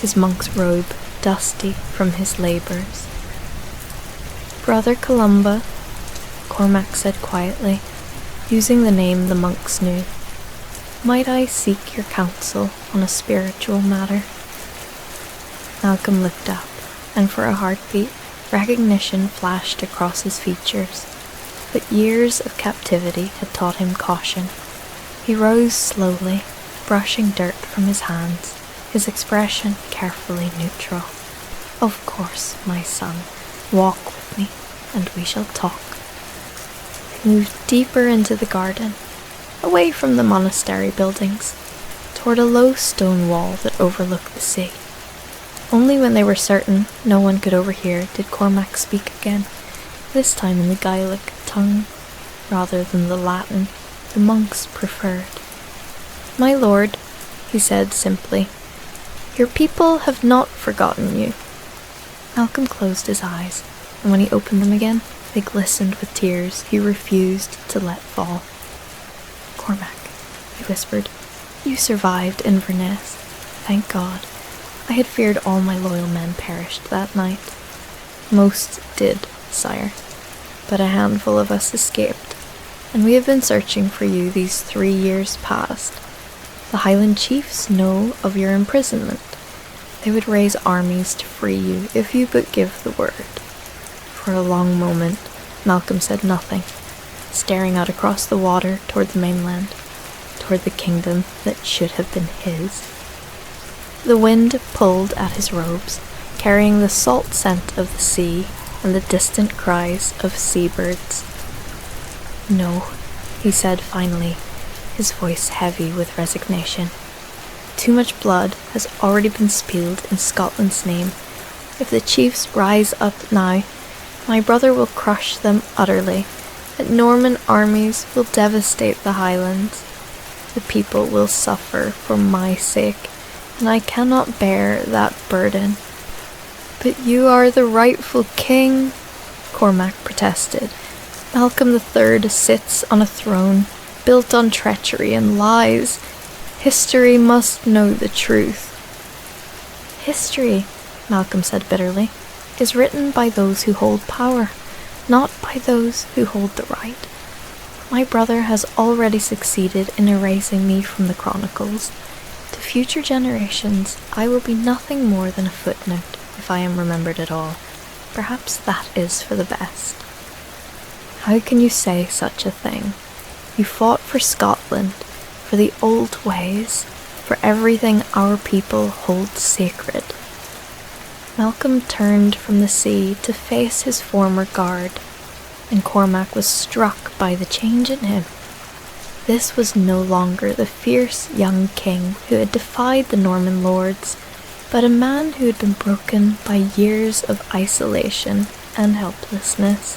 his monk's robe dusty from his labours. "Brother Columba," Cormac said quietly, using the name the monks knew, "might I seek your counsel on a spiritual matter?" Malcolm looked up, and for a heartbeat, recognition flashed across his features. But years of captivity had taught him caution. He rose slowly, brushing dirt from his hands, his expression carefully neutral. "Of course, my son, walk with me, and we shall talk." He moved deeper into the garden, away from the monastery buildings, toward a low stone wall that overlooked the sea. Only when they were certain no one could overhear did Cormac speak again, this time in the Gaelic tongue, rather than the Latin the monks preferred. "My lord," he said simply, "your people have not forgotten you." Malcolm closed his eyes, and when he opened them again, they glistened with tears he refused to let fall. "Cormac," he whispered, "you survived Inverness. Thank God. I had feared all my loyal men perished that night." "Most did, sire, but a handful of us escaped, and we have been searching for you these 3 years past. The Highland chiefs know of your imprisonment. They would raise armies to free you if you but give the word." For a long moment, Malcolm said nothing, staring out across the water toward the mainland, toward the kingdom that should have been his. The wind pulled at his robes, carrying the salt scent of the sea and the distant cries of seabirds. "No," he said finally, his voice heavy with resignation. "Too much blood has already been spilled in Scotland's name. If the chiefs rise up now, my brother will crush them utterly. The Norman armies will devastate the Highlands. The people will suffer for my sake, and I cannot bear that burden." "But you are the rightful king," Cormac protested. "Malcolm III sits on a throne built on treachery and lies. History must know the truth." "History," Malcolm said bitterly, "is written by those who hold power, not by those who hold the right. My brother has already succeeded in erasing me from the chronicles. To future generations, I will be nothing more than a footnote if I am remembered at all. Perhaps that is for the best." "How can you say such a thing? You fought for Scotland, for the old ways, for everything our people hold sacred." Malcolm turned from the sea to face his former guard, and Cormac was struck by the change in him. This was no longer the fierce young king who had defied the Norman lords, but a man who had been broken by years of isolation and helplessness,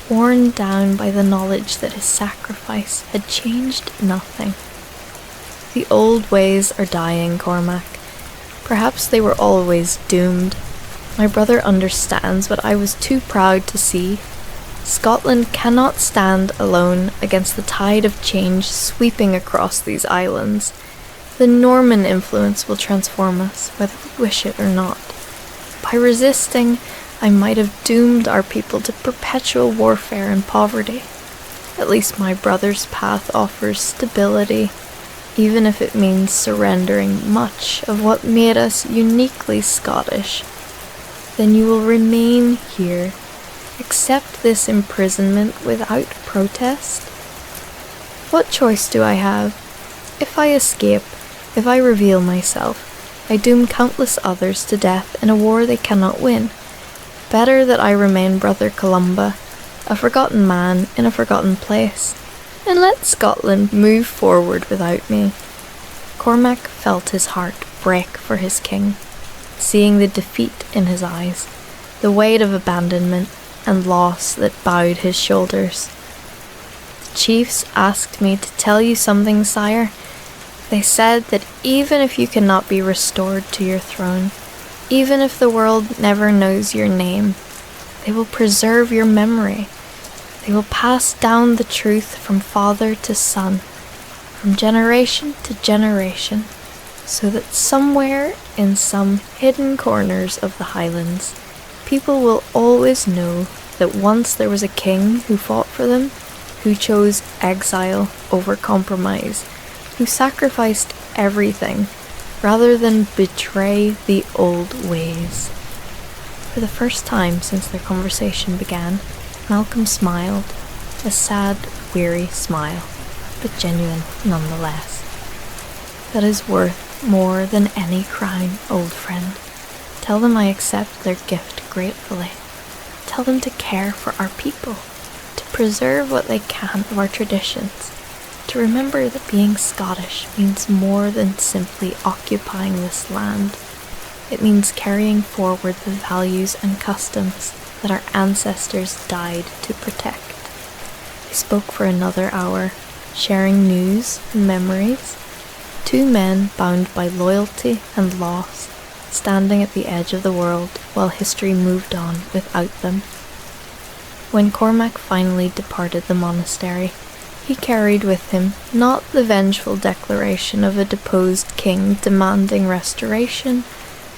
worn down by the knowledge that his sacrifice had changed nothing. "The old ways are dying, Cormac. Perhaps they were always doomed. My brother understands what I was too proud to see. Scotland cannot stand alone against the tide of change sweeping across these islands. The Norman influence will transform us, whether we wish it or not. By resisting, I might have doomed our people to perpetual warfare and poverty. At least my brother's path offers stability, even if it means surrendering much of what made us uniquely Scottish. Then you will remain here, accept this imprisonment without protest? What choice do I have? If I escape, if I reveal myself, I doom countless others to death in a war they cannot win. Better that I remain Brother Columba, a forgotten man in a forgotten place, and let Scotland move forward without me." Cormac felt his heart break for his king, seeing the defeat in his eyes, the weight of abandonment and loss that bowed his shoulders. "The chiefs asked me to tell you something, sire. They said that even if you cannot be restored to your throne, even if the world never knows your name, they will preserve your memory. They will pass down the truth from father to son, from generation to generation, so that somewhere in some hidden corners of the Highlands, people will always know that once there was a king who fought for them, who chose exile over compromise, who sacrificed everything rather than betray the old ways." For the first time since their conversation began, Malcolm smiled, a sad, weary smile, but genuine nonetheless. "That is worth more than any crown, old friend. Tell them I accept their gift gratefully. Tell them to care for our people, to preserve what they can of our traditions, to remember that being Scottish means more than simply occupying this land. It means carrying forward the values and customs that our ancestors died to protect." They spoke for another hour, sharing news and memories. Two men bound by loyalty and loss, standing at the edge of the world while history moved on without them. When Cormac finally departed the monastery, he carried with him not the vengeful declaration of a deposed king demanding restoration,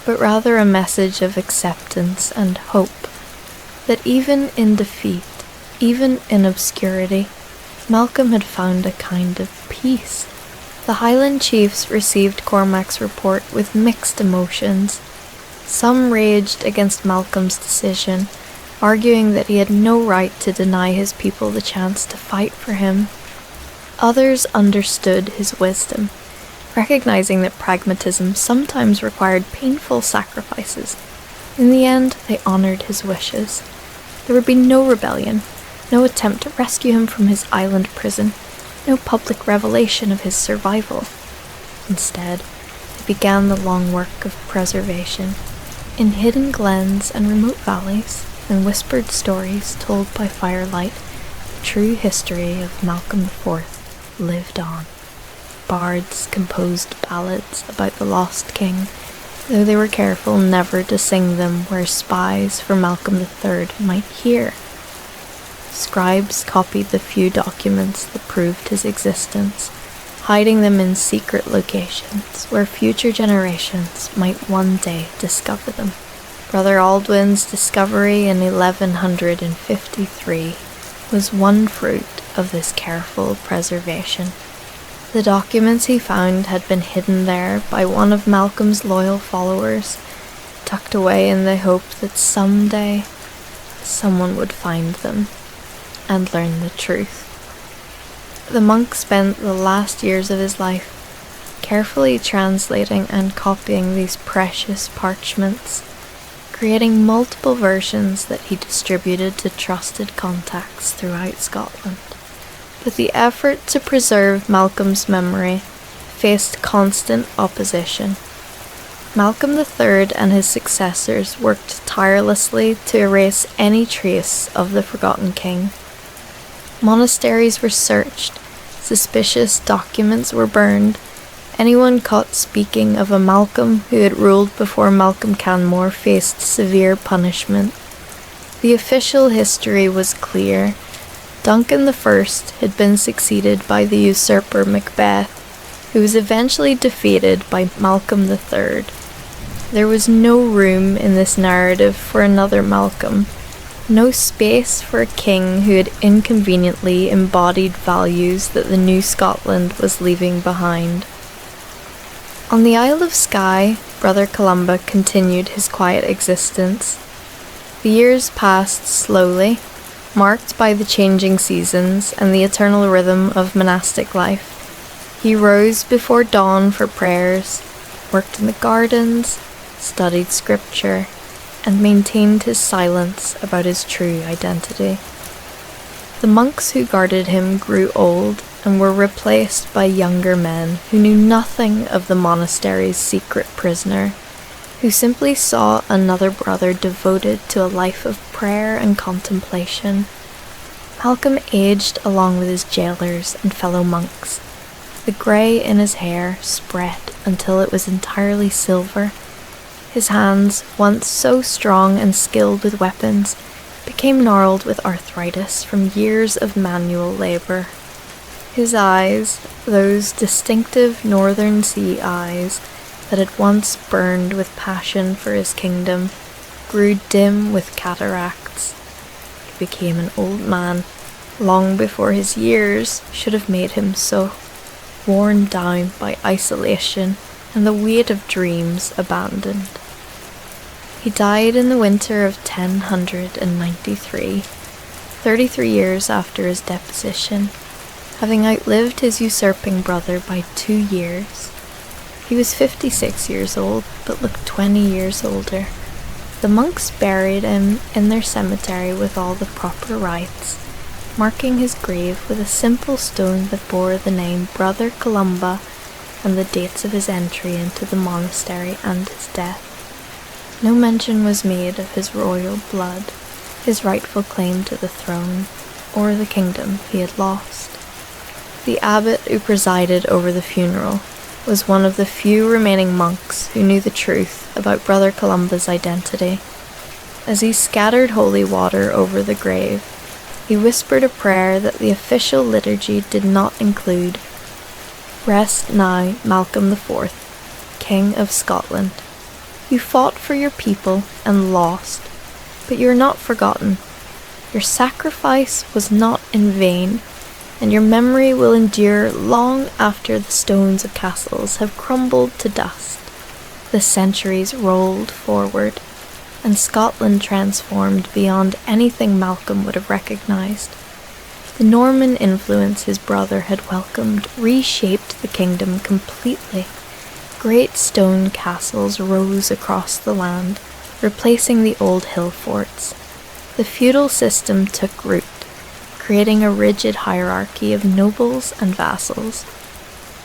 but rather a message of acceptance and hope, that even in defeat, even in obscurity, Malcolm had found a kind of peace. The Highland chiefs received Cormac's report with mixed emotions. Some raged against Malcolm's decision, arguing that he had no right to deny his people the chance to fight for him. Others understood his wisdom, recognizing that pragmatism sometimes required painful sacrifices. In the end, they honored his wishes. There would be no rebellion, no attempt to rescue him from his island prison, no public revelation of his survival. Instead, they began the long work of preservation. In hidden glens and remote valleys, and whispered stories told by firelight, the true history of Malcolm IV lived on. Bards composed ballads about the lost king, though they were careful never to sing them where spies for Malcolm III might hear. Scribes copied the few documents that proved his existence, hiding them in secret locations where future generations might one day discover them. Brother Aldwin's discovery in 1153 was one fruit of this careful preservation. The documents he found had been hidden there by one of Malcolm's loyal followers, tucked away in the hope that someday someone would find them and learn the truth. The monk spent the last years of his life carefully translating and copying these precious parchments, creating multiple versions that he distributed to trusted contacts throughout Scotland. But the effort to preserve Malcolm's memory faced constant opposition. Malcolm III and his successors worked tirelessly to erase any trace of the forgotten king. Monasteries were searched, suspicious documents were burned. Anyone caught speaking of a Malcolm who had ruled before Malcolm Canmore faced severe punishment. The official history was clear. Duncan I had been succeeded by the usurper Macbeth, who was eventually defeated by Malcolm III. There was no room in this narrative for another Malcolm, no space for a king who had inconveniently embodied values that the new Scotland was leaving behind. On the Isle of Skye, Brother Columba continued his quiet existence. The years passed slowly, marked by the changing seasons and the eternal rhythm of monastic life. He rose before dawn for prayers, worked in the gardens, studied scripture, and maintained his silence about his true identity. The monks who guarded him grew old and were replaced by younger men who knew nothing of the monastery's secret prisoner, who simply saw another brother devoted to a life of prayer and contemplation. Malcolm aged along with his jailers and fellow monks. The grey in his hair spread until it was entirely silver. His hands, once so strong and skilled with weapons, became gnarled with arthritis from years of manual labour. His eyes, those distinctive northern sea eyes that had once burned with passion for his kingdom, grew dim with cataracts. He became an old man long before his years should have made him so, worn down by isolation and the weight of dreams abandoned. He died in the winter of 1093, 33 years after his deposition, having outlived his usurping brother by 2 years. He was 56 years old, but looked 20 years older. The monks buried him in their cemetery with all the proper rites, marking his grave with a simple stone that bore the name Brother Columba and the dates of his entry into the monastery and his death. No mention was made of his royal blood, his rightful claim to the throne, or the kingdom he had lost. The abbot who presided over the funeral was one of the few remaining monks who knew the truth about Brother Columba's identity. As he scattered holy water over the grave, he whispered a prayer that the official liturgy did not include. Rest now, Malcolm IV, King of Scotland. You fought for your people and lost, but you are not forgotten. Your sacrifice was not in vain, and your memory will endure long after the stones of castles have crumbled to dust. The centuries rolled forward, and Scotland transformed beyond anything Malcolm would have recognised. The Norman influence his brother had welcomed reshaped the kingdom completely. Great stone castles rose across the land, replacing the old hill forts. The feudal system took root, creating a rigid hierarchy of nobles and vassals.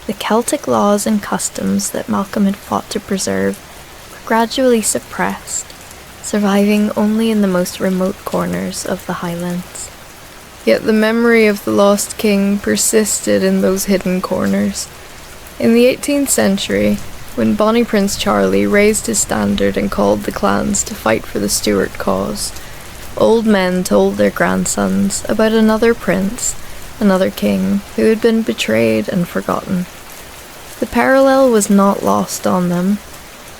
The Celtic laws and customs that Malcolm had fought to preserve were gradually suppressed, surviving only in the most remote corners of the Highlands. Yet the memory of the lost king persisted in those hidden corners. In the 18th century, when Bonnie Prince Charlie raised his standard and called the clans to fight for the Stuart cause, old men told their grandsons about another prince, another king, who had been betrayed and forgotten. The parallel was not lost on them.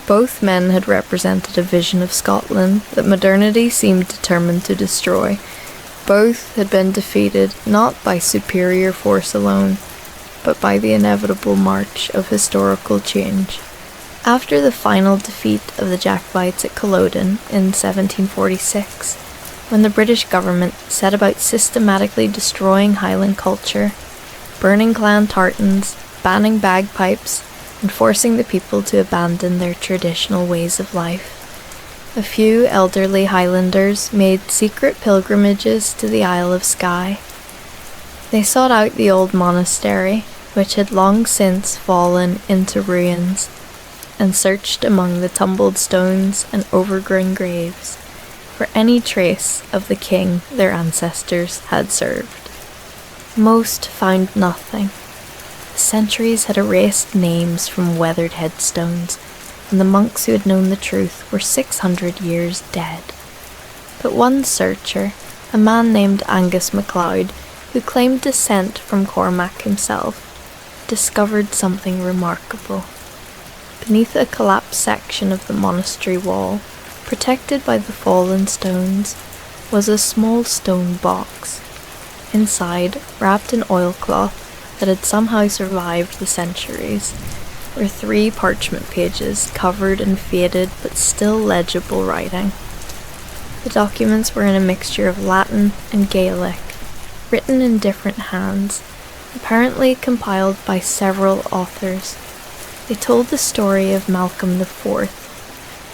Both men had represented a vision of Scotland that modernity seemed determined to destroy. Both had been defeated not by superior force alone, but by the inevitable march of historical change. After the final defeat of the Jacobites at Culloden in 1746, when the British government set about systematically destroying Highland culture, burning clan tartans, banning bagpipes, and forcing the people to abandon their traditional ways of life, a few elderly Highlanders made secret pilgrimages to the Isle of Skye. They sought out the old monastery, which had long since fallen into ruins, and searched among the tumbled stones and overgrown graves for any trace of the king their ancestors had served. Most found nothing. The centuries had erased names from weathered headstones, and the monks who had known the truth were 600 years dead. But one searcher, a man named Angus MacLeod, who claimed descent from Cormac himself, discovered something remarkable. Beneath a collapsed section of the monastery wall, protected by the fallen stones, was a small stone box. Inside, wrapped in oilcloth that had somehow survived the centuries, were 3 parchment pages covered in faded but still legible writing. The documents were in a mixture of Latin and Gaelic, written in different hands, apparently compiled by several authors. They told the story of Malcolm IV,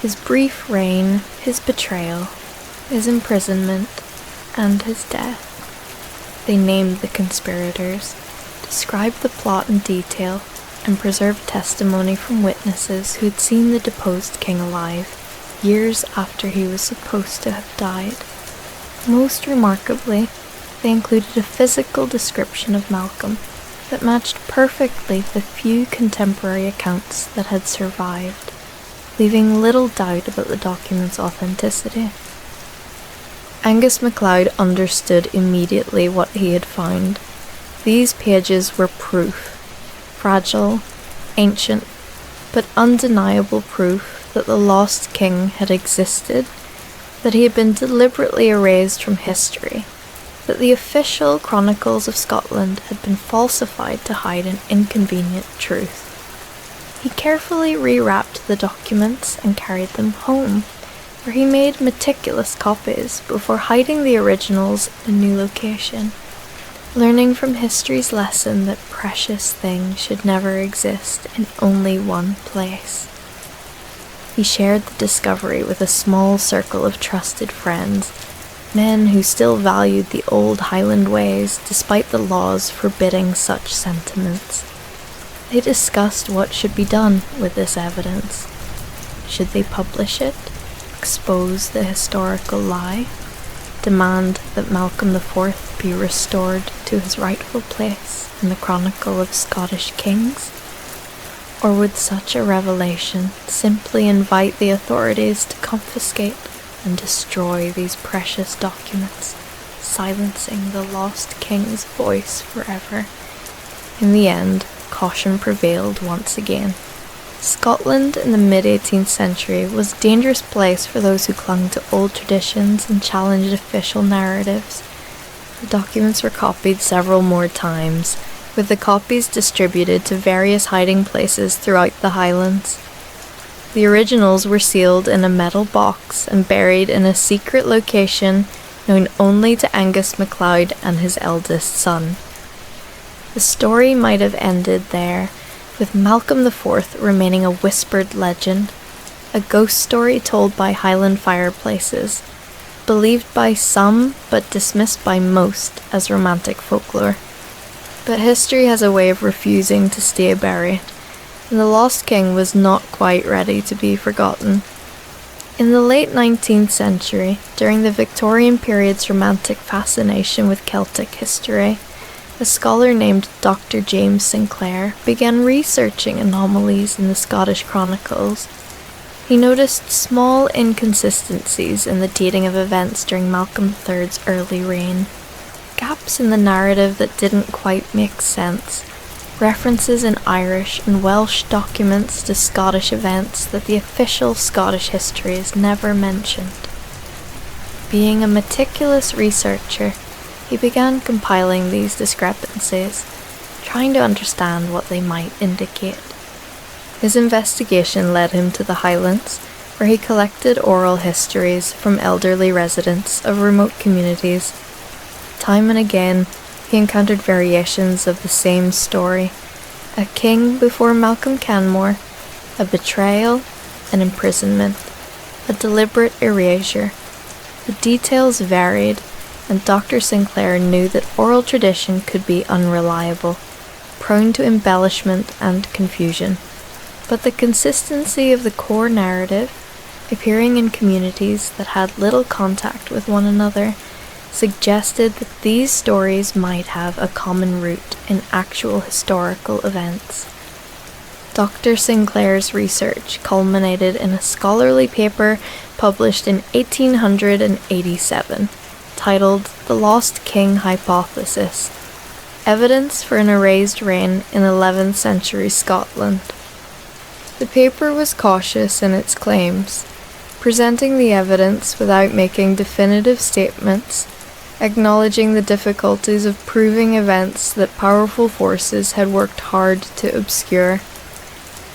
his brief reign, his betrayal, his imprisonment, and his death. They named the conspirators, described the plot in detail, and preserved testimony from witnesses who had seen the deposed king alive, years after he was supposed to have died. Most remarkably, they included a physical description of Malcolm that matched perfectly the few contemporary accounts that had survived, leaving little doubt about the document's authenticity. Angus MacLeod understood immediately what he had found. These pages were proof, fragile, ancient, but undeniable proof that the lost king had existed, that he had been deliberately erased from history, that the official chronicles of Scotland had been falsified to hide an inconvenient truth. He carefully rewrapped the documents and carried them home, where he made meticulous copies before hiding the originals in a new location, learning from history's lesson that precious things should never exist in only one place. He shared the discovery with a small circle of trusted friends, men who still valued the old Highland ways despite the laws forbidding such sentiments. They discussed what should be done with this evidence. Should they publish it, expose the historical lie, demand that Malcolm IV be restored to his rightful place in the Chronicle of Scottish Kings? Or would such a revelation simply invite the authorities to confiscate and destroy these precious documents? silencing the lost king's voice forever. In the end, caution prevailed once again. Scotland in the mid-18th century was a dangerous place for those who clung to old traditions and challenged official narratives. The documents were copied several more times, with the copies distributed to various hiding places throughout the Highlands. The originals were sealed in a metal box and buried in a secret location known only to Angus MacLeod and his eldest son. The story might have ended there, with Malcolm IV remaining a whispered legend, a ghost story told by Highland fireplaces, believed by some but dismissed by most as romantic folklore. But history has a way of refusing to stay buried, and the Lost King was not quite ready to be forgotten. In the late 19th century, during the Victorian period's romantic fascination with Celtic history, a scholar named Dr. James Sinclair began researching anomalies in the Scottish chronicles. He noticed small inconsistencies in the dating of events during Malcolm III's early reign, gaps in the narrative that didn't quite make sense, references in Irish and Welsh documents to Scottish events that the official Scottish histories never mentioned. Being a meticulous researcher, he began compiling these discrepancies, trying to understand what they might indicate. His investigation led him to the Highlands, where he collected oral histories from elderly residents of remote communities. Time and again, he encountered variations of the same story: a king before Malcolm Canmore, a betrayal, an imprisonment, a deliberate erasure. The details varied, and Dr. Sinclair knew that oral tradition could be unreliable, prone to embellishment and confusion. But the consistency of the core narrative, appearing in communities that had little contact with one another, suggested that these stories might have a common root in actual historical events. Dr. Sinclair's research culminated in a scholarly paper published in 1887, titled The Lost King Hypothesis: Evidence for an Erased Reign in 11th Century Scotland. The paper was cautious in its claims, presenting the evidence without making definitive statements, acknowledging the difficulties of proving events that powerful forces had worked hard to obscure.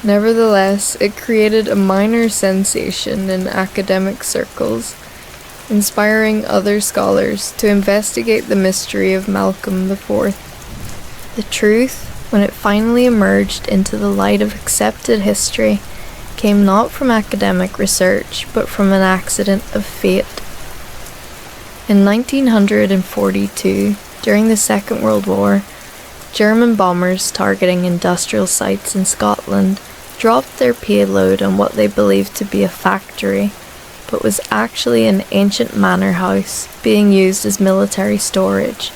Nevertheless, it created a minor sensation in academic circles, inspiring other scholars to investigate the mystery of Malcolm IV. The truth, when it finally emerged into the light of accepted history, came not from academic research, but from an accident of fate. In 1942, during the Second World War, German bombers targeting industrial sites in Scotland dropped their payload on what they believed to be a factory, but was actually an ancient manor house being used as military storage.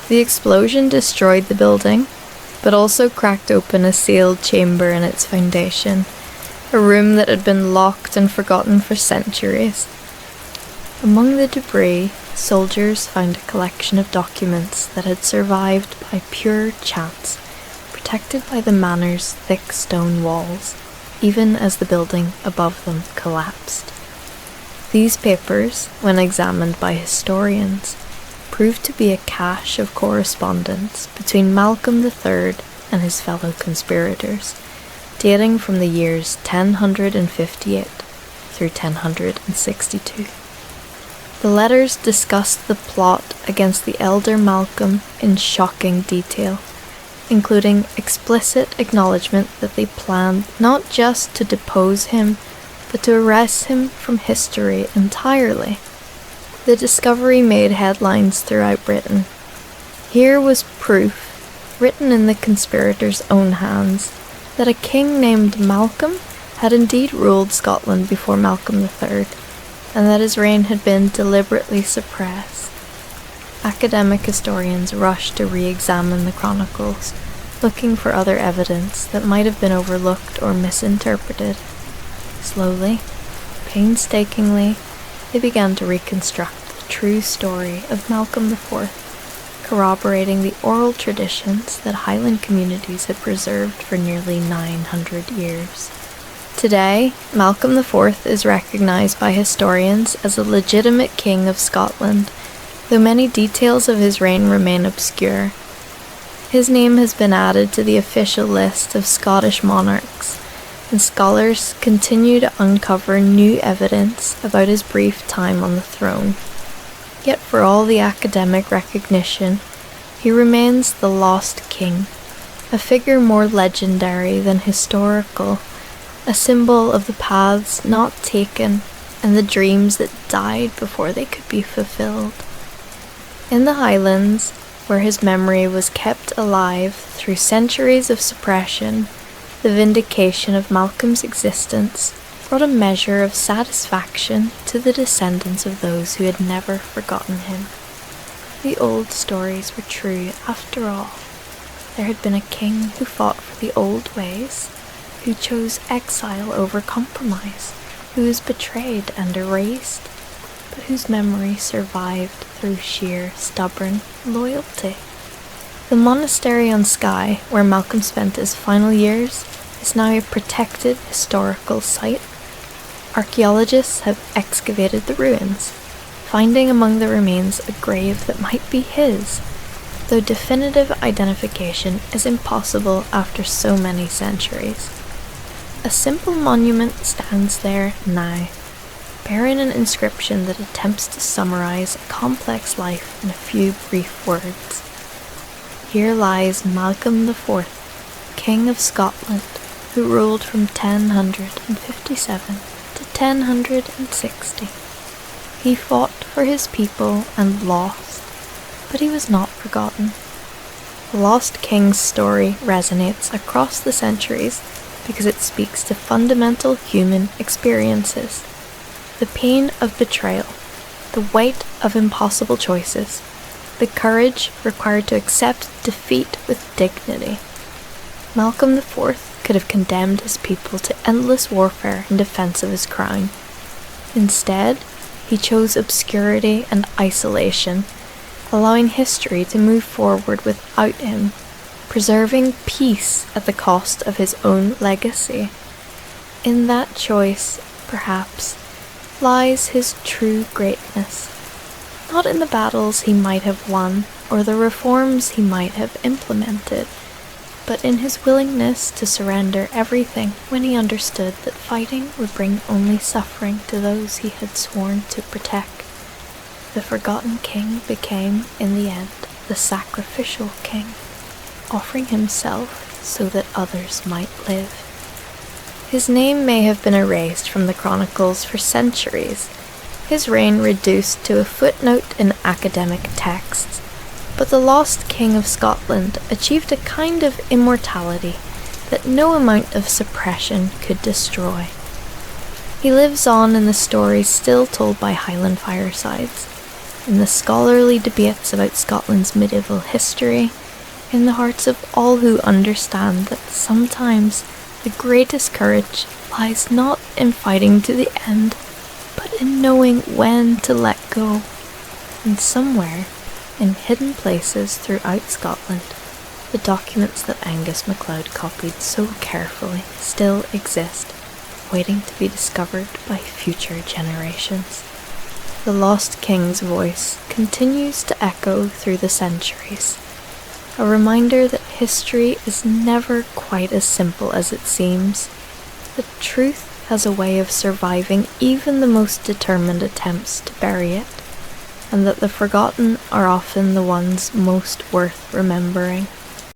The explosion destroyed the building, but also cracked open a sealed chamber in its foundation, a room that had been locked and forgotten for centuries. Among the debris, soldiers found a collection of documents that had survived by pure chance, protected by the manor's thick stone walls, even as the building above them collapsed. These papers, when examined by historians, proved to be a cache of correspondence between Malcolm III and his fellow conspirators, dating from the years 1058 through 1062. The letters discussed the plot against the elder Malcolm in shocking detail, including explicit acknowledgement that they planned not just to depose him, but to erase him from history entirely. The discovery made headlines throughout Britain. Here was proof, written in the conspirators' own hands, that a king named Malcolm had indeed ruled Scotland before Malcolm III, and that his reign had been deliberately suppressed. Academic historians rushed to re-examine the chronicles, looking for other evidence that might have been overlooked or misinterpreted. Slowly, painstakingly, they began to reconstruct the true story of Malcolm IV, corroborating the oral traditions that Highland communities had preserved for nearly 900 years. Today, Malcolm IV is recognised by historians as a legitimate king of Scotland, though many details of his reign remain obscure. His name has been added to the official list of Scottish monarchs, and scholars continue to uncover new evidence about his brief time on the throne. Yet for all the academic recognition, he remains the lost king, a figure more legendary than historical, a symbol of the paths not taken and the dreams that died before they could be fulfilled. In the Highlands, where his memory was kept alive through centuries of suppression, the vindication of Malcolm's existence brought a measure of satisfaction to the descendants of those who had never forgotten him. The old stories were true after all. There had been a king who fought for the old ways, who chose exile over compromise, who was betrayed and erased, but whose memory survived through sheer stubborn loyalty. The monastery on Skye, where Malcolm spent his final years, is now a protected historical site. Archaeologists have excavated the ruins, finding among the remains a grave that might be his, though definitive identification is impossible after so many centuries. A simple monument stands there now, bearing an inscription that attempts to summarize a complex life in a few brief words. Here lies Malcolm IV, King of Scotland, who ruled from 1057 to 1060. He fought for his people and lost, but he was not forgotten. The Lost King's story resonates across the centuries because it speaks to fundamental human experiences. The pain of betrayal, the weight of impossible choices, the courage required to accept defeat with dignity. Malcolm IV could have condemned his people to endless warfare in defense of his crown. Instead, he chose obscurity and isolation, allowing history to move forward without him, preserving peace at the cost of his own legacy. In that choice, perhaps, lies his true greatness, not in the battles he might have won or the reforms he might have implemented, but in his willingness to surrender everything when he understood that fighting would bring only suffering to those he had sworn to protect. The forgotten king became, in the end, the sacrificial king, offering himself so that others might live. His name may have been erased from the chronicles for centuries, his reign reduced to a footnote in academic texts, but the lost King of Scotland achieved a kind of immortality that no amount of suppression could destroy. He lives on in the stories still told by Highland firesides, in the scholarly debates about Scotland's medieval history, in the hearts of all who understand that sometimes the greatest courage lies not in fighting to the end, but in knowing when to let go. And somewhere, in hidden places throughout Scotland, the documents that Angus MacLeod copied so carefully still exist, waiting to be discovered by future generations. The lost king's voice continues to echo through the centuries, a reminder that history is never quite as simple as it seems, that truth has a way of surviving even the most determined attempts to bury it, and that the forgotten are often the ones most worth remembering.